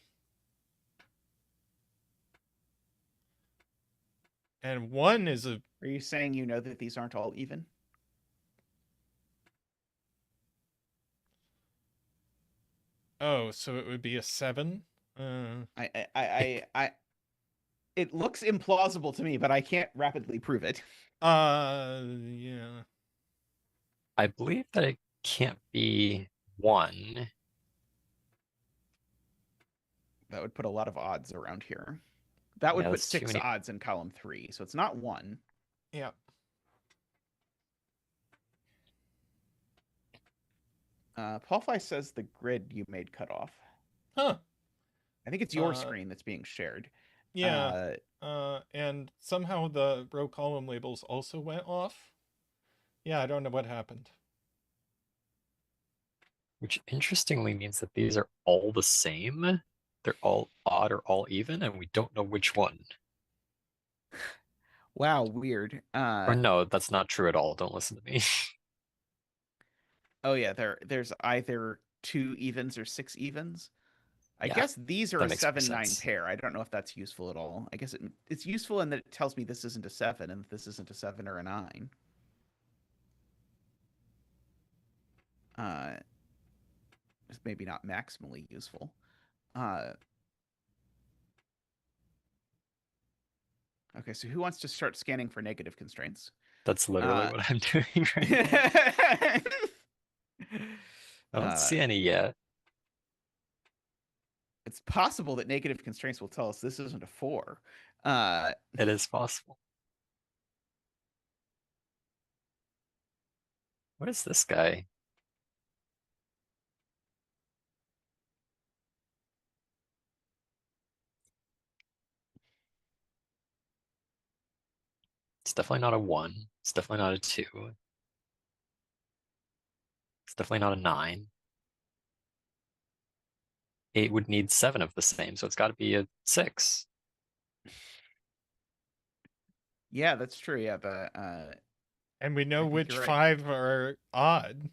And 1 is a... Are you saying you know that these aren't all even? Oh, so it would be a 7? It looks implausible to me, but I can't rapidly prove it. Yeah. I believe that it can't be 1. That would put a lot of odds around here. That would Yeah, put that's too 6 many- odds in column 3, so it's not 1. Yeah. Paulfly says the grid you made cut off. Huh. I think it's your Uh, screen that's being shared. Yeah. And somehow the row column labels also went off. Yeah, I don't know what happened. Which interestingly means that these are all the same. They're all odd or all even, and we don't know which one. Wow, weird. Or no, that's not true at all. Don't listen to me. Oh yeah, there's either 2 evens or 6 evens. I Yeah, guess these are that a makes more 7-9 sense. pair. I don't know if that's useful at all. I guess it's useful in that it tells me this isn't a 7 and this isn't a 7 or a 9. Uh, it's maybe not maximally useful. Okay, so who wants to start scanning for negative constraints? That's literally Uh, what I'm doing right now. I don't see any yet. It's possible that negative constraints will tell us this isn't a 4. It is possible. What is this guy? It's definitely not a 1. It's definitely not a 2. It's definitely not a 9. 8 would need 7 of the same, so it's got to be a 6. Yeah, that's true. Yeah, And we know I think which you're right. 5 are odd.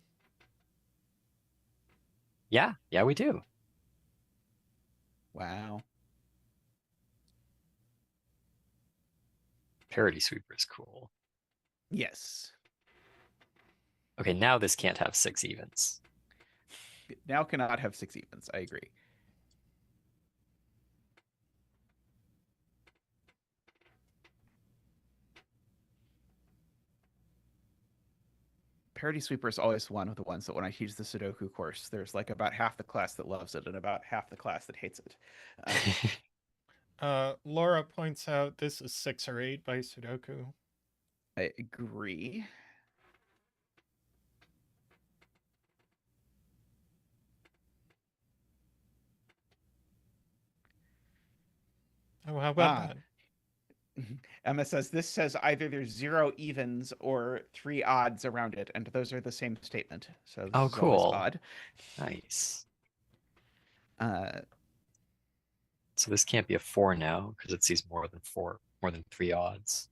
Yeah, we do. Wow. Parity sweeper is cool. Yes. Okay, now this can't have 6 evens. Now cannot have 6 evens. I agree. Parity sweeper is always one of the ones that when I teach the Sudoku course, there's like about half the class that loves it and about half the class that hates it. Laura points out this is 6 or 8 by Sudoku. I agree. Oh, how about that? Emma says this says either there's 0 evens or 3 odds around it, and those are the same statement. So this Oh, is always cool. odd. Nice. Uh, So this can't be a 4 now because it sees more than 3 odds.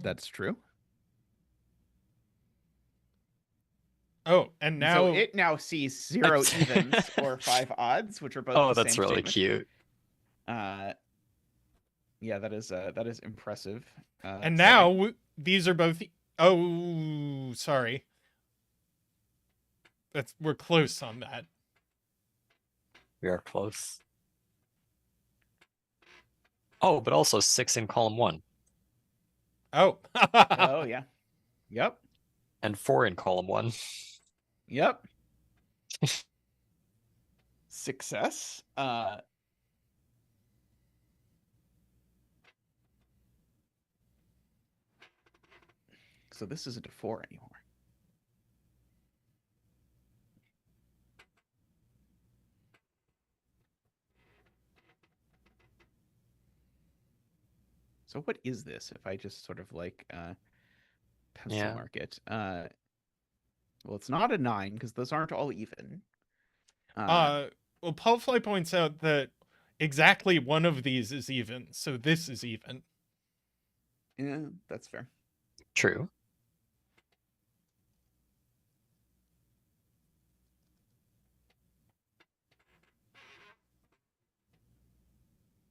that's true. Oh, and now So it now sees 0 evens or 5 odds, which are both Oh, the that's same really statement. cute. Yeah, that is impressive. and setting. now these are both. Oh, sorry. We're close on that. We are close. Oh, but also 6 in column 1 Oh. Oh yeah. Yep. and 4 in column 1. Yep. Success. So this isn't a 4 anymore. So what is this? If I just sort of like pencil Yeah. mark it. Well, it's not a 9 because those aren't all even. Well, Paulfly points out that exactly one of these is even, so this is even. Yeah, that's fair. True.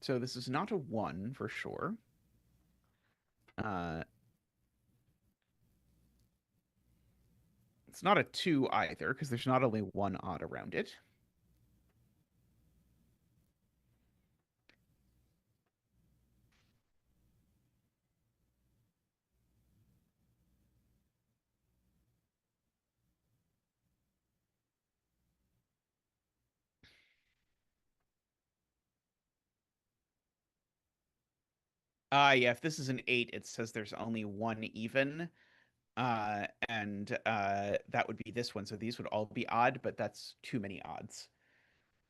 So this is not a 1 for sure. It's not a 2 either because there's not only one odd around it. Yeah, if this is an 8, it says there's only one even. And that would be this one. So these would all be odd, but that's too many odds.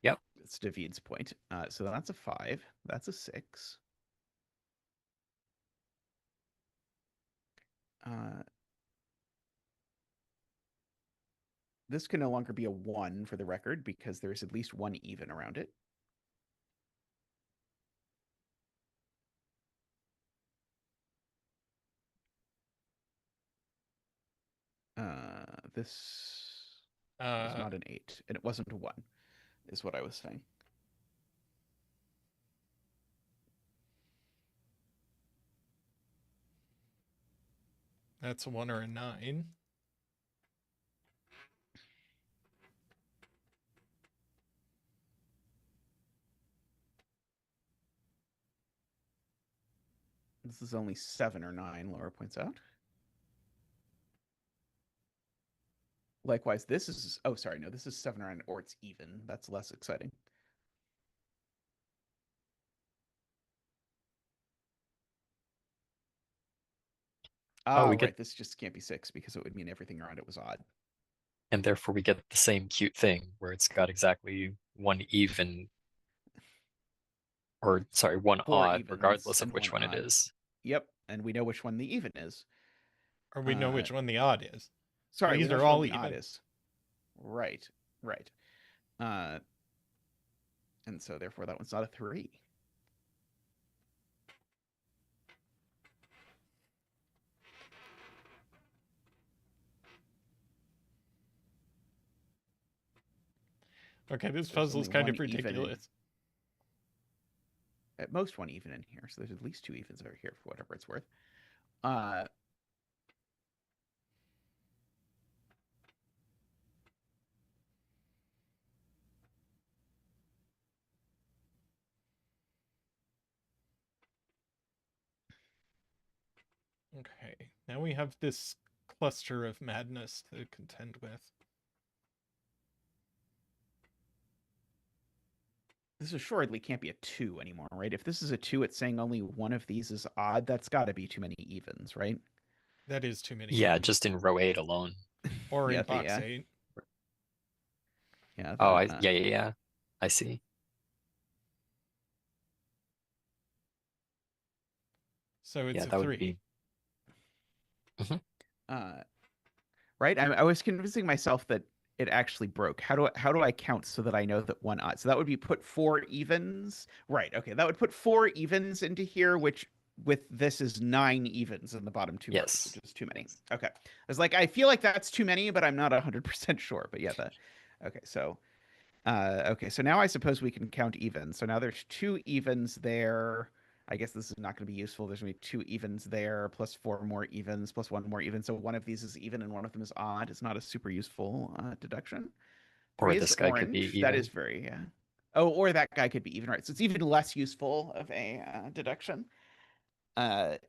Yep. It's David's point. So that's a 5. That's a 6. This can no longer be a 1 for the record because there's at least one even around it. This was not an 8, and it wasn't a 1, is what I was saying. That's a 1 or a 9. This is only 7 or 9, Laura points out. Likewise, this is, oh, sorry, no, this is 7 or 9, or it's even. That's less exciting. Oh, Oh, we right, get, this just can't be 6 because it would mean everything around it was odd. and therefore we get the same cute thing where it's got exactly one even, or sorry, one 4 odd, evens regardless of and which 1 one it odd. is. Yep, and we know which one the even is. Or we know which one the odd is. Sorry, we These know are which one all the odd even. is. Right. And so therefore that one's not a 3. Okay, this There's puzzle is only kind one of even in- ridiculous. At most 1 even in here, so there's at least 2 evens over here for whatever it's worth. Okay, now we have this cluster of madness to contend with. This assuredly can't be a 2 anymore, right? If this is a 2, it's saying only one of these is odd. That's got to be too many evens, right? That is too many. Yeah, evens. just in row 8 alone. Or Yeah, in box 8. Yeah. Oh, yeah. I see. So it's Yeah, a that 3. would be. Right. I was convincing myself that it actually broke. How do I count so that I know that one odd? So that would be put 4 evens. Right. Okay. That would put 4 evens into here, which with this is 9 evens in the bottom 2 rows, Yes. which is too many. Okay. I was like, I feel like that's too many, but I'm not 100% sure. But yeah, okay. So so now I suppose we can count evens. So now there's 2 evens there. I guess this is not going to be useful. There's going to be 2 evens there, plus 4 more evens, plus 1 more even. So one of these is even and one of them is odd. It's not a super useful deduction. Or 3 is this guy could be orange. even. That is very, yeah. Oh, or that guy could be even, right? So it's even less useful of a deduction. 3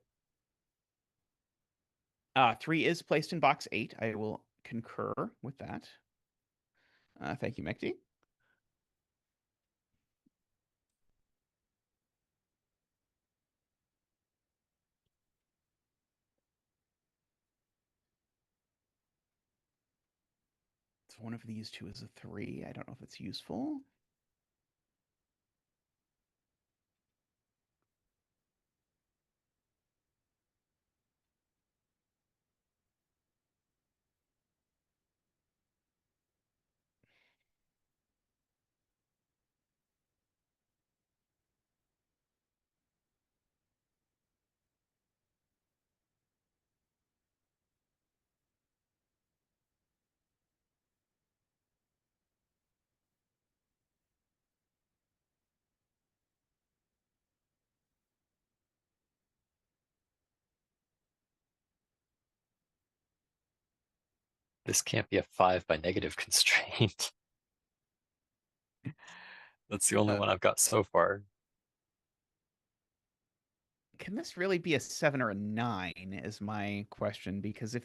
is placed in box 8. I will concur with that. Thank you, Mekti. So one of these 2 is a 3. I don't know if it's useful. This can't be a 5 by negative constraint. That's the only one I've got so far. Can this really be a 7 or a 9 is my question, because if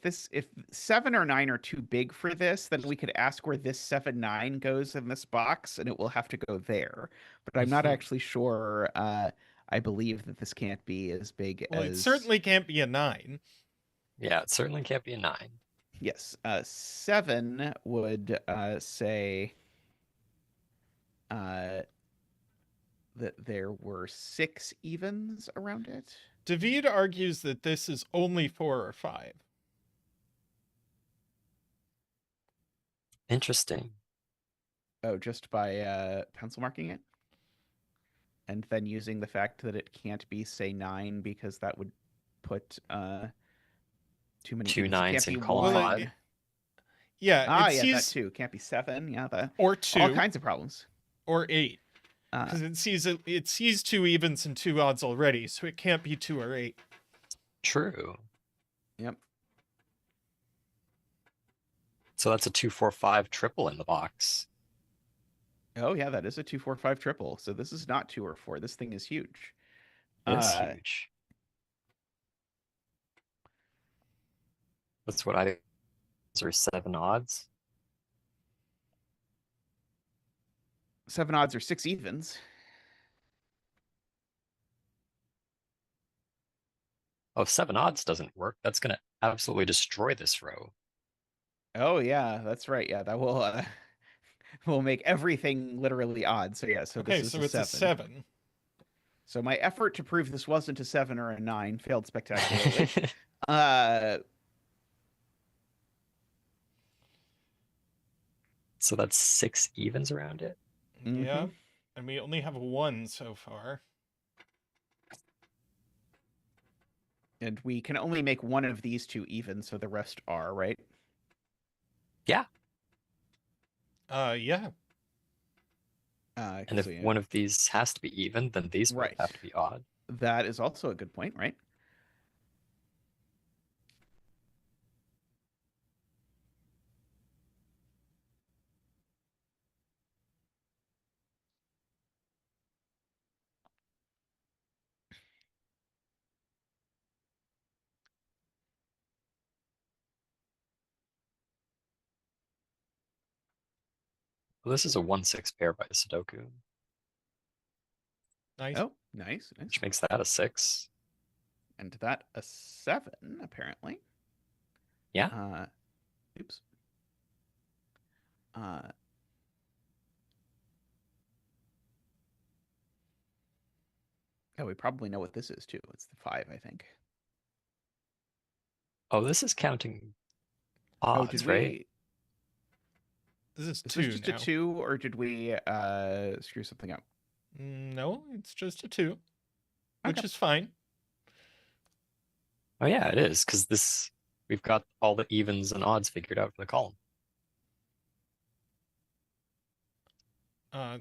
7 or 9 are too big for this, then we could ask where this 7-9 goes in this box and it will have to go there. But I'm not actually sure. I believe that this can't be as big Well, as it certainly can't be a 9. Yeah, it certainly can't be a 9. Yes. 7 would say that there were 6 evens around it. David argues that this is only 4 or 5. Interesting. Oh, just by pencil marking it? And then using the fact that it can't be, say, 9 because that would put too many 2 evens. It nines can't in be column Well, 1. Yeah, Ah, it yeah, that sees too. Can't be 7. Yeah, or all 2 kinds of problems. or 8 Uh, because it sees 2 evens and 2 odds already, so it can't be 2 or 8. True. yep. So that's a 2-4-5 triple in the box. Oh, yeah, that is a 2-4-5 triple. So this is not 2 or 4. This thing is huge. It's huge. That's what I. Is there 7 odds? 7 odds or 6 evens. Oh, if 7 odds doesn't work, that's gonna absolutely destroy this row. Oh, yeah, that's right. Yeah, that will will make everything literally odd. So yeah, so Okay, this is so a it's 7. a 7. So my effort to prove this wasn't a 7 or a 9 failed spectacularly. uh So that's 6 evens around it. Yeah, and we only have 1 so far. And we can only make one of these 2 even, so the rest are, right? Yeah. Yeah. And if So, yeah, one of these has to be even, then these both right. have to be odd. That is also a good point, right? Well, this is a 1-6 pair by Sudoku, Nice. Oh, nice, nice. which makes that a 6. And that a 7, apparently. Yeah. Oops. Oh, we probably know what this is too. It's the 5, I think. Oh, this is counting Oh, did odds, right? we? This is Is 2 this just now. a 2, or did we screw something up? No, it's just a 2, which Okay. is fine. Oh yeah, it is, because this we've got all the evens and odds figured out for the column.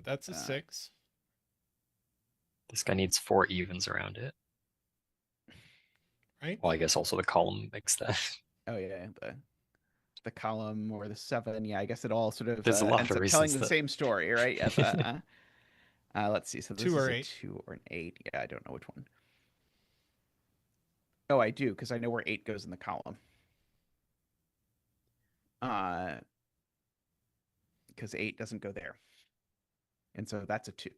That's a 6. This guy needs 4 evens around it. Right? Well, I guess also the column makes that. Oh yeah, the column or the 7. Yeah, I guess it all sort of There's a lot ends of up telling reasons the that. same story, right? Yeah. Let's see. So this 2 is or a 8. 2 or an 8. Yeah, I don't know which one. Oh, I do, because I know where 8 goes in the column. Because 8 doesn't go there. And so that's a 2.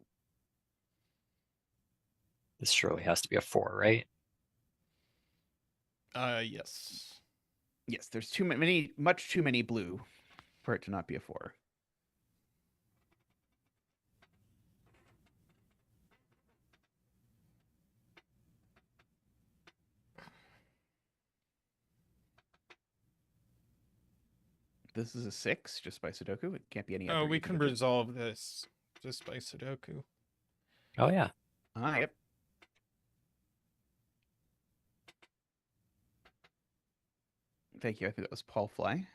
This surely has to be a 4, right? Yes. Yes, there's much too many blue for it to not be a 4. This is a 6 just by Sudoku. It can't be any other. Oh, we even can digit. resolve this just by Sudoku. Oh yeah. Yep. Thank you. I think that was Paul Fly.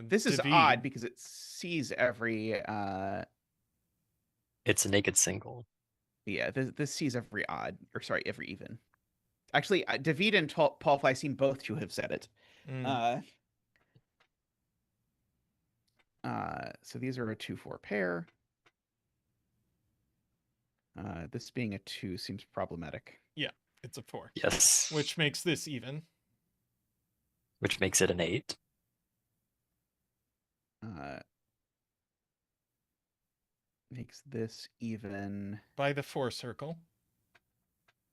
This is David. odd because it sees every. It's a naked single. Yeah, this sees every odd, or sorry, every even. Actually, David and Paul Fly seem both to have said it. So these are a 2-4 pair. This being a 2 seems problematic. Yeah, it's a 4. Yes. Which makes this even. Which makes it an 8. Makes this even. By the 4 circle.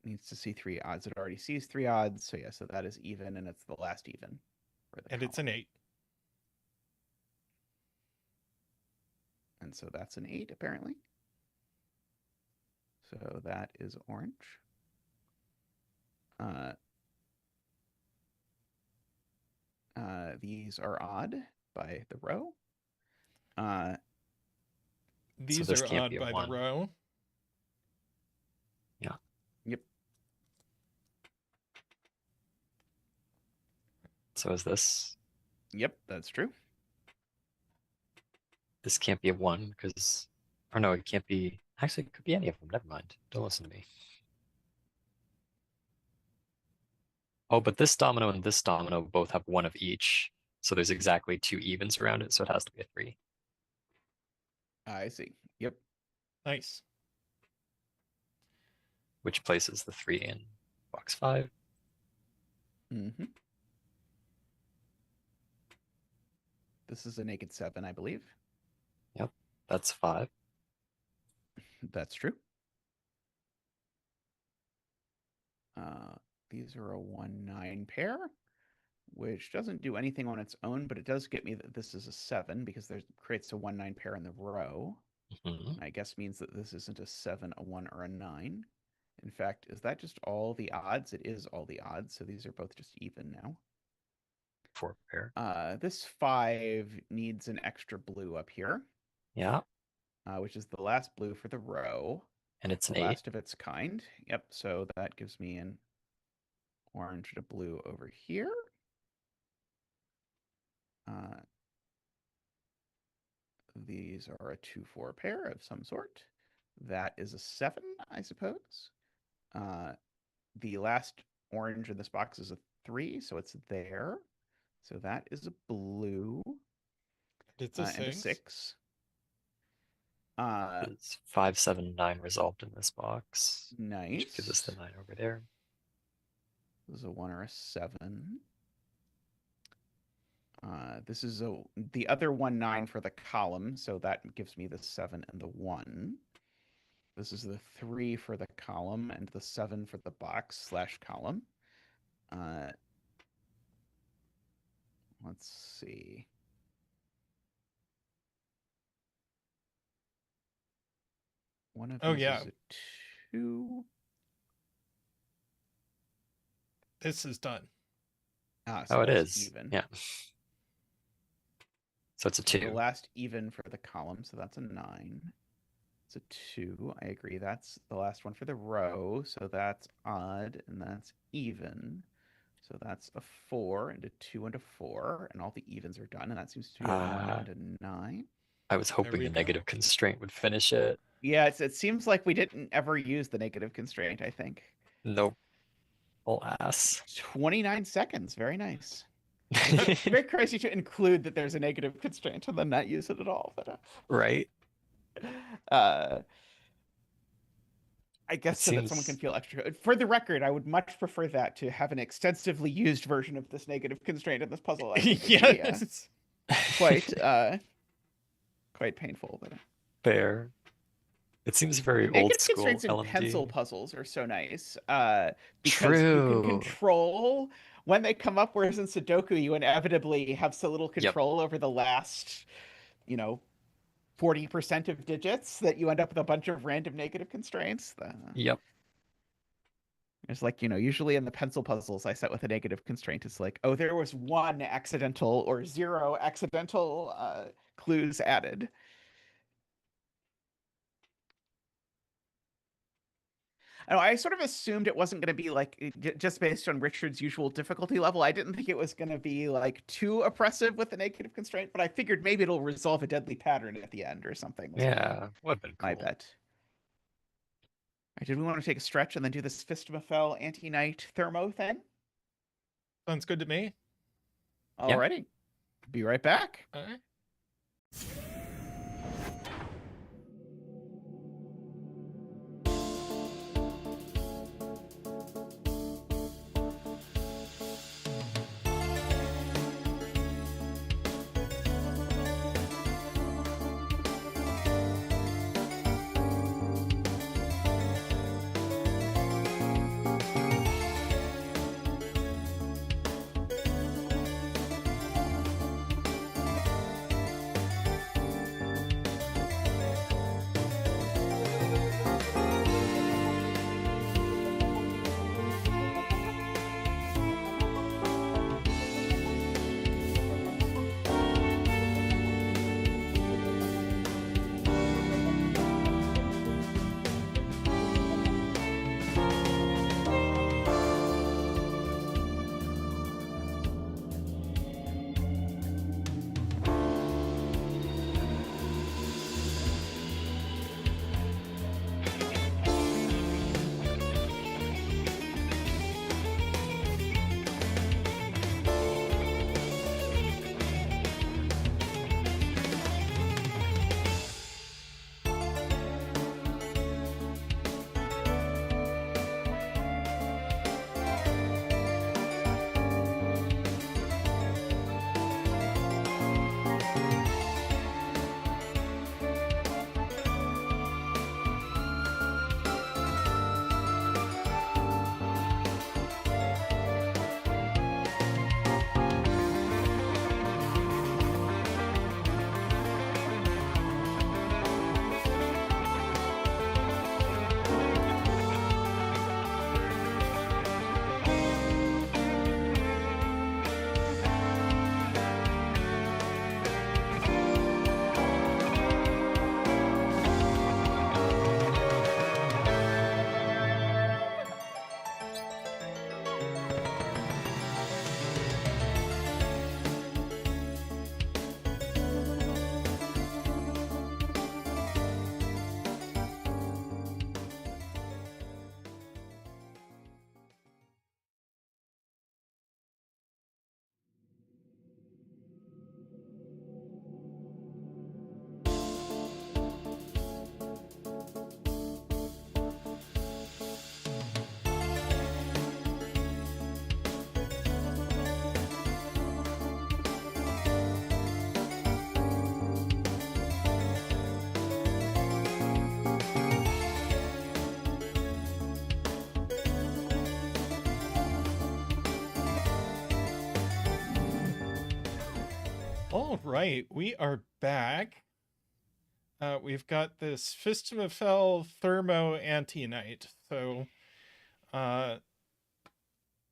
Needs to see 3 odds. It already sees 3 odds. So yeah, so that is even, and it's the last even. And it's an 8. And so that's an 8, apparently. So that is orange. These are odd by the row. These this are can't odd be a by 1. the row. Yeah. Yep. So is this. Yep, that's true. This can't be a 1 because, or no, it can't be. Actually, it could be any of them. Never mind. Don't listen to me. Oh, but this domino and this domino both have 1 of each. So there's exactly 2 evens around it. So it has to be a 3. I see. Yep. Nice. Which places the 3 in box 5. Mm-hmm. This is a naked 7, I believe. Yep, that's 5. That's true. These are a 1-9 pair, which doesn't do anything on its own, but it does get me that this is a 7 because there creates a 1-9 pair in the row. Mhm. I guess means that this isn't a 7, a 1, or a 9. In fact, is that just all the odds? It is all the odds, so these are both just even now. 4 pair. This 5 needs an extra blue up here, Yeah, which is the last blue for the row. and it's an The 8. last of its kind. Yep, so that gives me an orange and a blue over here. These are a 2-4 pair of some sort. That is a 7, I suppose. The last orange in this box is a 3, so it's there. So that is a blue It's a and a 6. 6. It's 5, 7, 9 resolved in this box. Nice. Which gives us the 9 over there. This is a 1 or a 7. This is the other 1-9 for the column, so that gives me the 7 and the 1. This is the 3 for the column and the 7 for the box / column. Let's see. One of these is a 2. This is done. So It that's is. even. Yeah. So it's a 2. The last even for the column, so that's a 9. It's a 2. I agree. That's the last one for the row, so that's odd, and that's even. So that's a 4 and a 2 and a 4, and all the evens are done, and that seems to be a 1 and a 9. I was hoping we the go. negative constraint would finish it. Yeah, it seems like we didn't ever use the negative constraint, I think. Nope. Alas. 29 seconds. Very nice. It's very crazy to include that there's a negative constraint and then not use it at all. But Right? I guess so that someone can feel extra good. For the record, I would much prefer that to have an extensively used version of this negative constraint in this puzzle. I think Yes. quite painful. But Fair. It seems very old negative school constraints in LMD. pencil puzzles are so nice because True. you can control when they come up, whereas in Sudoku you inevitably have so little control over the last 40% of digits that you end up with a bunch of random negative constraints. Yep. It's like, usually in the pencil puzzles I set with a negative constraint, it's like, oh, there was 1 accidental or 0 accidental clues added. I sort of assumed it wasn't going to be like, just based on Richard's usual difficulty level, I didn't think it was going to be like too oppressive with the negative constraint, but I figured maybe it'll resolve a deadly pattern at the end or something. Yeah, would have been cool. I bet. All right, did we want to take a stretch and then do this Fistamafel anti-night thermo thing? Sounds good to me. Alrighty. Be right back. All right. All right, we are back. We've got this Fistimofel Thermo Antinite. So,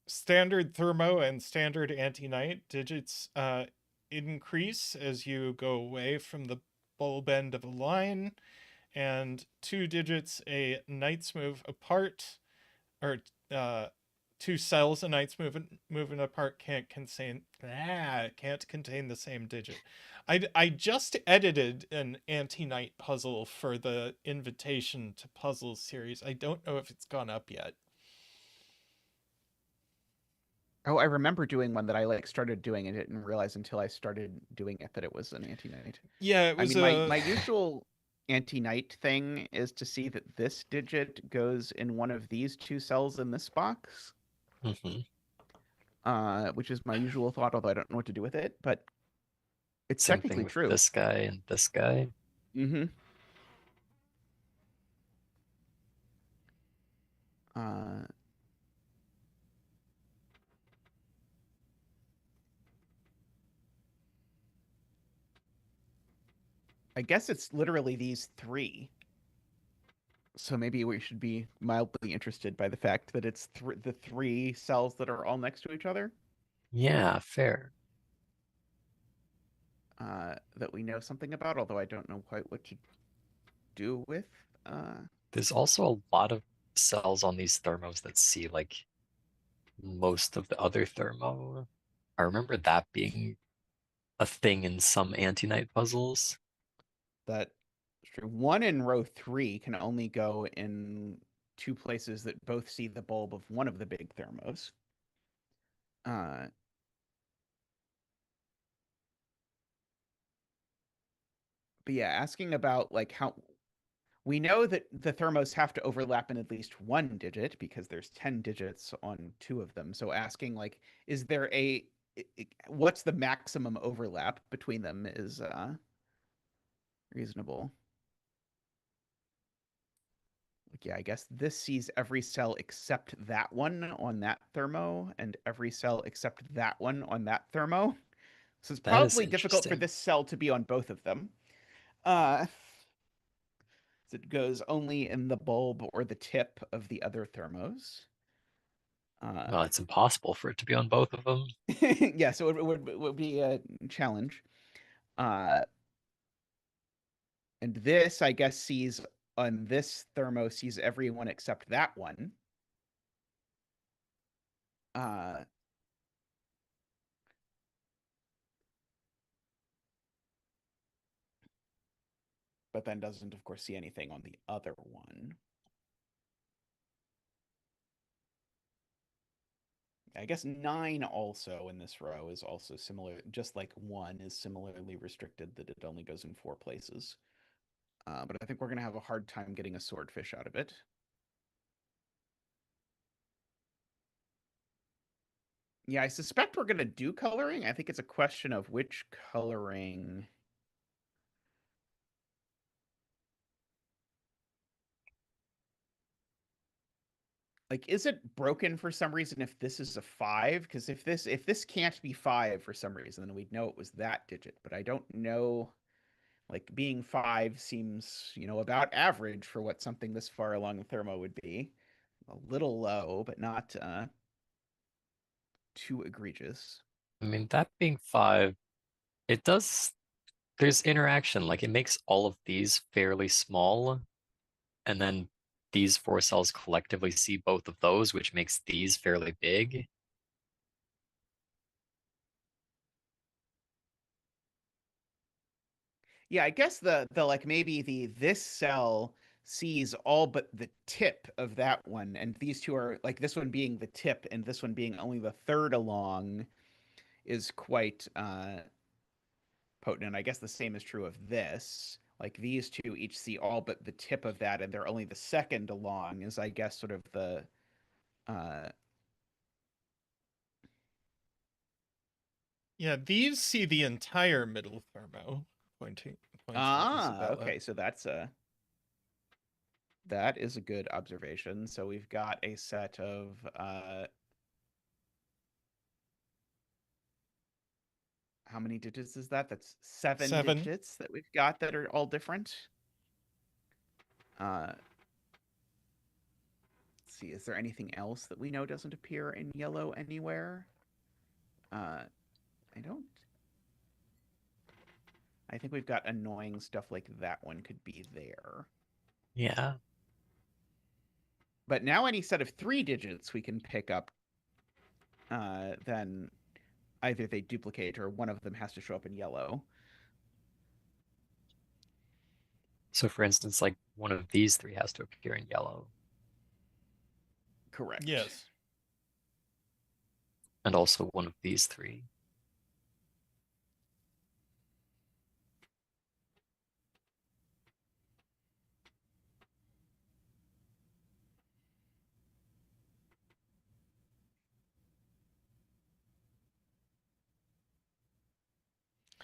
standard Thermo and standard Antinite digits increase as you go away from the bulb end of a line, and 2 digits a knight's move apart, or 2 cells a knight's moving apart can't contain the same digit. I just edited an anti-knight puzzle for the invitation to puzzles series. I don't know if it's gone up yet. Oh, I remember doing one that I like started doing and didn't realize until I started doing it that it was an anti-knight. Yeah, it I was mean, my usual anti-knight thing is to see that this digit goes in one of these 2 cells in this box, which is my usual thought, although I don't know what to do with it, but it's Same thing technically with true. this guy and this guy. Mm-hmm. Uh, I guess it's literally these 3. So maybe we should be mildly interested by the fact that it's the 3 cells that are all next to each other. Yeah, fair. That we know something about, although I don't know quite what to do with. There's also a lot of cells on these thermos that see like most of the other thermo. I remember that being a thing in some anti-knight puzzles. That's true. 1 in row 3 can only go in 2 places that both see the bulb of one of the big thermos. But yeah, asking about like how we know that the thermos have to overlap in at least 1 digit because there's 10 digits on 2 of them. So asking like, is there what's the maximum overlap between them is reasonable. Like, yeah, I guess this sees every cell except that one on that thermo, and every cell except that one on that thermo. So it's That is probably difficult for interesting. this cell to be on both of them. Uh, it goes only in the bulb or the tip of the other thermos. Well, it's impossible for it to be on both of them. Yeah, so it would be a challenge. Uh, and this, I guess, sees on this thermo sees everyone except that one. Uh, but then doesn't, of course, see anything on the other one. I guess 9 also in this row is also similar, just like 1 is similarly restricted that it only goes in 4 places. But I think we're going to have a hard time getting a swordfish out of it. Yeah, I suspect we're going to do coloring. I think it's a question of which coloring. Like, is it broken for some reason if this is a 5? Because if this can't be 5 for some reason, then we'd know it was that digit. But I don't know. Like, being 5 seems, about average for what something this far along the thermo would be. A little low, but not too egregious. I mean, that being 5, it does, there's interaction. Like it makes all of these fairly small, and then these 4 cells collectively see both of those, which makes these fairly big. Yeah, I guess the like maybe this cell sees all but the tip of that one, and these two are like this one being the tip and this one being only the third along is quite potent. And I guess the same is true of this. Like these two each see all but the tip of that, and they're only the second along. Is I guess sort of the uh, Yeah, these see the entire middle thermo. Pointing at Isabella. okay. So that is a good observation. So we've got a set of how many digits is that? That's 7 7. digits that we've got that are all different. Let's see, is there anything else that we know doesn't appear in yellow anywhere? I don't. I think we've got annoying stuff like that one could be there. Yeah. But now any set of 3 digits we can pick up, then either they duplicate or one of them has to show up in yellow. So for instance, like one of these 3 has to appear in yellow. Correct. Yes. And also one of these 3.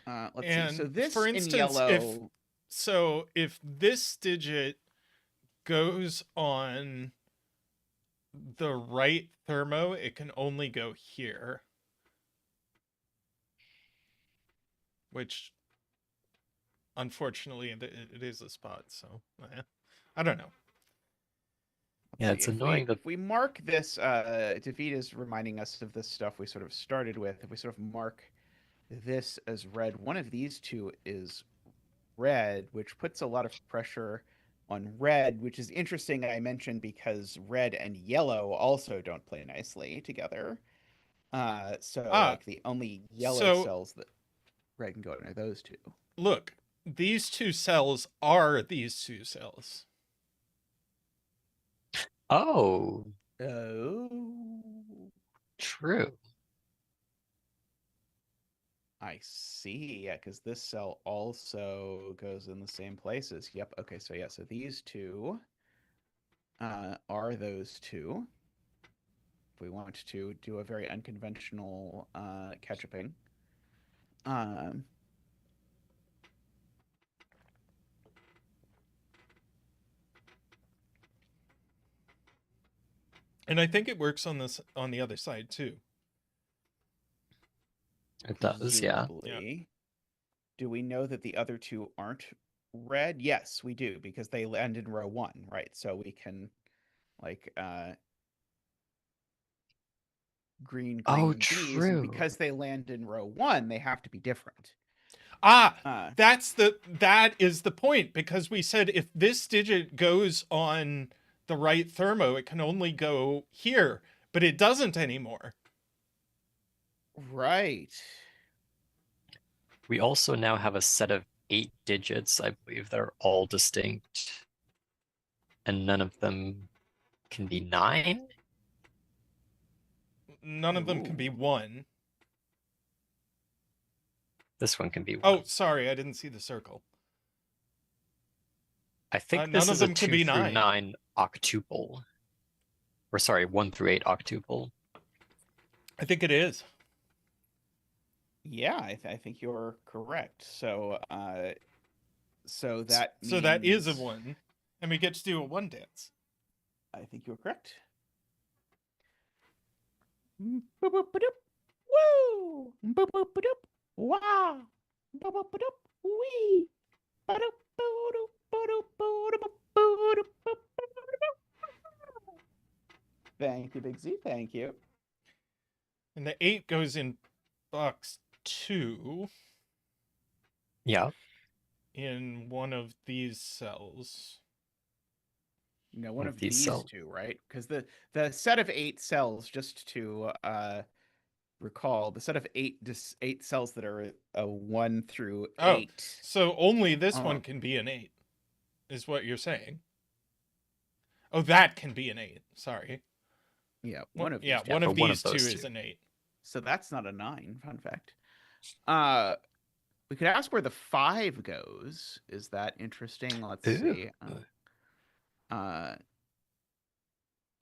Let's see. So And this for in instance, yellow. if this digit goes on the right thermo, it can only go here. Which, unfortunately, it is a spot, so I don't know. Yeah, it's annoying that If we mark this, David is reminding us of this stuff we sort of started with. If we sort of mark this as red, one of these 2 is red, which puts a lot of pressure on red, which is interesting. I mentioned because red and yellow also don't play nicely together. So like the only yellow so cells that red can go in are those 2. look, these 2 cells are these 2 cells. Oh, Oh, true. I see. Yeah, because this cell also goes in the same places. Yep. Okay. So yeah. So these 2 are those 2. If we want to do a very unconventional ketchuping. Um, And I think it works on the other side too. It does, yeah. presumably. Do we know that the other 2 aren't red? Yes, we do, because they land in row 1, right? So we can like green, Oh, green these, and true. because they land in row 1, they have to be different. Ah, that is the point, because we said if this digit goes on the right thermo, it can only go here, but it doesn't anymore. Right. We also now have a set of 8 digits, I believe, that are all distinct. And none of them can be 9? None of them can be Ooh. 1. This one can be 1. Oh, sorry, I didn't see the circle. I think None this of is a them can 2 be through 9. 9 octuple. Or sorry, 1 through 8 octuple. I think it is. Yeah, I think you're correct. So so that means So that is a 1, and we get to do a 1 dance. I think you're correct. Boop, boop, ba-doop. Woo! Boop, boop, ba-doop. Wow! Boop, boop, ba-doop. Wee! Ba-doop, ba-doop, ba-doop, ba-doop, ba-doop, ba-doop. Thank you, Big Z. Thank you. And the 8 goes in box 2 Yeah. in one of these cells. No, one One of of these these cells. 2, right? Because the set of 8 cells, just to recall, the set of 8 cells that are a 1 through 8. So only this Uh, one can be an 8, is what you're saying. Oh, that can be an 8. Sorry. Yeah, one of these. Yeah, Two. one for of one these of those 2 two. is an 8. So that's not a 9. Fun fact. We could ask where the 5 goes. Is that interesting? Let's see. Well,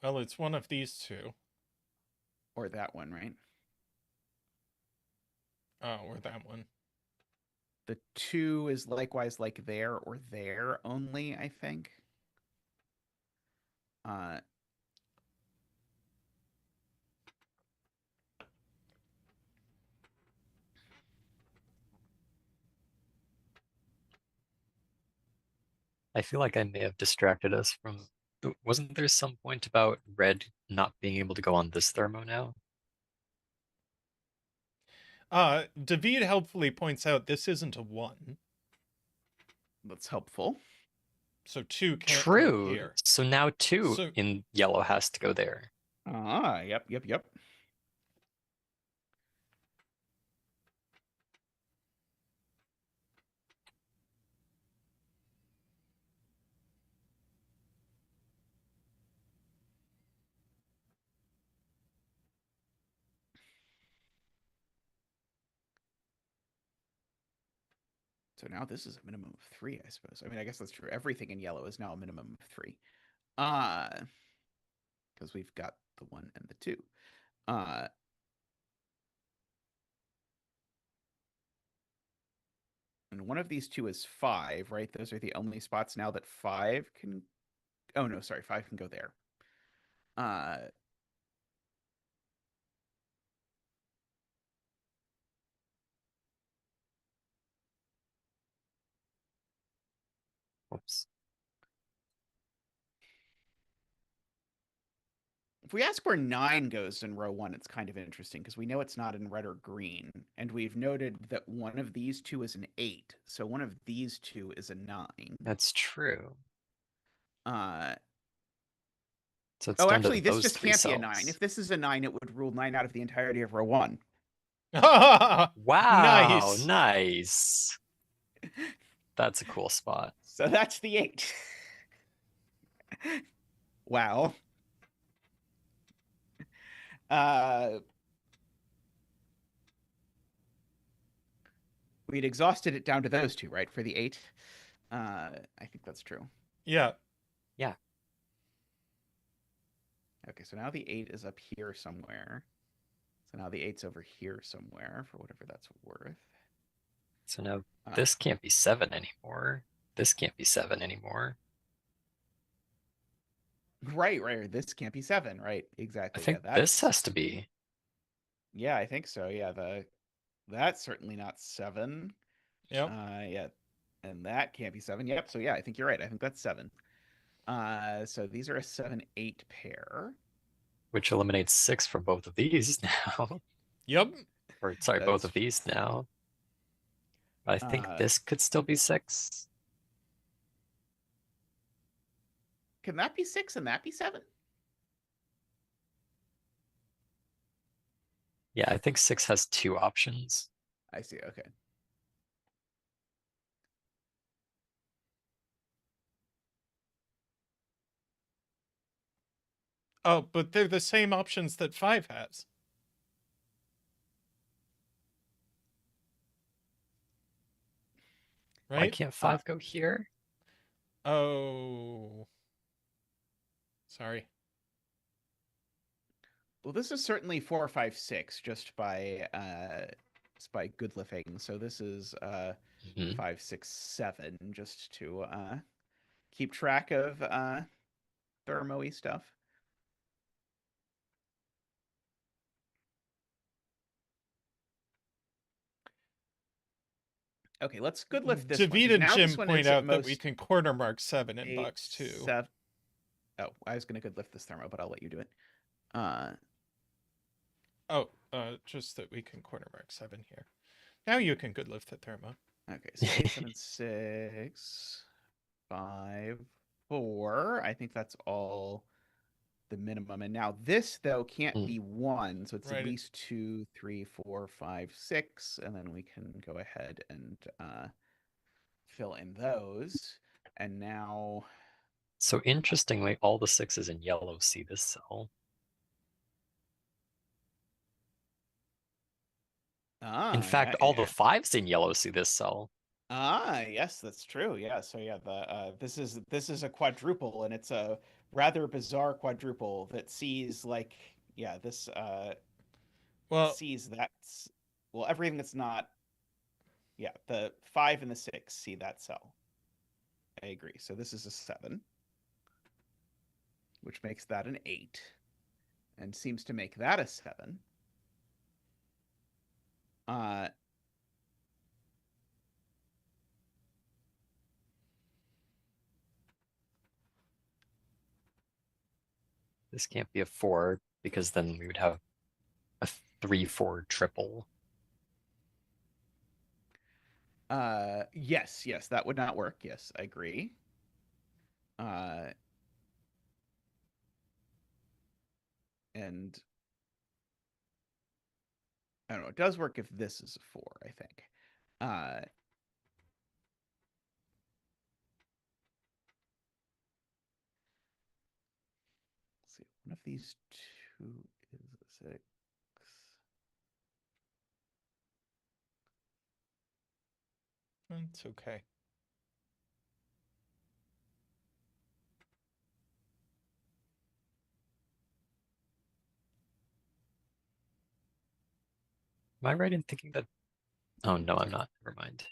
it's one of these 2. Or that one, right? Oh, or that one. The 2 is likewise like there or there only, I think. I feel like I may have distracted us from. Wasn't there some point about red not being able to go on this thermo now? David helpfully points out this isn't a 1, That's helpful. so 2 can't go True. here. So now 2 So in yellow has to go there. Ah, yep. So now this is a minimum of 3, I suppose. I mean, I guess that's true. Everything in yellow is now a minimum of 3. Because we've got the 1 and the 2. And one of these 2 is 5, right? Those are the only spots now that 5 can. Oh no, sorry, 5 can go there. Oops. If we ask where 9 goes in row 1, it's kind of interesting because we know it's not in red or green, and we've noted that one of these 2 is an 8, so one of these 2 is a 9. That's true. Uh, So it's oh, down actually, to this those just 3 can't be a 9. cells. If this is a 9, it would rule 9 out of the entirety of row 1. Wow, Nice. nice. That's a cool spot. So that's the 8. Wow. We'd exhausted it down to those 2, right? For the 8. I think that's true. Yeah. Yeah. Okay, so now the 8 is up here somewhere. So now the 8's over here somewhere, for whatever that's worth. So now this can't be 7 anymore. This can't be 7 anymore. Right. This can't be 7, right? Exactly. I think Yeah, this has to be. Yeah, I think so. Yeah, that's certainly not 7. Yep. Yeah, and that can't be 7. Yep. So yeah, I think you're right. I think that's 7. So these are a 7-8 pair. Which eliminates 6 for both of these now. Yep. Or sorry, That both is- of these now. I think this could still be 6. Can that be 6 and that be 7? Yeah, I think 6 has 2 options. I see. Okay. Oh, but they're the same options that 5 has. Right? Why can't 5 go here? Oh. Sorry. Well, this is certainly 4, 5, 6 just by good lifting. So this is Mhm. 5, 6, 7 just to keep track of thermo-y stuff. Okay, let's good lift this one. David 'Cause and now this Jim one point is at out that we most can corner mark 7 in 8, box 2. 7. Oh, I was going to good lift this thermo, but I'll let you do it. Just that we can corner mark 7 here. Now you can good lift the thermo. Okay, so 8, 7, 6, 5, 4. I think that's all the minimum. And now this, though, can't Mm. be 1. So it's Right. at least 2, 3, 4, 5, 6. And then we can go ahead and fill in those. And now. So interestingly, all the 6s in yellow see this cell. In fact, all the 5s in yellow see this cell. Yes, that's true. Yeah. So yeah, this is a quadruple, and it's a rather bizarre quadruple that sees this sees that's everything that's not. Yeah, the 5 and the 6 see that cell. I agree. So this is a 7, which makes that an 8, and seems to make that a 7. This can't be a 4 because then we would have a 3-4 triple. Yes, that would not work. Yes, I agree. And I don't know, it does work if this is a 4, I think. Let's see, one of these two is a 6. It's okay. Am I right in thinking that? Oh no, I'm not. Never mind.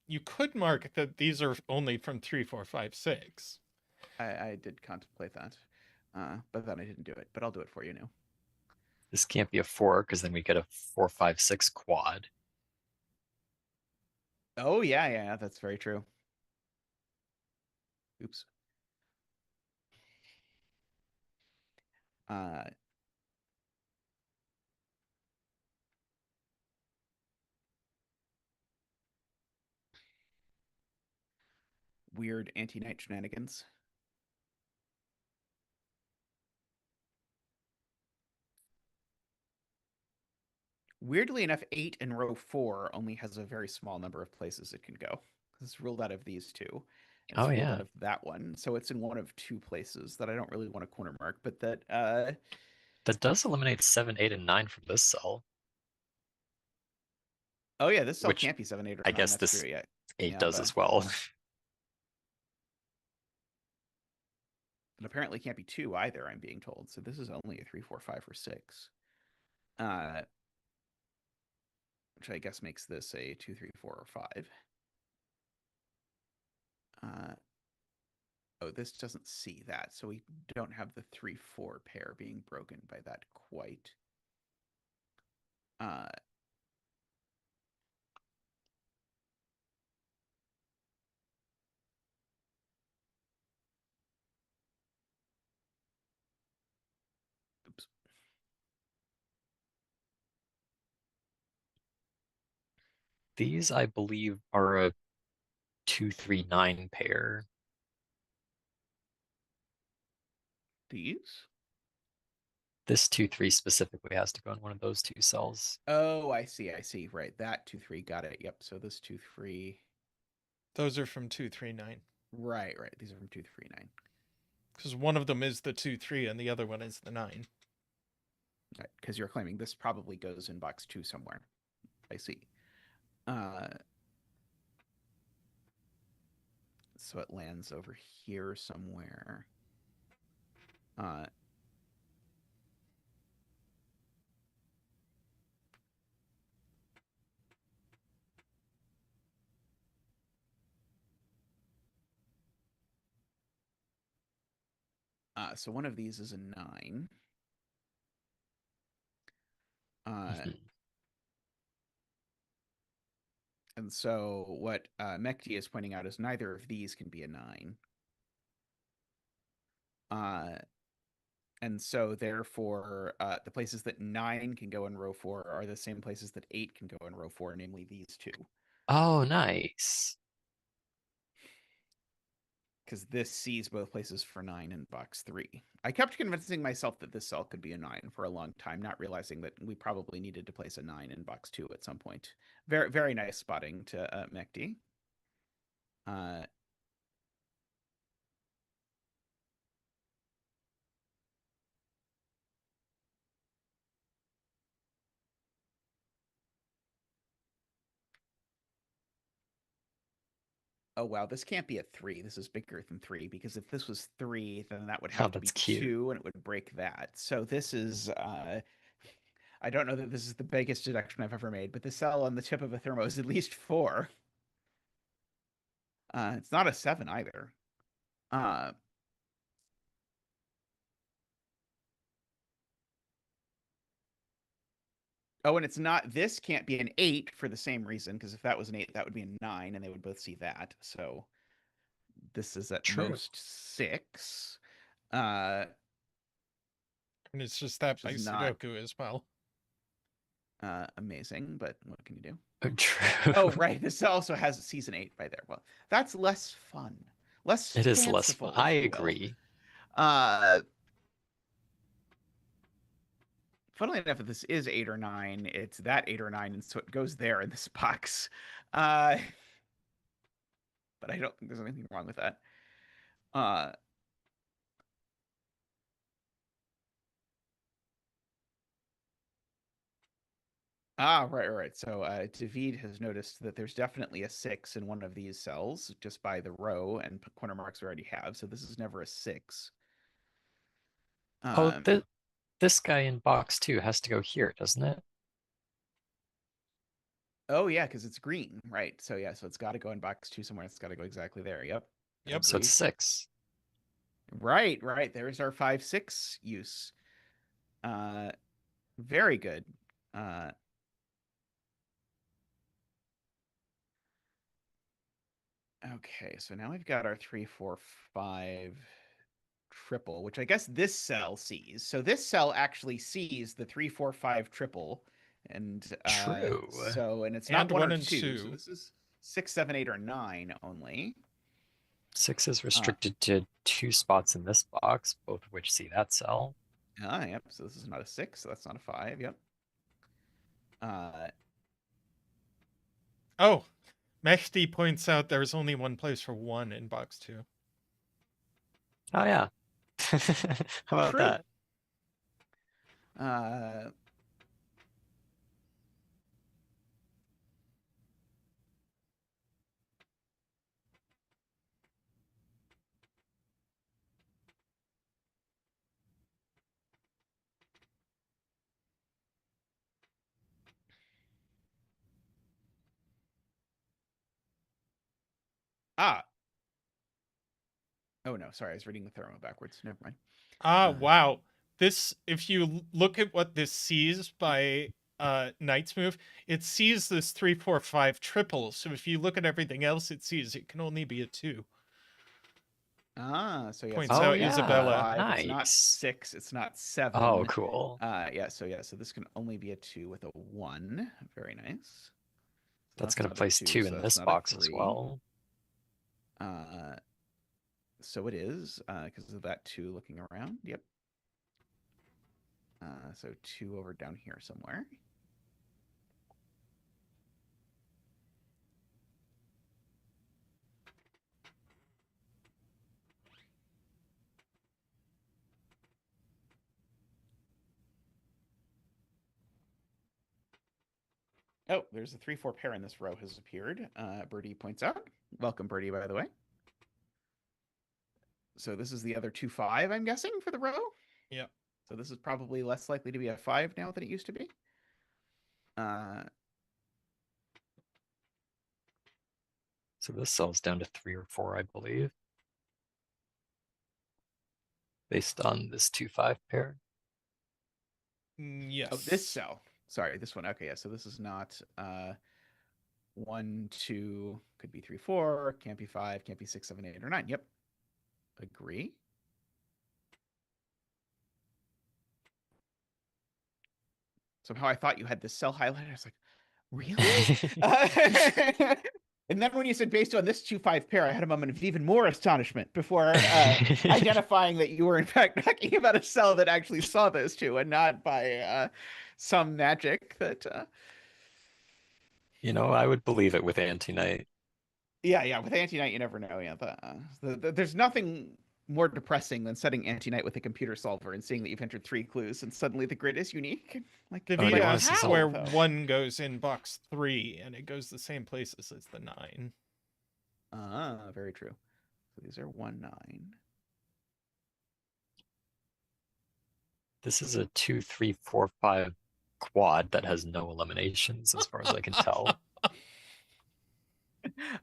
You could mark that these are only from 3, 4, 5, 6. I did contemplate that, but then I didn't do it. But I'll do it for you now. This can't be a 4 because then we get a 4, 5, 6 quad. Oh yeah, that's very true. Oops. Weird anti-knight shenanigans. Weirdly enough, 8 in row 4 only has a very small number of places it can go. It's ruled out of these two. And it's Oh ruled yeah. out of that one. So it's in one of 2 places that I don't really want to corner mark, but that That does eliminate 7, 8, and 9 from this cell, oh yeah, this cell which can't be 7, 8, or I 9. guess That's this true. Yeah. 8 Yeah, does as well. and apparently can't be 2 either, I'm being told. So this is only a 3, 4, 5, or 6. Which I guess makes this a 2, 3, 4, or 5. Oh, this doesn't see that, so we don't have the 3, 4 pair being broken by that quite. Oops. These, I believe, are a 2, 3, 9 pair. These? This 2, 3 specifically has to go in one of those 2 cells. Oh, I see. Right. That 2, 3. Got it. Yep. So this 2, 3. Those are from 2, 3, 9. Right. These are from 2, 3, 9. Because one of them is the 2, 3 and the other one is the 9. Right. Because you're claiming this probably goes in box 2 somewhere. I see. So it lands over here somewhere. So one of these is a 9. And so what Mekti is pointing out is neither of these can be a 9. And so therefore, the places that 9 can go in row 4 are the same places that 8 can go in row 4, namely these 2. Oh, nice. Because this sees both places for 9 in box 3. I kept convincing myself that this cell could be a 9 for a long time, not realizing that we probably needed to place a 9 in box 2 at some point. Very, very nice spotting to Mekti. Oh wow, this can't be a 3. This is bigger than 3, because if this was 3, then that would Oh, have to be that's cute. 2, and it would break that. So this is I don't know that this is the biggest deduction I've ever made, but the cell on the tip of a thermo is at least 4. It's not a 7 either. Oh, and it's not, this can't be an 8 for the same reason, because if that was an 8, that would be a 9, and they would both see that. So this is at True. most 6. And it's just that Which by is not Sudoku as well. amazing, but what can you do? True. Oh, right. This also has a season 8 by there. Well, that's less fun. Less It is less fun. fanciful, I if you will. agree. Funnily enough, if this is 8 or 9, it's that 8 or 9, and so it goes there in this box. But I don't think there's anything wrong with that. Right. So David has noticed that there's definitely a 6 in one of these cells just by the row and corner marks we already have. So this is never a 6. Oh, Um, this guy in box 2 has to go here, doesn't it? oh, yeah, because it's green, right? So yeah, so it's got to go in box 2 somewhere. It's got to go exactly there. Yep. Yep. So it's 6. Right. There's our 5-6 use. Very good. Okay, so now we've got our 3-4-5 triple, which I guess this cell sees. So this cell actually sees the 3-4-5 triple, and True. and it's And not 1 1 or and 2. 2. So this is 6, 7, 8, or 9 only. 6 is restricted to 2 spots in this box, both of which see that cell. Yep. So this is not a 6. So that's not a 5. Yep. Oh, Mehdi points out there's only one place for 1 in box 2. Oh yeah. How about True. that? Ah. Oh no, sorry, I was reading the thermo backwards. Never mind. Wow. This, if you look at what this sees by Knight's move, it sees this 3-4-5 triple. So if you look at everything else it sees, it can only be a 2. So yeah, Points so Oh out yeah, Isabella. 5, it's not nice. 6, it's not 7. Oh, cool. So this can only be a 2 with a 1. Very nice. So That's gonna not a place 2 so in that's this not a box as 3. well. So it is, because of that 2 looking around. Yep. So 2 over down here somewhere. Oh, there's a 3-4 pair in this row has appeared. Birdie points out. Welcome, Birdie, by the way. So this is the other 2-5, I'm guessing, for the row. Yep. So this is probably less likely to be a 5 now than it used to be. So this cell's down to 3 or 4, I believe. Based on this 2-5 pair. Yes. Oh, this cell. Sorry, this one. Okay, yeah. So this is not 1, 2, could be 3, 4, can't be 5, can't be 6, 7, 8, or 9. Yep. Agree. Somehow I thought you had this cell highlighted. I was like, really? And then when you said based on this 2-5 pair, I had a moment of even more astonishment before identifying that you were in fact talking about a cell that actually saw those two and not by some magic that. You know, I would believe it with Anti-Knight. Yeah. With Anti-Knight, you never know. Yeah, there's nothing more depressing than setting Anti-Knight with a computer solver and seeing that you've entered 3 clues and suddenly the grid is unique. Like, David like, asks how, where though? 1 goes in box 3, and it goes the same places as the 9. Very true. So these are 1, 9. This is a 2, 3, 4, 5 quad that has no eliminations as far as I can tell.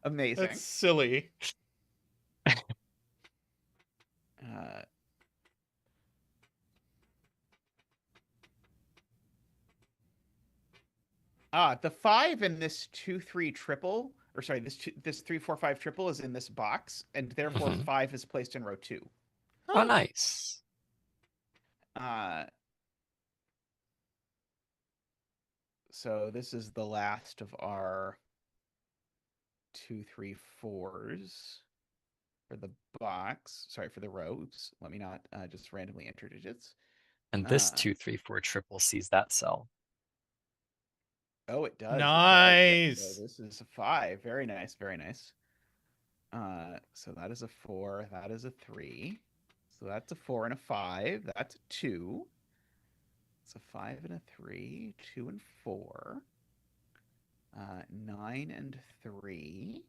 Amazing. That's silly. The 5 in this 2-3 triple, or sorry, this 3-4-5 triple is in this box, and therefore Mhm. 5 is placed in row 2. Oh, nice. So this is the last of our 2-3-4s for the box. Sorry, for the row. Oops, let me not just randomly enter digits. And this Uh, 2-3-4 triple sees that cell. Oh, it does. It does. Yep. So Nice. this is a 5. Very nice. Very nice. So that is a 4. That is a 3. So that's a 4 and a 5. That's a 2. It's a 5 and a 3. 2 and 4. 9 and 3.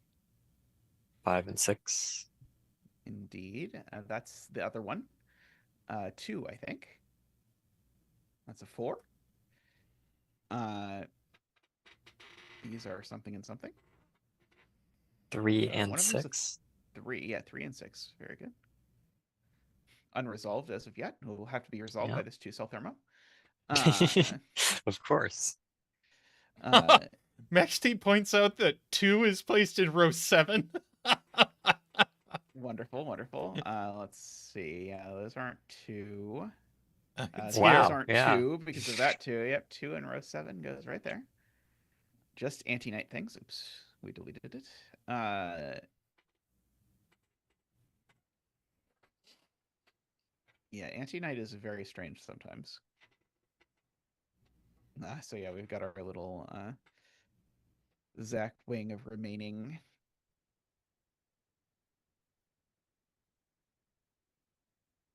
5 and 6. Indeed. That's the other one. 2, I think. That's a 4. These are something and something. 3 One and of them's a 6. 3. Yeah, 3 and 6. Very good. Unresolved as of yet. It will have to be resolved by Yeah. this 2-cell thermo. Uh, Of course. uh, Maxty points out that 2 is placed in row 7. Wonderful, wonderful. Let's see. Yeah, those aren't 2. It's These here. Wow, aren't yeah. 2 because of that 2. Yep, 2 in row 7 goes right there. Just anti-night things. Oops, we deleted it. Yeah, anti-night is very strange sometimes. So yeah, we've got our little Zach wing of remaining.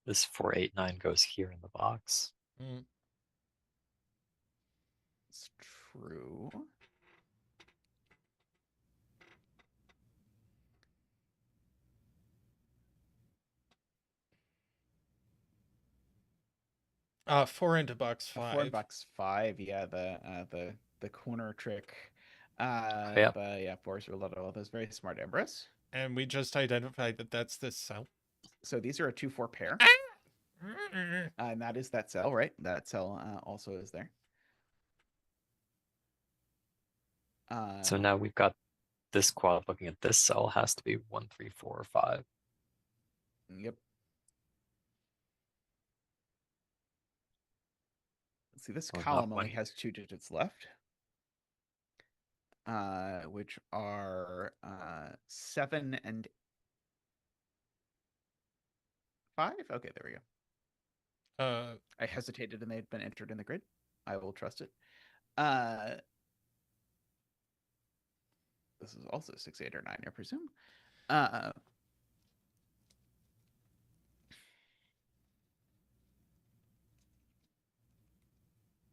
This 4-8-9 goes here in the box. Mm. It's true. Four into box A 4 5. bucks 5. Yeah, the corner trick. Oh, yeah. But yeah, 4s are a lot of all those very smart Empress. And we just identified that that's this cell. So these are a 2-4 pair. And that is that cell, right? That cell also is there. So now we've got this quad looking at this cell has to be 1, 3, 4, or 5. Yep. See, this Well, not column one only has 2 digits left, which are 7 and 5. Okay, there we go. I hesitated and they had been entered in the grid. I will trust it. This is also 6, 8, or 9, I presume.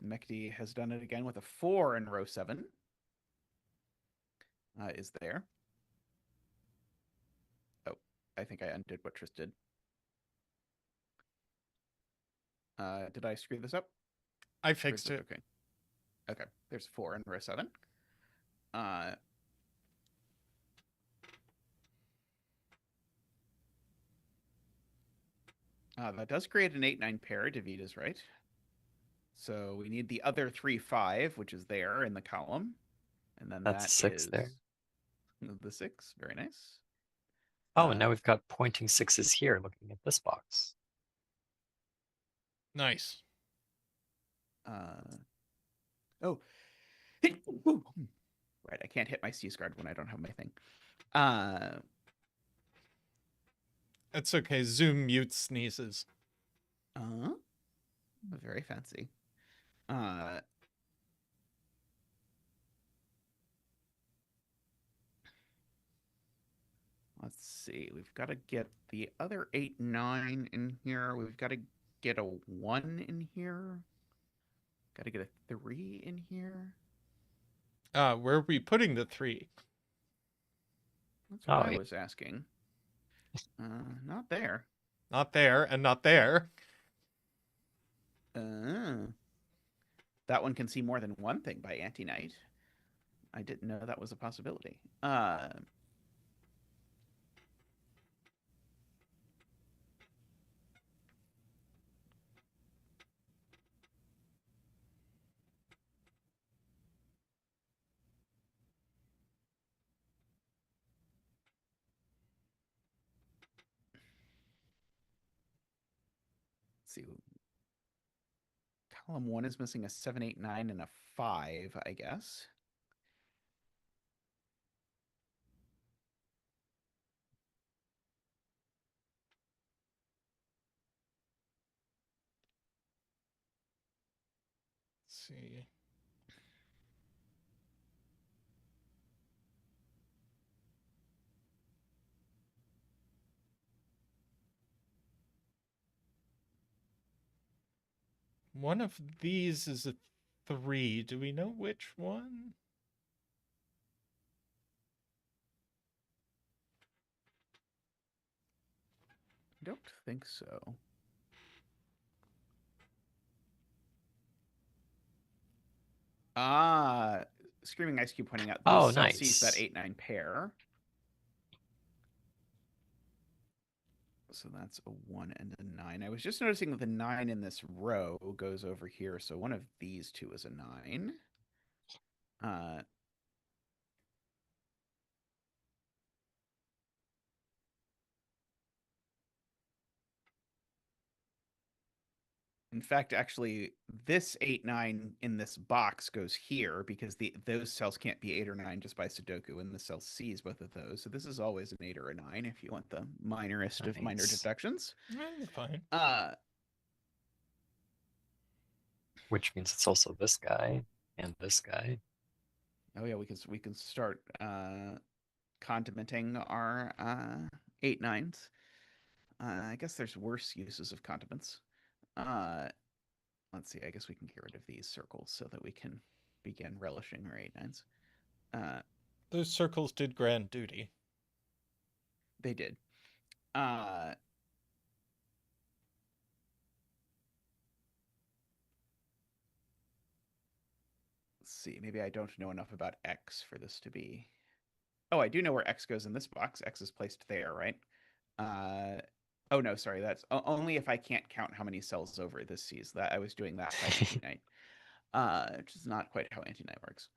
Mekti has done it again with a 4 in row 7. Is there. Oh, I think I undid what Tris did. Did I screw this up? I fixed it. Okay. Okay, there's 4 in row 7. That does create an 8-9 pair. David is right. So we need the other 3-5, which is there in the column. And then That's that 6 is there. the 6. Very nice. Oh, and now we've got pointing 6s here looking at this box. Nice. Oh. Right, I can't hit my C guard when I don't have my thing. That's okay. Zoom mutes sneezes. Very fancy. Let's see. We've got to get the other 8, 9 in here. We've got to get a 1 in here. Got to get a 3 in here. Where are we putting the 3? That's what Oh, I yeah. was asking. Not there. Not there and not there. That one can see more than one thing by anti-night. I didn't know that was a possibility. see. Column 1 is missing a 7, 8, 9, and a 5, I guess. Let's see. One of these is a 3. Do we know which one? I don't think so. Ah, Screaming Ice Cube pointing out this Oh, cell sees that nice. 8, 9 pair. So that's a 1 and a 9. I was just noticing that the 9 in this row goes over here. So one of these two is a 9. In fact, actually, this 8, 9 in this box goes here because those cells can't be 8 or 9 just by Sudoku, and the cell sees both of those. So this is always an 8 or a 9 if you want the minorest of minor Nice. deductions. That's fine. Which means it's also this guy and this guy. Oh yeah, we can start condimenting our 8, 9s. I guess there's worse uses of condiments. Let's see. I guess we can get rid of these circles so that we can begin relishing our 8, 9s. Those circles did grand duty. They did. Let's see. Maybe I don't know enough about X for this to be. Oh, I do know where X goes in this box. X is placed there, right? Oh no, sorry. That's only if I can't count how many cells over this sees. That I was doing that by anti-night, which is not quite how anti-night works.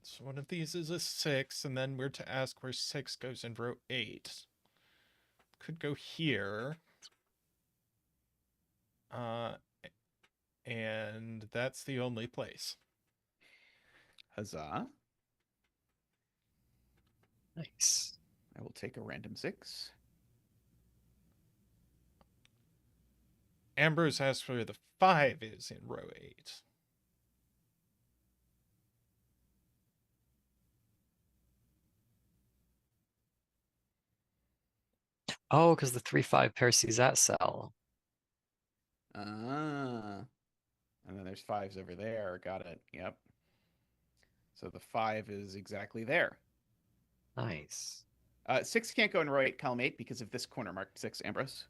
So one of these is a 6, and then we're to ask where 6 goes in row 8. Could go here. And that's the only place. Huzzah. Nice. I will take a random 6. Ambrose asks where the 5 is in row 8. Oh, because the 3-5 pair sees that cell. And then there's 5s over there. Got it. Yep. So the 5 is exactly there. Nice. 6 can't go in row 8, column 8 because of this corner marked 6, Ambrose.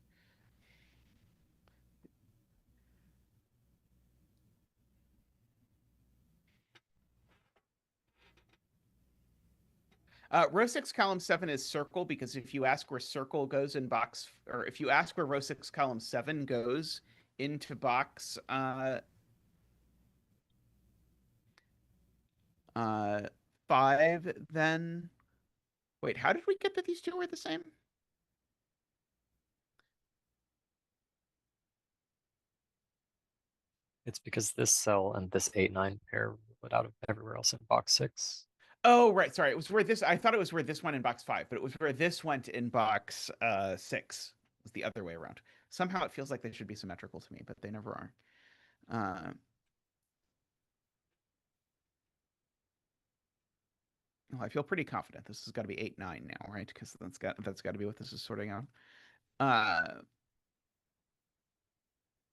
Row 6, column 7 is circle because if you ask where circle goes in box, or if you ask where row 6, column 7 goes into box 5, then wait, how did we get that these two were the same? It's because this cell and this 8-9 pair went out of everywhere else in box 6. Oh, right. Sorry. It was where this, I thought it was where this went in box 5, but it was where this went in box 6. It was the other way around. Somehow it feels like they should be symmetrical to me, but they never are. Well, I feel pretty confident. This has got to be 8, 9 now, right? Because that's got to be what this is sorting out.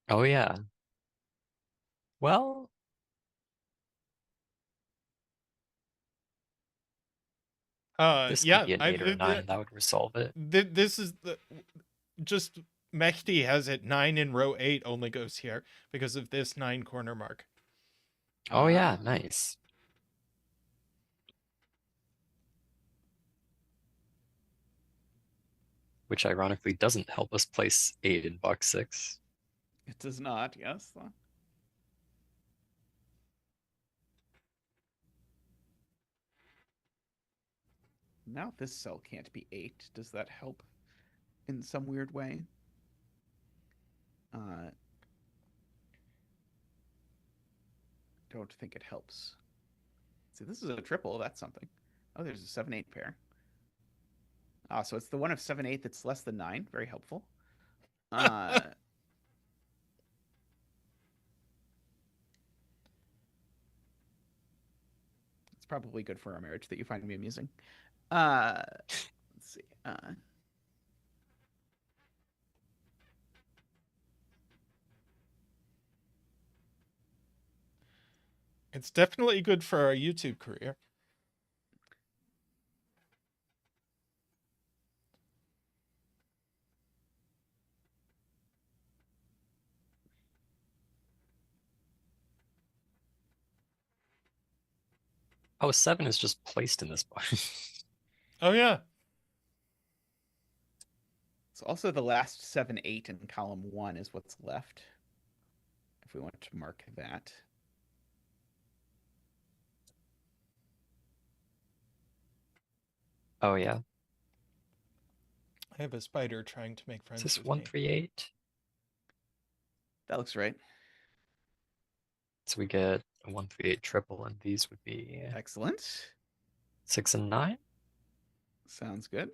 Oh, yeah. Well, this could Yeah, be an 8 or a 9. That would resolve it. This is the just Mehdi has it 9 in row 8 only goes here because of this 9 corner mark. Oh, yeah. Nice. Which ironically doesn't help us place 8 in box 6. It does not, yes. Now this cell can't be 8. Does that help? in some weird way. Don't think it helps. See, this is a triple. That's something. Oh, there's a 7-8 pair. Ah, so it's the one of 7-8 that's less than 9. Very helpful. It's probably good for our marriage that you find me amusing. Let's see. It's definitely good for our YouTube career. Oh, 7 is just placed in this box. Oh yeah. It's also the last 7-8 in column 1 is what's left. If we want to mark that. Oh yeah. I have a spider trying to make Is friends this with 138? That looks right. So we get a 138 triple, and these would be Excellent. 6 and 9. Sounds good.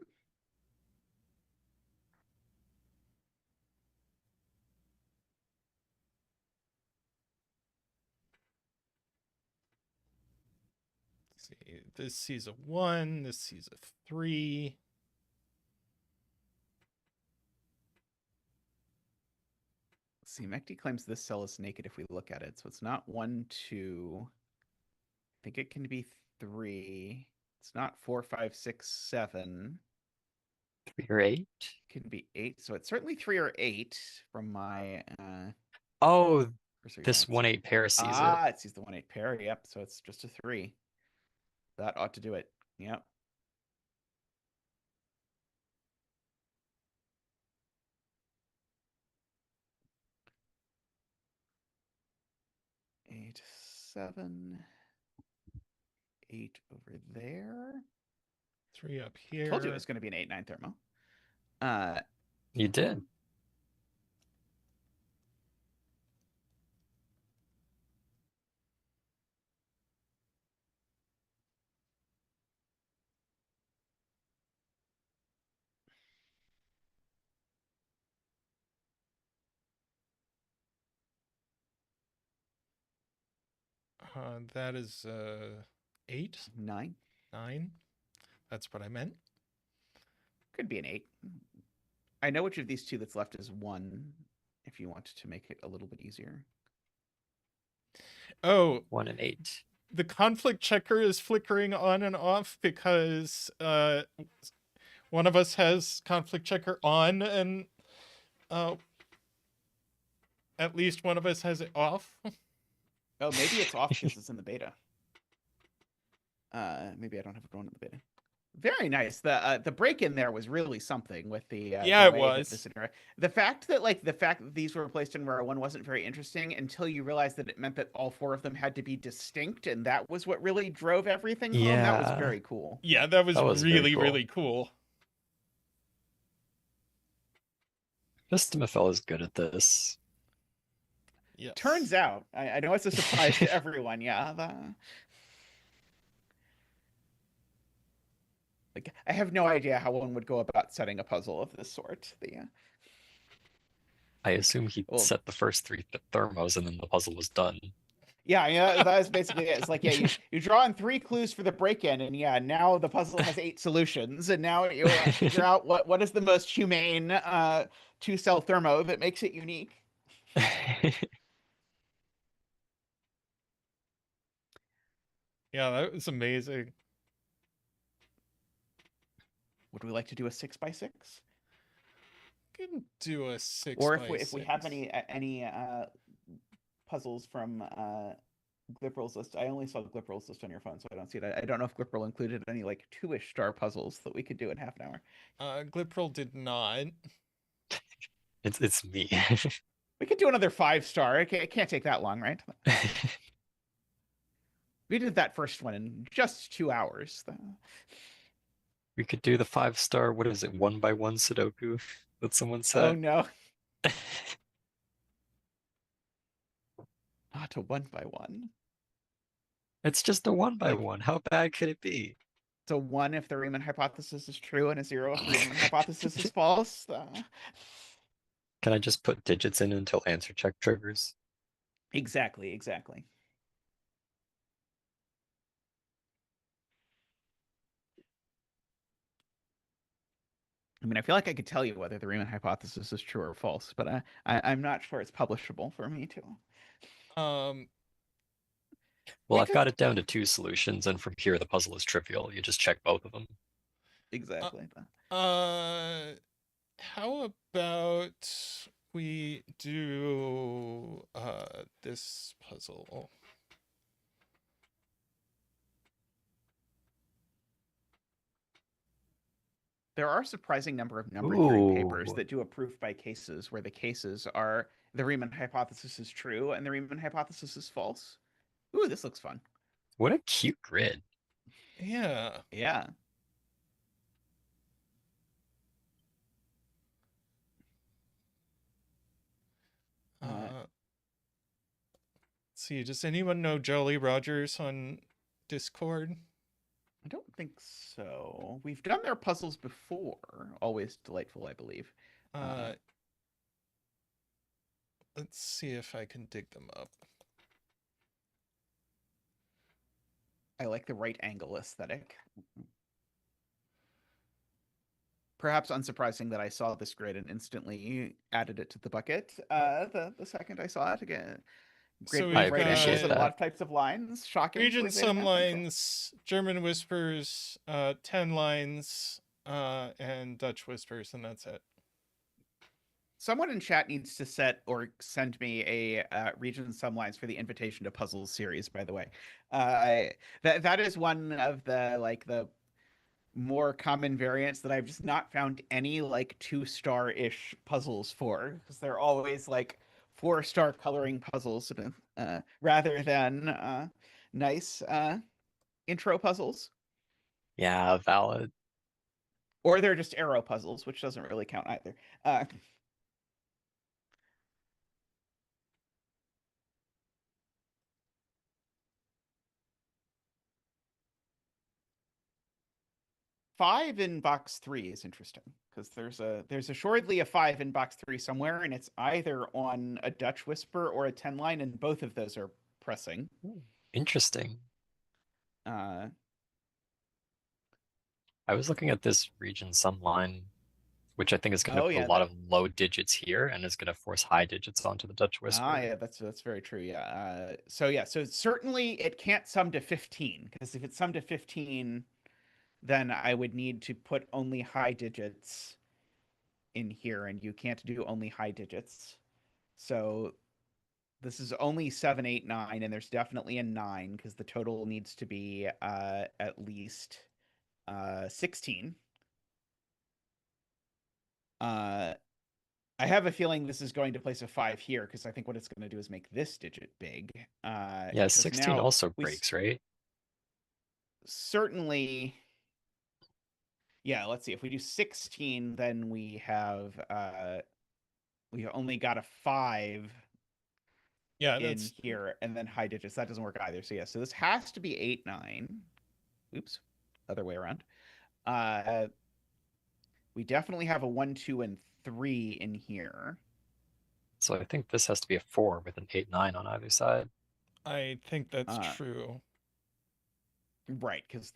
See, this sees a 1, this sees a 3. Let's see, Mekti claims this cell is naked if we look at it. So it's not 1, 2. I think it can be 3. It's not 4, 5, 6, 7. 3 or 8? It can be 8. So it's certainly 3 or 8 from my Oh, cursory this glance. 1-8 pair sees Ah, it sees the 1-8 pair. Yep. So it's just a 3. That ought to do it. Yep. Eight, 7, 8 over there. 3 up here. Told you it was going to be an 8-9 thermo. You did. That is 8, 9. 9. That's what I meant. Could be an 8. I know which of these two that's left is 1, if you want to make it a little bit easier. Oh, 1 and 8. the conflict checker is flickering on and off because one of us has conflict checker on and at least one of us has it off. Oh, maybe it's off because it's in the beta. Maybe I don't have it going in the beta. Very nice. The break in there was really something with the Yeah, the it way that was. the fact that these were placed in row 1 wasn't very interesting until you realized that it meant that all 4 of them had to be distinct, and that was what really drove everything home. That was Yeah. very cool. Yeah, that was very really, cool. really cool. Zetamath is good at this. Yes. Turns out, I know it's a surprise to everyone. Yeah, like I have no idea how one would go about setting a puzzle of this sort. I assume he Well- set the first 3 thermos, and then the puzzle was done. Yeah, that is basically it. It's like, yeah, you draw on 3 clues for the break-in, and yeah, now the puzzle has 8 solutions, and now you figure out what is the most humane 2-cell thermo that makes it unique. Yeah, that was amazing. Would we like to do a 6x6? Can do a 6 Or by if we have 6. any puzzles from Gliperal's list. I only saw Gliperal's list on your phone, so I don't see it. I don't know if Gliperal included any like 2-ish star puzzles that we could do in half an hour. Gliperal did not. It's me. We could do another 5-star. It can't take that long, right? We did that first one in just 2 hours. We could do the 5-star, what is it, 1x1 Sudoku that someone Oh said. no, not a 1x1. It's just a 1x1. Like- How bad could it be? It's a 1 if the Riemann hypothesis is true and a 0 if the Riemann hypothesis is false. Can I just put digits in until answer check triggers? Exactly, exactly. I mean, I feel like I could tell you whether the Riemann hypothesis is true or false, but I'm not sure it's publishable for me to. Um, Well, We I've could- got it down to 2 solutions, and from here the puzzle is trivial. You just check both of them. Exactly. how about we do this puzzle? There are a surprising number of number theory papers Ooh. that do a proof by cases, where the cases are the Riemann hypothesis is true and the Riemann hypothesis is false. Ooh, this looks fun. What a cute grid. Yeah. Yeah. Let's see, does anyone know Jolly Rogers on Discord? I don't think so. We've done their puzzles before. Always delightful, I believe. Let's see if I can dig them up. I like the right angle aesthetic. Perhaps unsurprising that I saw this grid and instantly added it to the bucket. The second I saw it again. Grid So with I we've right angles appreciate and a that. lot of types of lines. Shocking. Region Sum Lines, German Whispers, 10 lines, and Dutch Whispers, and that's it. Someone in chat needs to set or send me a region sum lines for the Invitation to Puzzles series. By the way, that is one of the more common variants that I've just not found any like 2-star-ish puzzles for, because they're always like 4-star coloring puzzles rather than nice intro puzzles, Yeah, valid. or they're just arrow puzzles, which doesn't really count either. 5 in box 3 is interesting, because there's assuredly a 5 in box 3 somewhere, and it's either on a Dutch Whisper or a 10 line, and both of those are pressing. Interesting. Uh, I was looking at this region sum line, which I think is going to Oh, put yeah, a lot of low digits here and is going to force high digits onto the Dutch Whisper. yeah, that's very true. Yeah. So certainly it can't sum to 15, because if it summed to 15, then I would need to put only high digits in here, and you can't do only high digits. So this is only 7, 8, 9, and there's definitely a 9, because the total needs to be at least 16. I have a feeling this is going to place a 5 here, because I think what it's going to do is make this digit big. Yeah, Because 16 now also we breaks, right? certainly, yeah, let's see. If we do 16, then we only got a 5 Yeah, in that's here, and then high digits. That doesn't work either. So yeah, so this has to be 8, 9. Oops, other way around. We definitely have a 1, 2, and 3 in here. So I think this has to be a 4 with an 8, 9 on either side. I think that's Uh, true. Right, because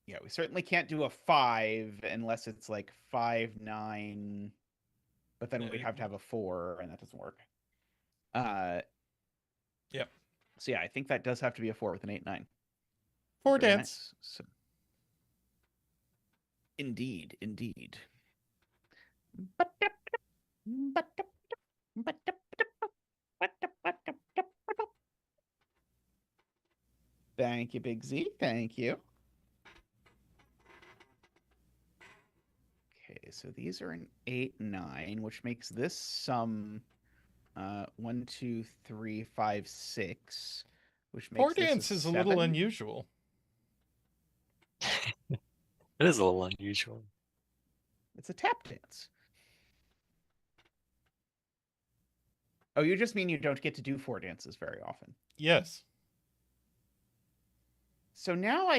yeah, we certainly can't do a 5 unless it's like 5, 9, but then we'd have to have a 4, and that doesn't work. Yep. So yeah, I think that does have to be a 4 with an 8, 9. 4 Very dance. nice. So, indeed. Thank you, Big Z. Thank you. Okay, so these are an 8, 9, which makes this sum 1, 2, 3, 5, 6, which 4 makes this dance a is a little 7. unusual. It is a little unusual. It's a tap dance. Oh, you just mean you don't get to do 4 dances very often. Yes. So now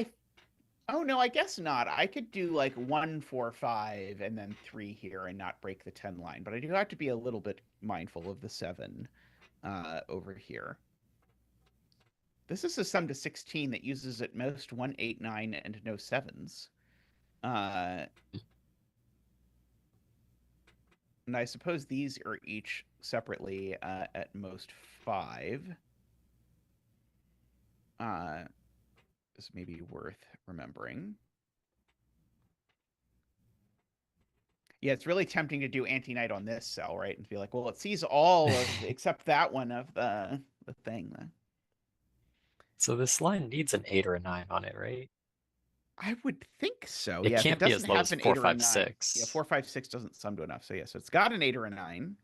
oh no, I guess not. I could do like 1, 4, 5, and then 3 here and not break the 10 line. But I do have to be a little bit mindful of the 7 over here. This is a sum to 16 that uses at most 1, 8, 9, and no 7s. And I suppose these are each separately at most 5. This may be worth remembering. Yeah, it's really tempting to do anti-night on this cell, right? And be like, well, it sees all of except that one of the thing. So this line needs an 8 or a 9 on it, right? I would think so. It Yeah, if it can't be doesn't as low have as an 4, 8 or a 5, 9. 6. Yeah, 4, 5, 6 doesn't sum to enough. So yeah, so it's got an 8 or a 9,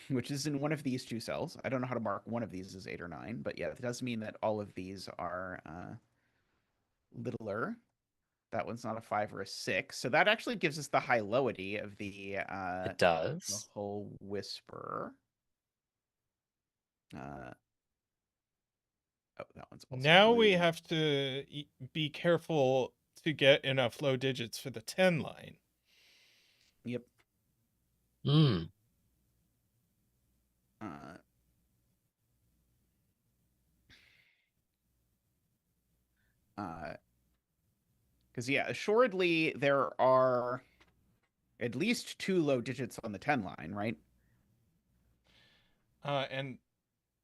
which is in one of these 2 cells. I don't know how to mark one of these as 8 or 9, but yeah, it does mean that all of these are littler. That one's not a 5 or a 6. So that actually gives us the high-lowity of the It does. whole whisper. Oh, that one's also Now we blue. have to be careful to get enough low digits for the 10 line. Yep. Hmm. Because yeah, assuredly there are at least 2 low digits on the 10 line, right? And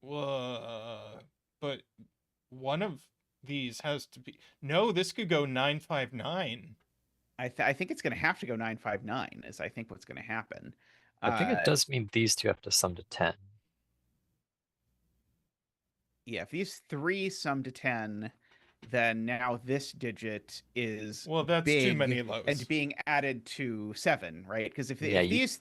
but one of these has to be. No, this could go 959. I think it's going to have to go 959. Is I think what's going to happen. I think it does mean these two have to sum to 10. Yeah, if these 3 sum to 10, then now this digit is Well, that's too many big lows. and being added to 7, right? Because if Yeah, these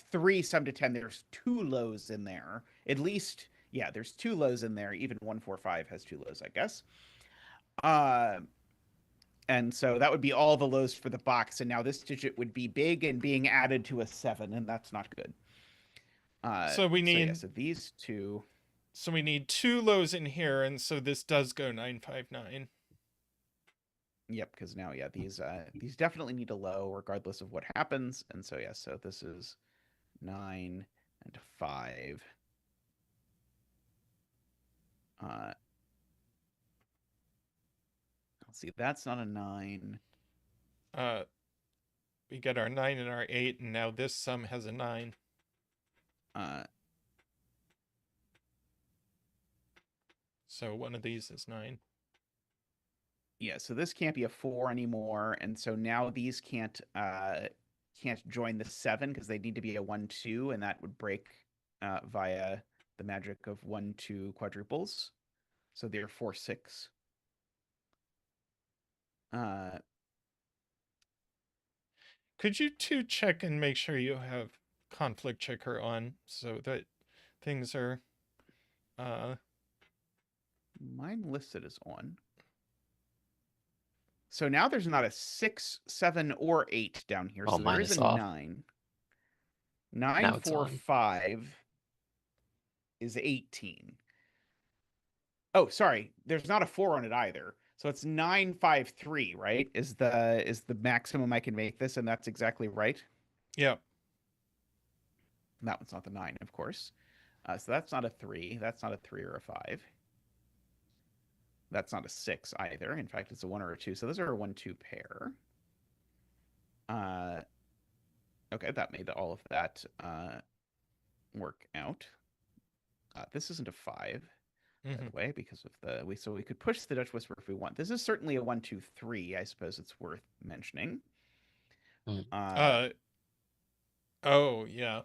3 sum to 10, there's 2 lows in there. At least, yeah, there's 2 lows in there. Even 1, 4, 5 has 2 lows, I guess. And so that would be all the lows for the box, and now this digit would be big and being added to a 7, and that's not good. So we need. So these 2. So we need 2 lows in here, and so this does go 959. Yep, because now these definitely need a low regardless of what happens, and so so this is 9 and 5. Let's see, that's not a 9. We get our 9 and our 8, and now this sum has a 9. So one of these is 9. Yeah, so this can't be a 4 anymore, and so now these can't join the 7 because they need to be a 1, 2, and that would break via the magic of 1, 2 quadruples. So they're 4, 6. Could you 2 check and make sure you have conflict checker on so that things are Mine listed as on. So now there's not a 6, 7, or 8 down here. Oh, So there mine is is a off. 9. 9, Now it's 4, on. 5 is 18. Oh, sorry. There's not a 4 on it either. So it's 9, 5, 3, right? Is the maximum I can make this, and that's exactly right. yeah. And that one's not the 9, of course. So that's not a 3. That's not a 3 or a 5. That's not a 6 either. In fact, it's a 1 or a 2. So those are a 1, 2 pair. Okay, that made all of that work out. This isn't a 5, by the way, because of so we could push the Dutch Whisper if we want. This is certainly a 1, 2, 3. I suppose it's worth mentioning. Oh, yeah.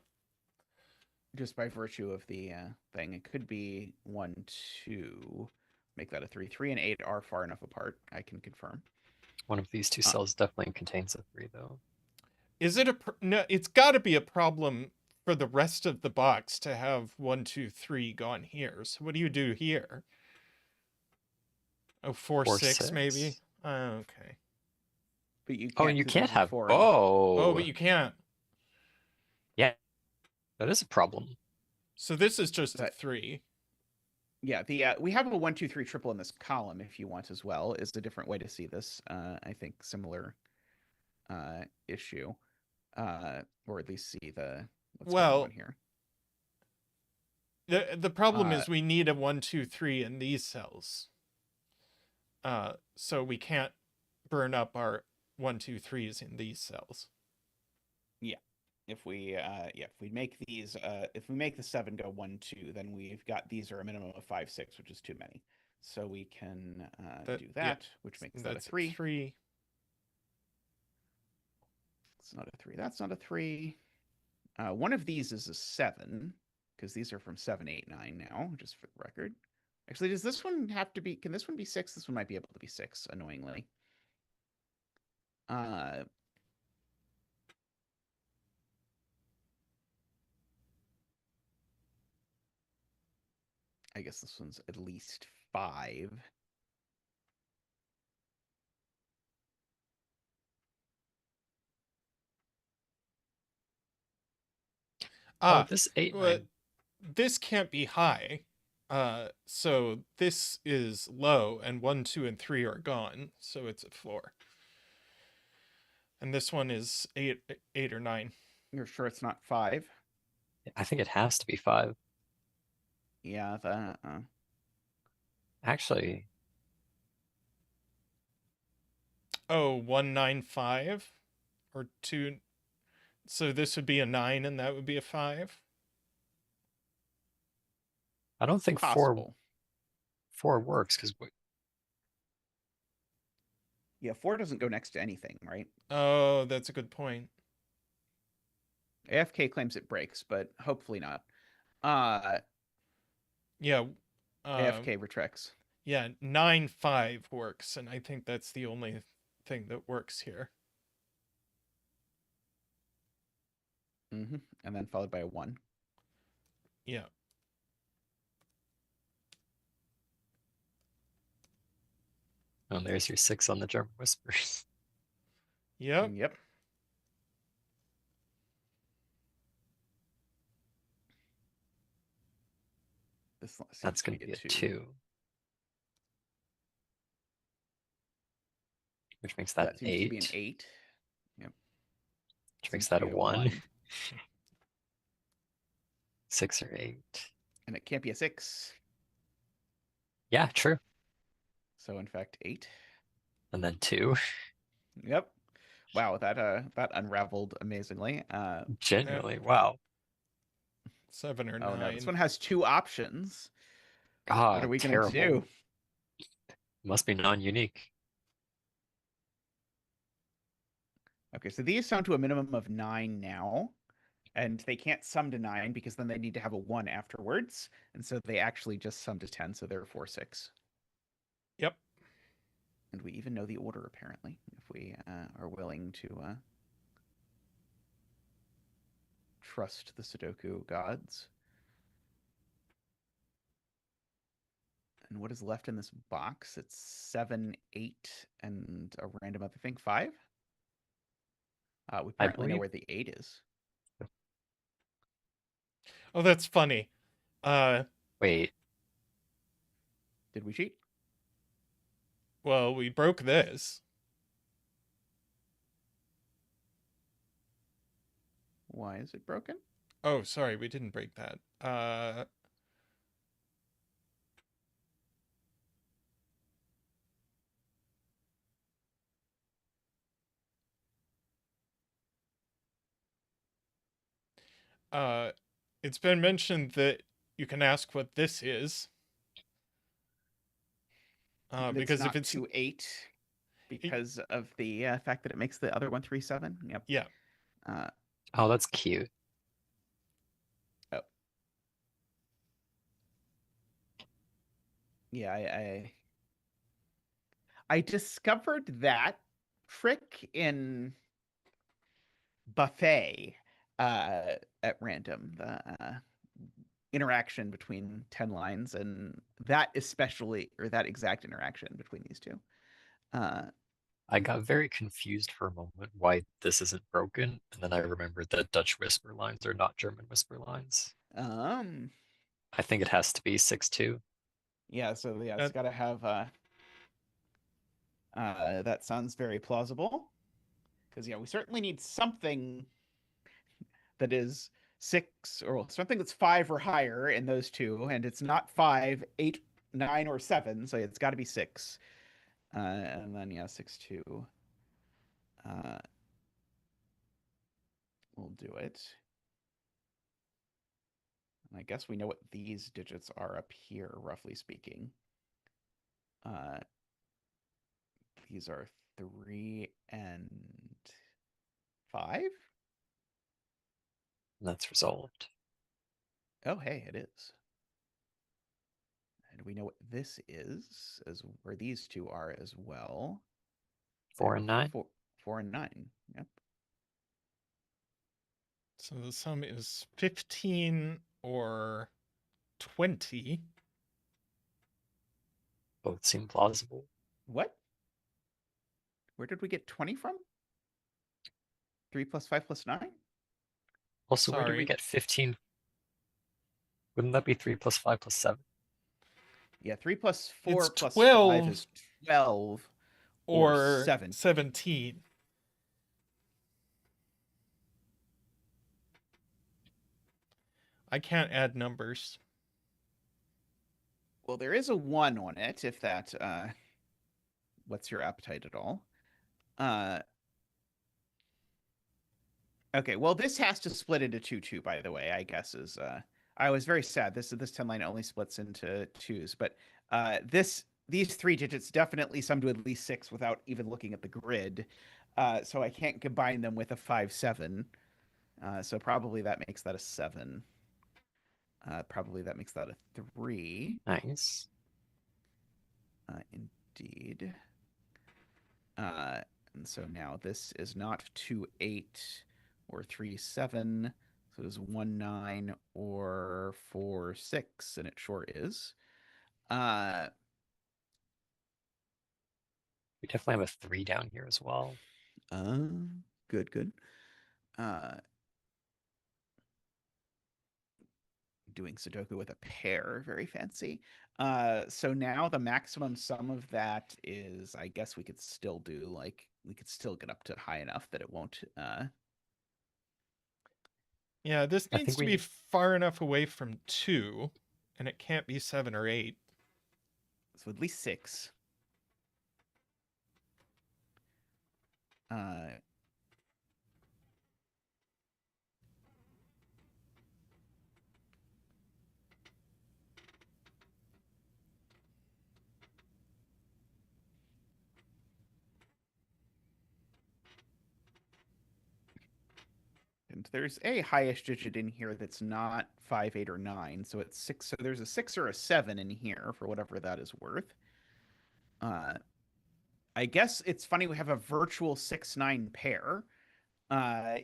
Just by virtue of the thing, it could be 1, 2. Make that a 3. 3 and 8 are far enough apart. I can confirm. One of these 2 cells definitely contains a 3, though. Is it no? It's got to be a problem for the rest of the box to have 1, 2, 3 gone here. So what do you do here? Oh, 4, 6 maybe. Okay. But you Oh, can't. and you 'cause can't these are have 4 and- Oh, bow. but you can't. Yeah, that is a problem. So this is just a That- 3. Yeah, the we have a 1, 2, 3 triple in this column if you want as well. Is a different way to see this. I think similar issue, or at least see the what's going Well, on here. the problem Uh, is we need a 1, 2, 3 in these cells. So we can't burn up our 1, 2, 3s in these cells. If we make these if we make the 7 go 1, 2, then we've got these are a minimum of 5, 6, which is too many. So we can do Yeah, that, which makes that a that's 3. 3. It's not a 3. That's not a 3. One of these is a 7 because these are from 7, 8, 9 now, just for the record. Actually, does this one have to be? Can this one be 6? This one might be able to be 6. Annoyingly. I guess this one's at least 5. Oh, this 8, well, 9. this can't be high. So this is low, and 1, 2, and 3 are gone, so it's a floor. And this one is 8 or 9. You're sure it's not 5? I think it has to be 5. Yeah, that. Actually, Oh, 1, 9, 5? Or 2. So this would be a 9, and that would be a 5? I don't think Possible. 4 works because Yeah, 4 doesn't go next to anything, right? Oh, that's a good point. AFK claims it breaks, but hopefully not. Yeah. AFK retracts. Yeah, 9, 5 works, and I think that's the only thing that works here. And then followed by a 1. Yeah. oh, there's your 6 on the German Whispers. Yep. Yep. This That's going to be a 2. Which makes that, That seems to be an 8. 8. Yep. Which Seems makes to that a be 1. 6 or 8. And it can't be a 6. Yeah, true. So in fact, 8. And then 2. Yep. Wow, that unraveled amazingly. Genuinely, wow. 7 or Oh 9. no, this one has 2 options. What Ah, are we gonna terrible. do? Must be non-unique. Okay, so these sum to a minimum of 9 now, and they can't sum to 9 because then they need to have a 1 afterwards, and so they actually just sum to 10, so therefore 6. Yep. And we even know the order apparently, if we are willing to trust the Sudoku gods. And what is left in this box? It's 7, 8, and a random other thing, 5. We apparently know believe- where the 8 is. Oh, that's funny. Wait, Did we cheat? Well, we broke this. Why is it broken? Oh, sorry, we didn't break that. It's been mentioned that you can ask what this is. Because not if it's 2, 8 because of the fact that it makes the other one 3, 7. Yep. yeah, oh, that's cute. Oh. Yeah, I discovered that trick in Buffet at random. The interaction between 10 lines and that especially, or that exact interaction between these two. I got very confused for a moment why this isn't broken, and then I remembered that Dutch whisper lines are not German whisper lines. I think it has to be 6-2. Yeah, so yeah, it's That- got to have that sounds very plausible. Because yeah, we certainly need something that is 6 or something that's 5 or higher in those two, and it's not 5, 8, 9, or 7, so it's got to be 6. And then yeah, 6-2. We'll do it. I guess we know what these digits are up here, roughly speaking. These are 3 and 5. And that's resolved. Oh, hey, it is. And we know what this is, as where these two are as well. 4 and 9. 4 and 9. Yep. So the sum is 15 or 20. Both seem plausible. What? Where did we get 20 from? 3 plus 5 plus 9? Also, where did we Sorry. get 15? Wouldn't that be 3 plus 5 plus 7? Yeah, 3 plus 4 It's plus 12 5 is 12 or 7. 17. I can't add numbers. Well, there is a 1 on it, if that what's your appetite at all. Okay, well, this has to split into 2-2, by the way, I guess is I was very sad. This 10 line only splits into 2s, but these 3 digits definitely sum to at least 6 without even looking at the grid. So I can't combine them with a 5-7. So probably that makes that a 7. Probably that makes that a 3. Nice. Indeed. And so now this is not 2-8 or 3-7. So it is 1-9 or 4-6, and it sure is. We definitely have a 3 down here as well. Good, good. Doing Sudoku with a pair, very fancy. So now the maximum sum of that is, I guess we could still do, like, we could still get up to high enough that it won't, Yeah, this I needs think to be far enough away from 2, and it can't be 7 or 8. so at least 6. And there's a highest digit in here that's not 5, 8, or 9. So it's 6. So there's a 6 or a 7 in here for whatever that is worth. I guess it's funny we have a virtual 6-9 pair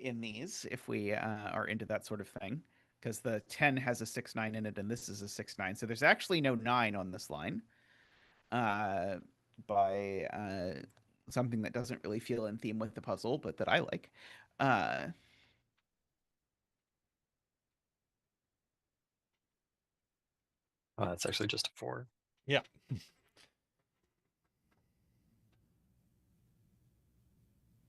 in these if we are into that sort of thing, because the 10 has a 6-9 in it and this is a 6-9. So there's actually no 9 on this line by something that doesn't really feel in theme with the puzzle, but that I like. Oh, that's actually just a 4. Yeah.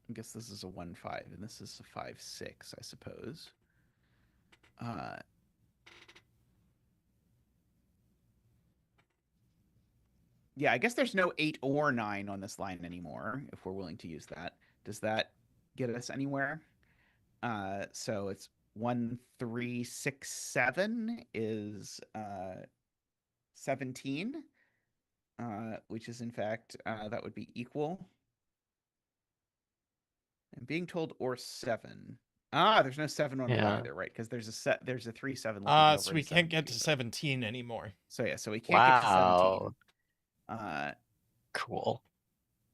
I guess this is a 1-5 and this is a 5-6, I suppose. Yeah, I guess there's no 8 or 9 on this line anymore, if we're willing to use that. Does that get us anywhere? So it's 1, 3, 6, 7 is 17, which is in fact that would be equal. I'm being told or 7. There's no 7 on it Yeah. either, right? Because there's a 3, 7 looking over. So we into can't get 17, to 17 anymore. So yeah, so we can't get to 17. Wow. Cool.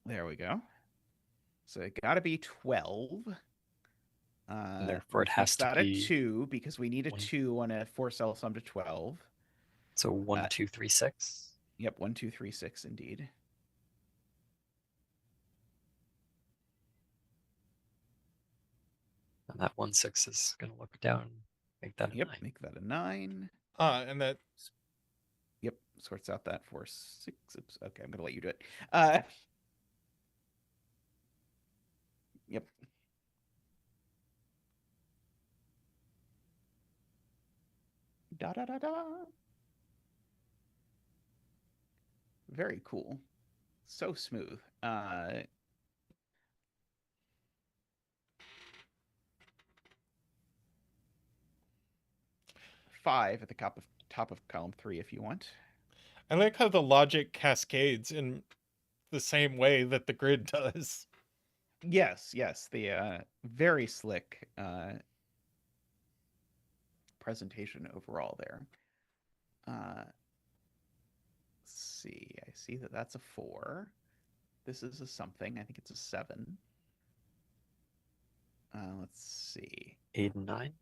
There we go. So it got to be 12. And therefore it Which has makes to that be a 2 because we need a 1. 2 on a 4-cell sum to 12. So 1, 2, 3, 6. Yep, 1, 2, 3, 6 indeed. That 1-6 is gonna look down, make that a Yep, 9. make that a 9. And that Yep, sorts out that 4, 6. Oops, okay, I'm gonna let you do it. Yep. Da da da da. Very cool. So smooth. 5 at the top of column 3 if you want. I like how the logic cascades in the same way that the grid does. Yes, the very slick presentation overall there. Let's see. I see that that's a 4. This is a something. I think it's a 7. Let's see. 8 and 9.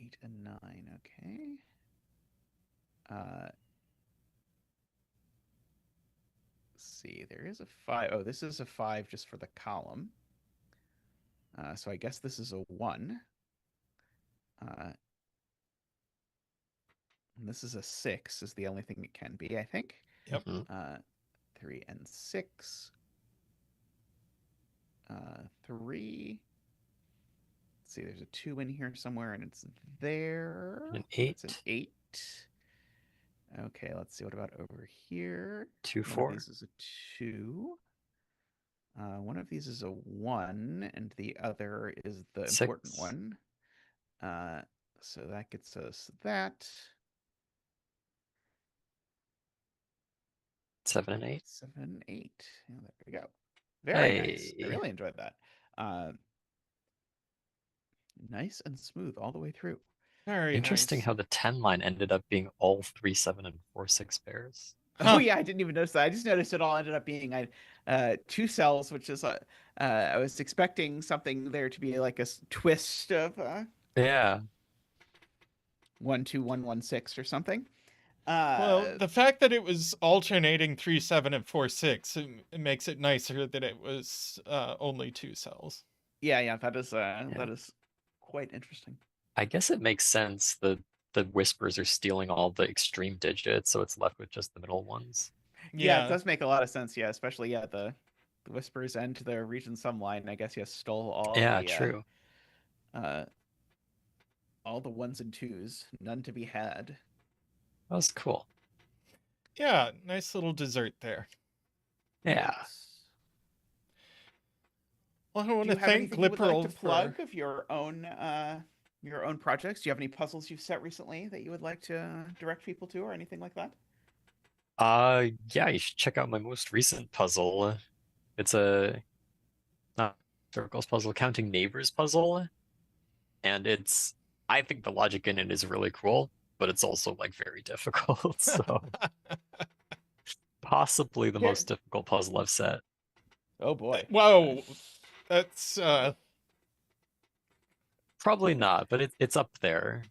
8 and 9. Okay. Let's see. There is a 5. Oh, this is a 5 just for the column. So I guess this is a 1. And this is a 6 is the only thing it can be, I think. Yep. 3 and 6. 3. Let's see, there's a 2 in here somewhere, and it's there. And an 8. It's an 8. Okay, let's see. What about over here? 2, One 4. of these is a 2. One of these is a 1, and the other is the important 6. one. So that gets us that. 7 and 8. 7 and 8. Yeah, there we go. Very nice. I Hey. really enjoyed that. Nice and smooth all the way through. Very Interesting nice. how the 10 line ended up being all 3, 7, and 4, 6 pairs. Huh. Oh yeah, I didn't even notice that. I just noticed it all ended up being 2 cells, which is I was expecting something there to be like a twist of Yeah. 1 2 1 1 6 or something. Well, the fact that it was alternating 3 7 and 4 6 it makes it nicer that it was only 2 cells. Yeah, that is quite interesting. I guess it makes sense that the whispers are stealing all the extreme digits, so it's left with just the middle ones. Yeah, it does make a lot of sense. Yeah, especially the whispers and the region sum line. I guess stole all Yeah, the true. all the 1s and 2s, none to be had. That was cool. Yeah, nice little dessert there. Yeah. Yes. Well, I want Do you to have thank anything you would like to Gliperal plug for. of your own projects? Do you have any puzzles you've set recently that you would like to direct people to, or anything like that? Yeah, you should check out my most recent puzzle. It's a not circles puzzle, counting neighbors puzzle. And I think the logic in it is really cool, but it's also like very difficult. So possibly the Yeah. most difficult puzzle I've set. Oh boy. Whoa, that's Probably not, but it's up there.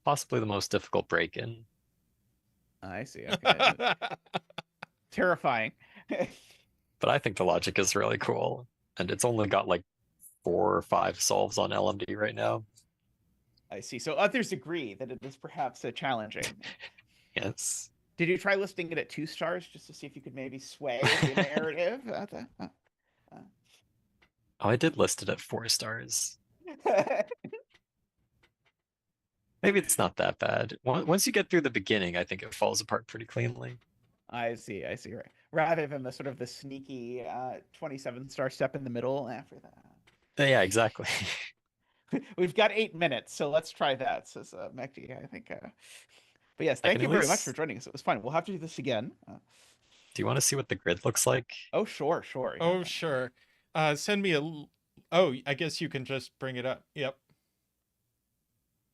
Possibly the most difficult break-in. I see. Okay. Terrifying. But I think the logic is really cool. And it's only got like 4 or 5 solves on LMD right now. I see. So others agree that it is perhaps challenging. Yes. Did you try listing it at 2 stars just to see if you could maybe sway the narrative? Oh, I did list it at 4 stars. Maybe it's not that bad. Once you get through the beginning, I think it falls apart pretty cleanly. I see. Right. Rather than the sort of the sneaky 27-star step in the middle after that. Yeah, exactly. We've got 8 minutes, so let's try that, says Mekti, I think. But yes, thank you very much for joining us. It was fun. We'll have to do this again. Do you want to see what the grid looks like? Oh, sure. Oh, Yeah. sure. Send me a. Oh, I guess you can just bring it up. Yep.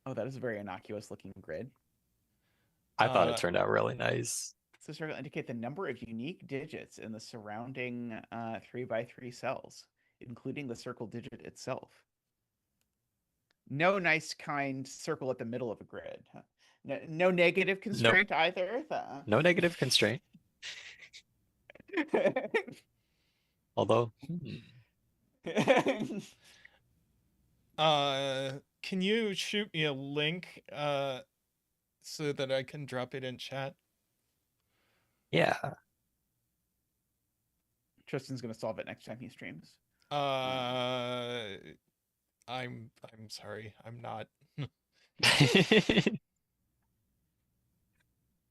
Oh, that is a very innocuous looking grid. I thought it turned out really nice. So circle indicate the number of unique digits in the surrounding 3x3 cells, including the circle digit itself. No nice, kind circle at the middle of a grid. Huh? No negative constraint either. No negative constraint. Although, Can you shoot me a link so that I can drop it in chat? Yeah. Tristan's gonna solve it next time he streams. I'm sorry. I'm not.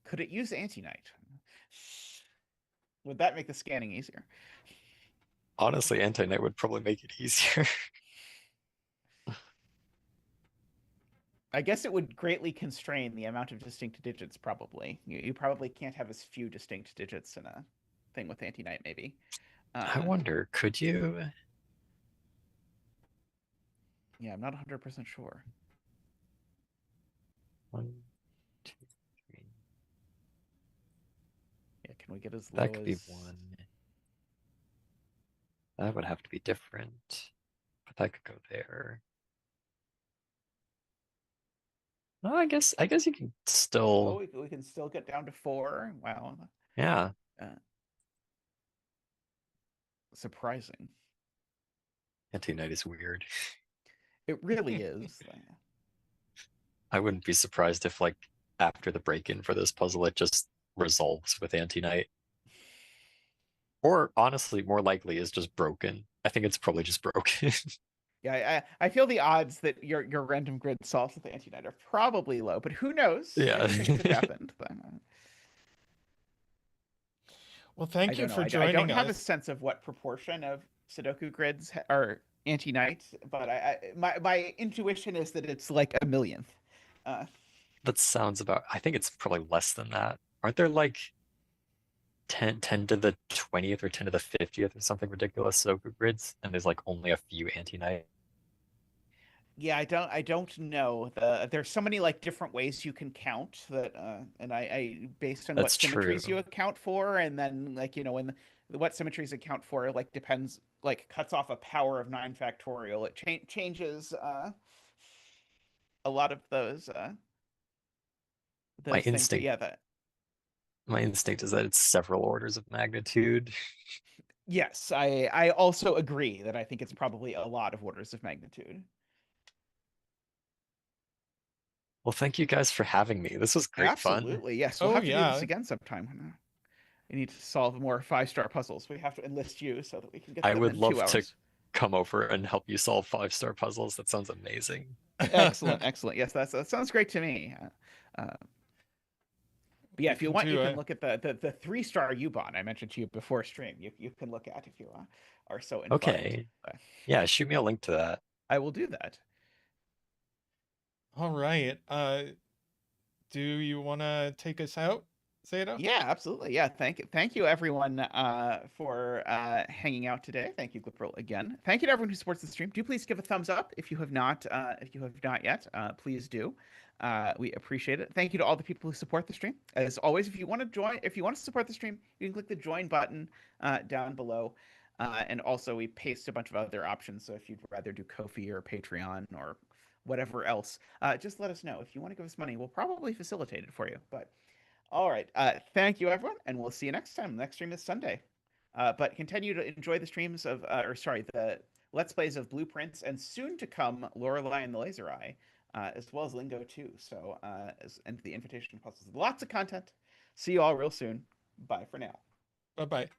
Could it use anti-night? Would that make the scanning easier? Honestly, anti-night would probably make it easier. I guess it would greatly constrain the amount of distinct digits, probably. You probably can't have as few distinct digits in a thing with anti-night, maybe. I wonder, could you? Yeah, I'm not 100% sure. 1, 2, 3. Yeah, can we get as low That could be as 1. That would have to be different. But that could go there. No, I guess you can Oh, still. we can still get down to 4. Wow. Yeah. Surprising. Anti-night is weird. It really is. I wouldn't be surprised if, like, after the break-in for this puzzle, it just resolves with anti-night. Or honestly, more likely is just broken. I think it's probably just broken. Yeah, I feel the odds that your random grid solves with anti-night are probably low, but who knows? Yeah. Anything could happen. But, Well, I thank you don't know. for I joining don't have a us. sense of what proportion of Sudoku grids are anti-night, but my intuition is that it's like a millionth. That sounds about, I think it's probably less than that. Aren't there like 10 to the 20th or 10 to the 50th or something ridiculous Sudoku grids? And there's like only a few anti-night. Yeah, I don't know. There's so many like different ways you can count that, and I based on what That's symmetries true. you account for, and then like when what symmetries account for like depends, like cuts off a power of 9 factorial. It changes a lot of My those things. But instinct, yeah, that my instinct is that it's several orders of magnitude. yes, I also agree that I think it's probably a lot of orders of magnitude. Well, thank you guys for having me. This was great fun. Absolutely, yes. We'll Oh have to do this yeah. again sometime. We need to solve more 5-star puzzles. We have to enlist you so that we can get I them would in 2 love to hours. come over and help you solve 5-star puzzles. That sounds amazing. Excellent, excellent. Yes, that sounds great to me. But yeah, We if you can want, you do can it. look at the 3-star U-Bon I mentioned to you before stream. You can look at if you are so inclined. Okay. Yeah, shoot me a link to that. I will do that. All right. Do you want to take us out, Zeta? Yeah, absolutely. Yeah, thank you everyone for hanging out today. Thank you, Gliperal, again. Thank you to everyone who supports the stream. Do please give a thumbs up if you have not yet. Please do. We appreciate it. Thank you to all the people who support the stream. As always, if you want to support the stream, you can click the join button down below. And also, we paste a bunch of other options. So if you'd rather do Ko-fi or Patreon or whatever else, just let us know. If you want to give us money, we'll probably facilitate it for you. But all right. Thank you, everyone, and we'll see you next time. The next stream is Sunday. But continue to enjoy the streams of, the Let's Plays of Blueprints and soon to come Lorelei and the Laser Eye, as well as Lingo 2. So, and the invitation puzzles. Lots of content. See you all real soon. Bye for now. Bye bye.